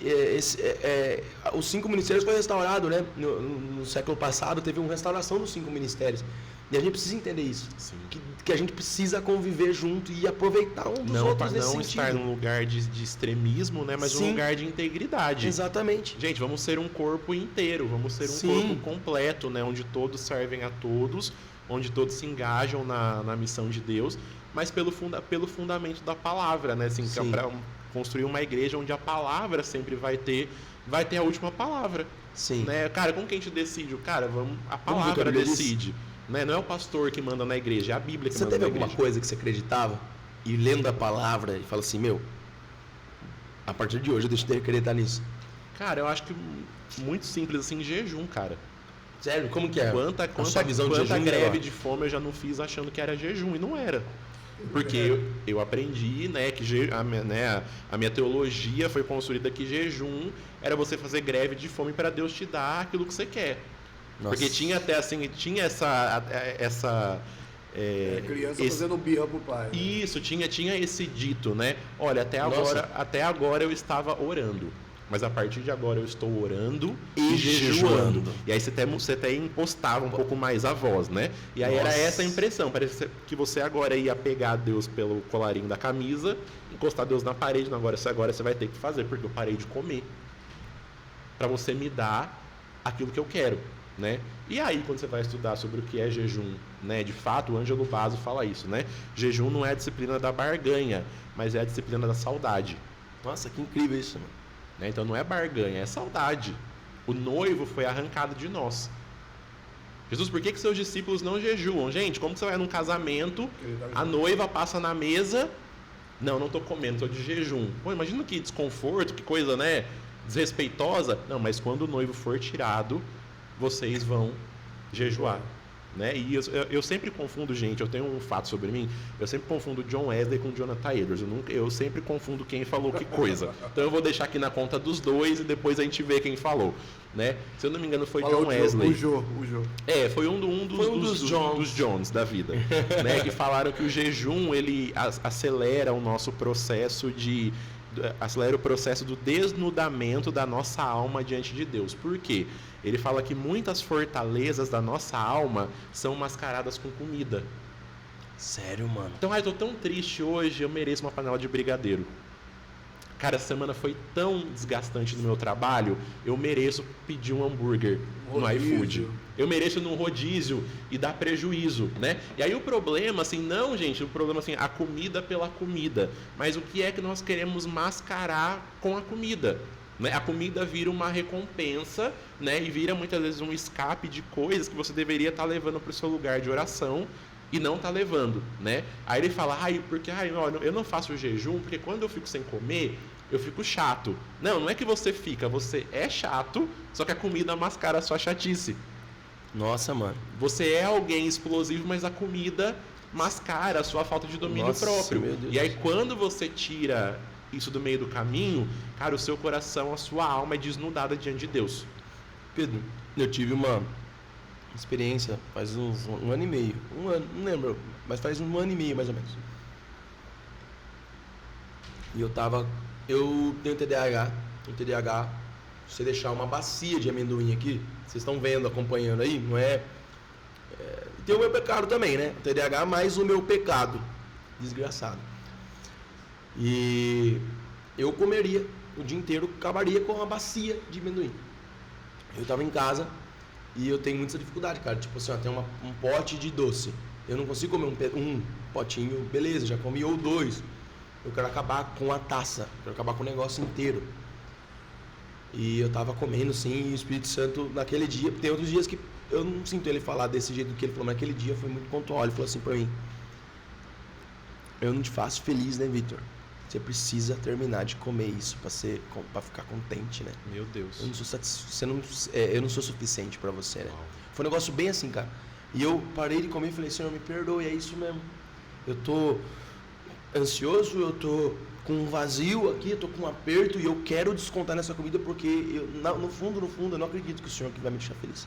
os 5 ministérios foi restaurado, né? No século passado teve uma restauração dos 5 ministérios. E a gente precisa entender isso. Sim. Que a gente precisa conviver junto e aproveitar um dos outros nesse sentido. Não estar num lugar de extremismo, né? Mas um lugar de integridade. Exatamente. Gente, vamos ser um corpo inteiro, vamos ser um corpo completo, né? Onde todos servem a todos, onde todos se engajam na missão de Deus, mas pelo fundamento da palavra, né? Assim, que é para construir uma igreja onde a palavra sempre vai ter a última palavra. Sim. Né? Cara, como que a gente decide? Cara, a palavra decide. Né? Não é o pastor que manda na igreja, é a Bíblia que manda na igreja. Você teve alguma coisa que você acreditava e lendo a palavra e fala assim, a partir de hoje eu deixo de acreditar nisso? Cara, eu acho que muito simples assim, jejum, cara. Sério? Como que é? Quanta greve de fome eu já não fiz achando que era jejum, e não era. Porque eu aprendi, né, que a minha teologia foi construída que jejum era você fazer greve de fome para Deus te dar aquilo que você quer. Nossa. Porque tinha até assim, tinha essa criança fazendo birra pro pai. Né? Isso, tinha esse dito, né? Olha, até agora eu estava orando. Mas a partir de agora eu estou orando e jejuando. E aí você até impostava um pouco mais a voz, né? E aí era essa a impressão. Parece que você agora ia pegar Deus pelo colarinho da camisa, encostar Deus na parede. Não, agora você vai ter que fazer, porque eu parei de comer. Para você me dar aquilo que eu quero, né? E aí, quando você vai estudar sobre o que é jejum, né? De fato, o Ângelo Basso fala isso, né? Jejum não é a disciplina da barganha, mas é a disciplina da saudade. Nossa, que incrível isso, mano. Então não é barganha, é saudade. O noivo foi arrancado de nós. Jesus, por que seus discípulos não jejuam? Gente, como que você vai num casamento, a noiva passa na mesa, não estou comendo, estou de jejum. Pô, imagina que desconforto, que coisa, né, desrespeitosa. Não, mas quando o noivo for tirado, vocês vão jejuar. Né? E eu sempre confundo, gente, eu tenho um fato sobre mim, eu sempre confundo John Wesley com Jonathan Edwards, eu sempre confundo quem falou que coisa. Então eu vou deixar aqui na conta dos dois e depois a gente vê quem falou, né? Se eu não me engano foi John Wesley. O Jô. Foi um dos Johns da vida, né? Que falaram que o jejum, ele acelera o nosso processo acelera o processo do desnudamento da nossa alma diante de Deus. Por quê? Ele fala que muitas fortalezas da nossa alma são mascaradas com comida. Sério, mano? Então, eu tô tão triste hoje, eu mereço uma panela de brigadeiro. Cara, a semana foi tão desgastante no meu trabalho, eu mereço pedir um hambúrguer no iFood. Eu mereço num rodízio e dar prejuízo, né? E aí o problema, assim, não, gente, o problema, assim, a comida pela comida. Mas o que é que nós queremos mascarar com a comida? Né? A comida vira uma recompensa, né? E vira muitas vezes um escape de coisas que você deveria estar levando para o seu lugar de oração e não está levando, né? Aí ele fala, eu não faço jejum porque quando eu fico sem comer, eu fico chato. Não é que você fica, você é chato, só que a comida mascara a sua chatice. Nossa, mano. Você é alguém explosivo, mas a comida mascara a sua falta de domínio próprio. Meu Deus. E aí quando você tira isso do meio do caminho, cara, o seu coração, a sua alma é desnudada diante de Deus. Pedro, eu tive uma experiência faz um ano e meio. Não lembro, mas faz um ano e meio mais ou menos. E eu tenho TDAH. Se você deixar uma bacia de amendoim aqui, vocês estão vendo, acompanhando aí, não é? Tem o meu pecado também, né? O TDAH mais o meu pecado. Desgraçado. E eu comeria o dia inteiro, acabaria com uma bacia de amendoim. Eu tava em casa e eu tenho muita dificuldade, cara. Tipo assim, tem um pote de doce. Eu não consigo comer um potinho, beleza, já comi ou 2. Eu quero acabar com a taça, quero acabar com o negócio inteiro. E eu tava comendo, sim, e o Espírito Santo naquele dia, tem outros dias que eu não sinto ele falar desse jeito que ele falou, mas naquele dia foi muito pontual. Ele falou assim pra mim: eu não te faço feliz, né, Victor? Você precisa terminar de comer isso pra ficar contente, né? Meu Deus. Eu não sou suficiente pra você, né? Foi um negócio bem assim, cara. E eu parei de comer e falei: Senhor, me perdoe, é isso mesmo. Eu tô ansioso, eu tô com um vazio aqui, eu tô com um aperto e eu quero descontar nessa comida porque no fundo, eu não acredito que o Senhor vai me deixar feliz.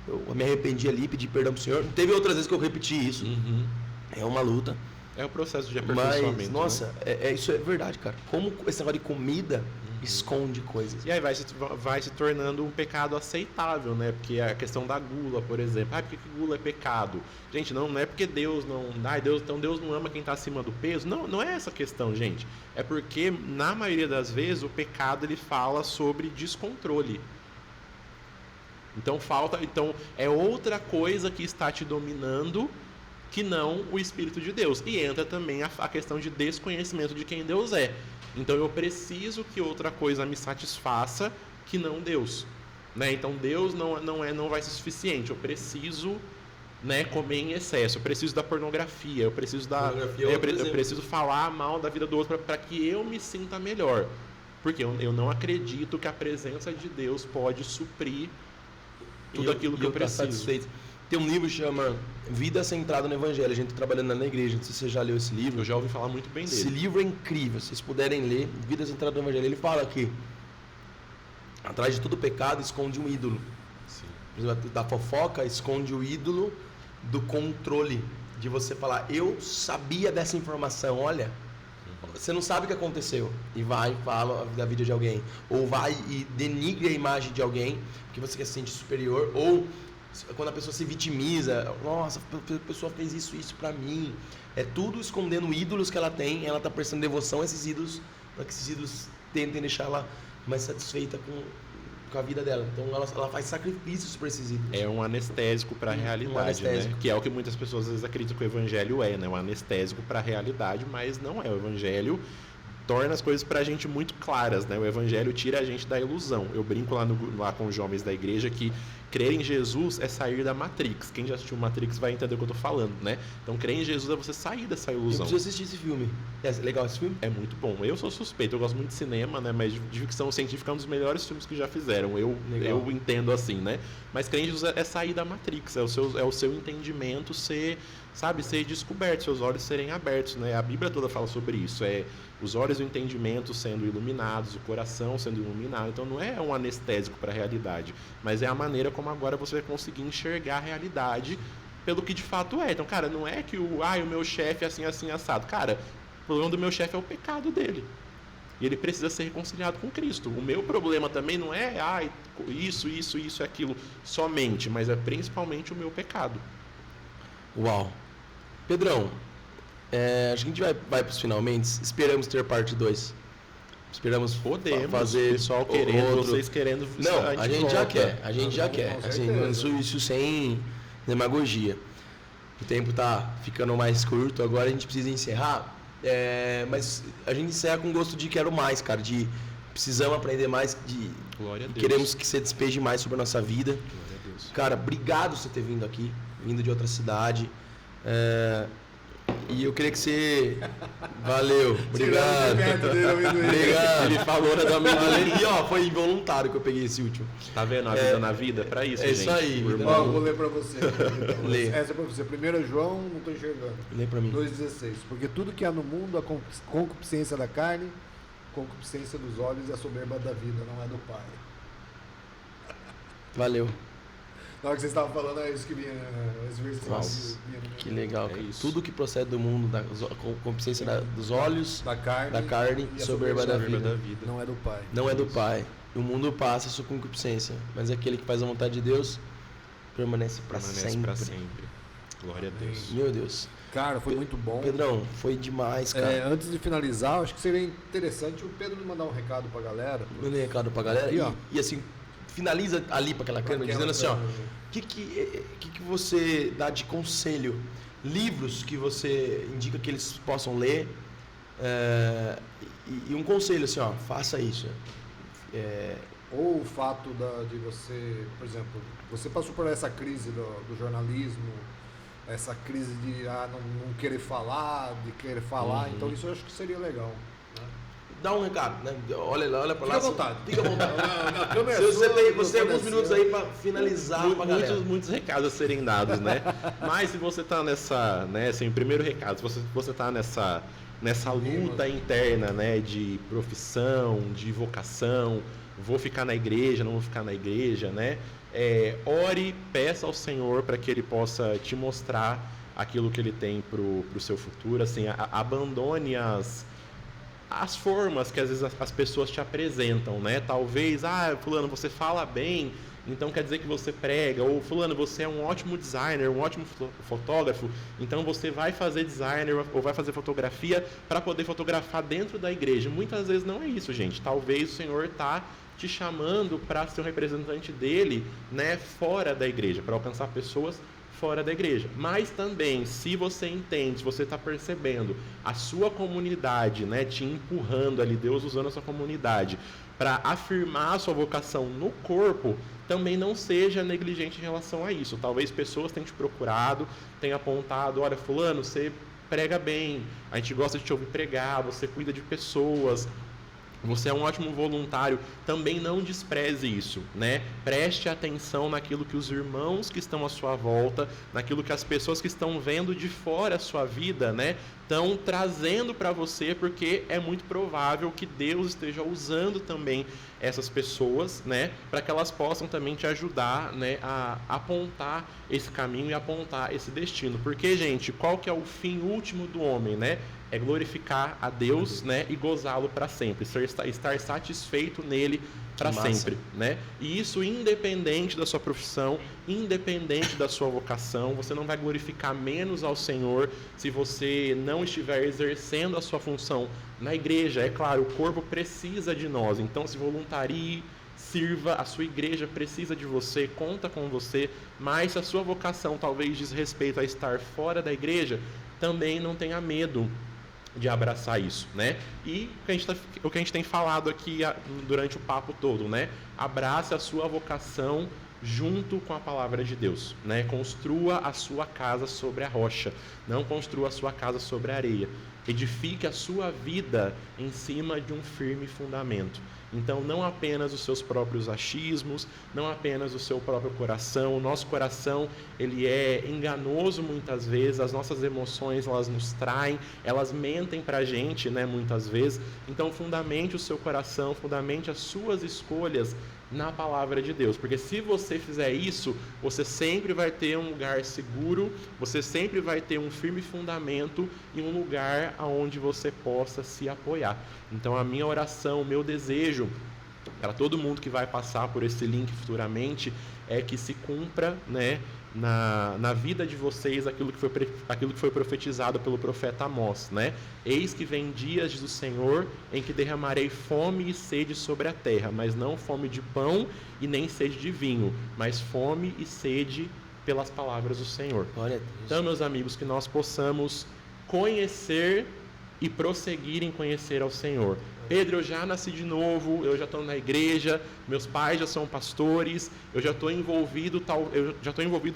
Eu me arrependi ali, pedi perdão pro Senhor. Teve outras vezes que eu repeti isso. Uhum. É uma luta. É o processo de aperfeiçoamento. Mas, nossa, né? Isso é verdade, cara. Como esse negócio de comida esconde coisas. E aí vai se tornando um pecado aceitável, né? Porque a questão da gula, por exemplo. Por que gula é pecado? Gente, não é porque Deus não... então Deus não ama quem está acima do peso. Não é essa questão, gente. É porque, na maioria das vezes, o pecado ele fala sobre descontrole. Então é outra coisa que está te dominando que não o Espírito de Deus. E entra também a questão de desconhecimento de quem Deus é. Então eu preciso que outra coisa me satisfaça que não Deus. Né? Então Deus não vai ser suficiente. Eu preciso, né, comer em excesso. Eu preciso da pornografia. Eu preciso eu preciso falar mal da vida do outro para que eu me sinta melhor. Porque eu não acredito que a presença de Deus pode suprir tudo aquilo que eu preciso. Tem um livro que chama Vida Centrada no Evangelho. A gente está trabalhando na igreja. Não sei se você já leu esse livro. Eu já ouvi falar muito bem dele. Esse livro é incrível. Se vocês puderem ler, Vida Centrada no Evangelho. Ele fala que atrás de todo pecado esconde um ídolo. Sim. Por exemplo, da fofoca esconde o ídolo do controle. De você falar: eu sabia dessa informação, olha. Você não sabe o que aconteceu. E vai e fala da vida de alguém. Ou vai e denigre a imagem de alguém porque você quer se sentir superior. Ou quando a pessoa se vitimiza: nossa, a pessoa fez isso pra mim. É tudo escondendo ídolos que ela tem. Ela tá prestando devoção a esses ídolos para que esses ídolos tentem deixar ela mais satisfeita com a vida dela. Então ela faz sacrifícios para esses ídolos. É um anestésico para a realidade, né? Que é o que muitas pessoas às vezes acreditam que o evangelho é, né? Um anestésico para a realidade, mas não é. O evangelho torna as coisas para a gente muito claras, né? O evangelho tira a gente da ilusão. Eu brinco lá com os jovens da igreja que crer em Jesus é sair da Matrix. Quem já assistiu Matrix vai entender o que eu tô falando, né? Então, crer em Jesus é você sair dessa ilusão. Eu preciso assistir esse filme. É legal esse filme? É muito bom. Eu sou suspeito, eu gosto muito de cinema, né? Mas de ficção científica é um dos melhores filmes que já fizeram. Eu entendo assim, né? Mas crer em Jesus é sair da Matrix, é o seu entendimento ser descoberto, seus olhos serem abertos, né? A Bíblia toda fala sobre isso. É os olhos do entendimento sendo iluminados, o coração sendo iluminado. Então não é um anestésico para a realidade, mas é a maneira como agora você vai conseguir enxergar a realidade pelo que de fato é. Então, cara, não é que o meu chefe é assim, assim, assado. Cara, o problema do meu chefe é o pecado dele. E ele precisa ser reconciliado com Cristo. O meu problema também não é isso e aquilo somente, mas é principalmente o meu pecado. Uau. Pedrão, acho que a gente vai para os finalmente. Esperamos ter parte 2. Esperamos fazer pessoal querendo, vocês querendo. Não, a gente já quer. A gente já quer. Assim, isso sem demagogia. O tempo tá ficando mais curto. Agora a gente precisa encerrar. Mas a gente encerra com gosto de quero mais, cara. De precisamos aprender mais Glória a Deus. Queremos que você despeje mais sobre a nossa vida. Glória a Deus. Cara, obrigado por você ter vindo aqui, vindo de outra cidade. E eu queria que você... Valeu, obrigado. Obrigado. Ele falou da amendoim. E ó, foi involuntário que eu peguei esse último. Tá vendo a vida na vida? É pra isso, gente. Isso aí. Ó, vou ler pra você. Então. Lê. Essa é pra você. 1 João, não tô enxergando. Lê pra mim. 2,16. Porque tudo que há no mundo, a concupiscência da carne, concupiscência dos olhos e a soberba da vida, não é do Pai. Valeu. Na hora que vocês estavam falando, é isso que vinha, esse versículo. Nossa, que legal, cara. Isso. Tudo que procede do mundo, da concupiscência dos olhos, da carne e a soberba da vida. Não é do Pai. Não é do Pai. O mundo passa a sua concupiscência, mas aquele que faz a vontade de Deus permanece para sempre. Glória a Deus. Meu Deus. Cara, foi muito bom. Pedrão, foi demais, cara. Antes de finalizar, acho que seria interessante o Pedro mandar um recado pra galera. Mandei um recado pra galera aqui, e assim, finaliza ali pra aquela câmera dizendo assim, ó, o que você dá de conselho? Livros que você indica que eles possam ler e um conselho assim, ó, faça isso. Ou o fato de você, por exemplo, você passou por essa crise do jornalismo, essa crise de não querer falar, então isso eu acho que seria legal. Né? Dá um recado, né? Olha pra lá. Fica à vontade. Fica à vontade. Você tem alguns minutos aí pra finalizar pra galera. Muitos recados a serem dados, né? Mas se você tá nessa, né, assim, o primeiro recado, se você tá nessa luta interna, né, de profissão, de vocação, vou ficar na igreja, não vou ficar na igreja, né? Ore, peça ao Senhor para que Ele possa te mostrar aquilo que Ele tem pro seu futuro, assim, abandone as formas que às vezes as pessoas te apresentam, né? Talvez, fulano, você fala bem, então quer dizer que você prega, ou fulano, você é um ótimo designer, um ótimo fotógrafo, então você vai fazer designer ou vai fazer fotografia para poder fotografar dentro da igreja. Muitas vezes não é isso, gente. Talvez o Senhor está te chamando para ser um representante dele, né, fora da igreja, para alcançar pessoas fora da igreja. Mas também, se você entende, se você está percebendo a sua comunidade, né, te empurrando ali, Deus usando a sua comunidade para afirmar a sua vocação no corpo, também não seja negligente em relação a isso. Talvez pessoas tenham te procurado, tenham apontado, olha, fulano, você prega bem, a gente gosta de te ouvir pregar, você cuida de pessoas, você é um ótimo voluntário, também não despreze isso, né? Preste atenção naquilo que os irmãos que estão à sua volta, naquilo que as pessoas que estão vendo de fora a sua vida, né, estão trazendo para você, porque é muito provável que Deus esteja usando também essas pessoas, né, para que elas possam também te ajudar, né, a apontar esse caminho e apontar esse destino. Porque, gente, qual que é o fim último do homem, né? É glorificar a Deus, né, e gozá-lo para sempre, estar satisfeito nele para sempre, né? E isso independente da sua profissão, independente da sua vocação. Você não vai glorificar menos ao Senhor se você não estiver exercendo a sua função na igreja. É claro, o corpo precisa de nós, então se voluntarie, sirva, a sua igreja precisa de você, conta com você, mas se a sua vocação talvez diz respeito a estar fora da igreja, também não tenha medo de abraçar isso, né? E o que a gente tem falado aqui durante o papo todo, né? Abrace a sua vocação junto com a palavra de Deus, né? Construa a sua casa sobre a rocha, não construa a sua casa sobre a areia. Edifique a sua vida em cima de um firme fundamento. Então, não apenas os seus próprios achismos, não apenas o seu próprio coração. O nosso coração, ele é enganoso muitas vezes, as nossas emoções, elas nos traem, elas mentem para a gente, né, muitas vezes. Então, fundamente o seu coração, fundamente as suas escolhas na palavra de Deus, porque se você fizer isso, você sempre vai ter um lugar seguro, você sempre vai ter um firme fundamento e um lugar aonde você possa se apoiar. Então a minha oração, o meu desejo para todo mundo que vai passar por esse link futuramente é que se cumpra, né, na vida de vocês aquilo que foi profetizado pelo profeta Amós, né? Eis que vem dias, diz o Senhor, em que derramarei fome e sede sobre a terra, mas não fome de pão e nem sede de vinho, mas fome e sede pelas palavras do Senhor. Glória a Deus. Então, meus amigos, que nós possamos conhecer e prosseguir em conhecer ao Senhor, Pedro, eu já nasci de novo, eu já estou na igreja, meus pais já são pastores, eu já estou envolvido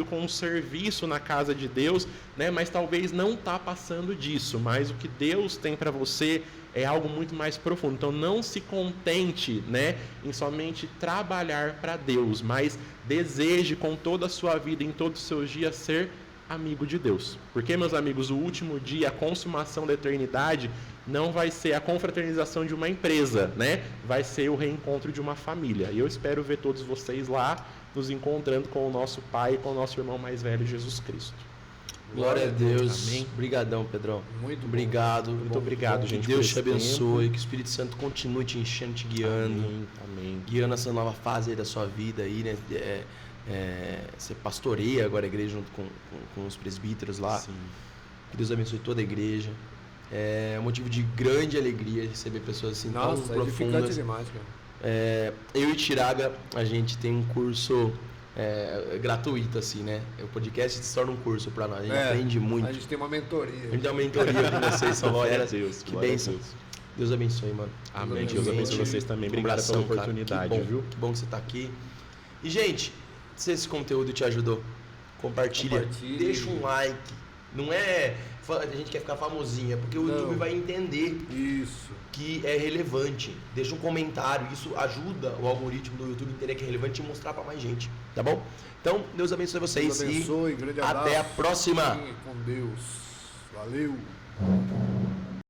com um serviço na casa de Deus, né? Mas talvez não está passando disso, mas o que Deus tem para você é algo muito mais profundo. Então não se contente, né, em somente trabalhar para Deus, mas deseje com toda a sua vida, em todos os seus dias, ser amigo de Deus. Porque, meus amigos, o último dia, a consumação da eternidade, não vai ser a confraternização de uma empresa, né? Vai ser o reencontro de uma família. E eu espero ver todos vocês lá, nos encontrando com o nosso Pai e com o nosso irmão mais velho, Jesus Cristo. Glória a Deus. Amém. Obrigadão, Pedrão. Muito obrigado. Muito obrigado, gente. Que Deus te abençoe, que o Espírito Santo continue te enchendo, te guiando. Amém. Guiando essa nova fase aí da sua vida aí, né? Você pastoreia agora a igreja junto com os presbíteros lá. Sim. Que Deus abençoe toda a igreja. É um motivo de grande alegria receber pessoas assim tão profundas. Demais, cara. Eu e Tiraga, a gente tem um curso gratuito, assim, né? O podcast se torna um curso para nós. A gente aprende muito. A gente tem uma mentoria. A gente tem uma mentoria com vocês, são feras. Que bênção. Deus. Deus abençoe, mano. Amém. Deus abençoe vocês também. Obrigado pela oportunidade, cara. viu? Que bom que você tá aqui. E, gente, se esse conteúdo te ajudou, compartilha. Deixa um like. Não é... A gente quer ficar famosinho, é porque o YouTube vai entender que é relevante. Deixa um comentário, isso ajuda o algoritmo do YouTube a entender que é relevante e mostrar para mais gente, tá bom? Então, Deus abençoe vocês. Deus abençoe, grande abraço. Até a próxima. Com Deus. Valeu.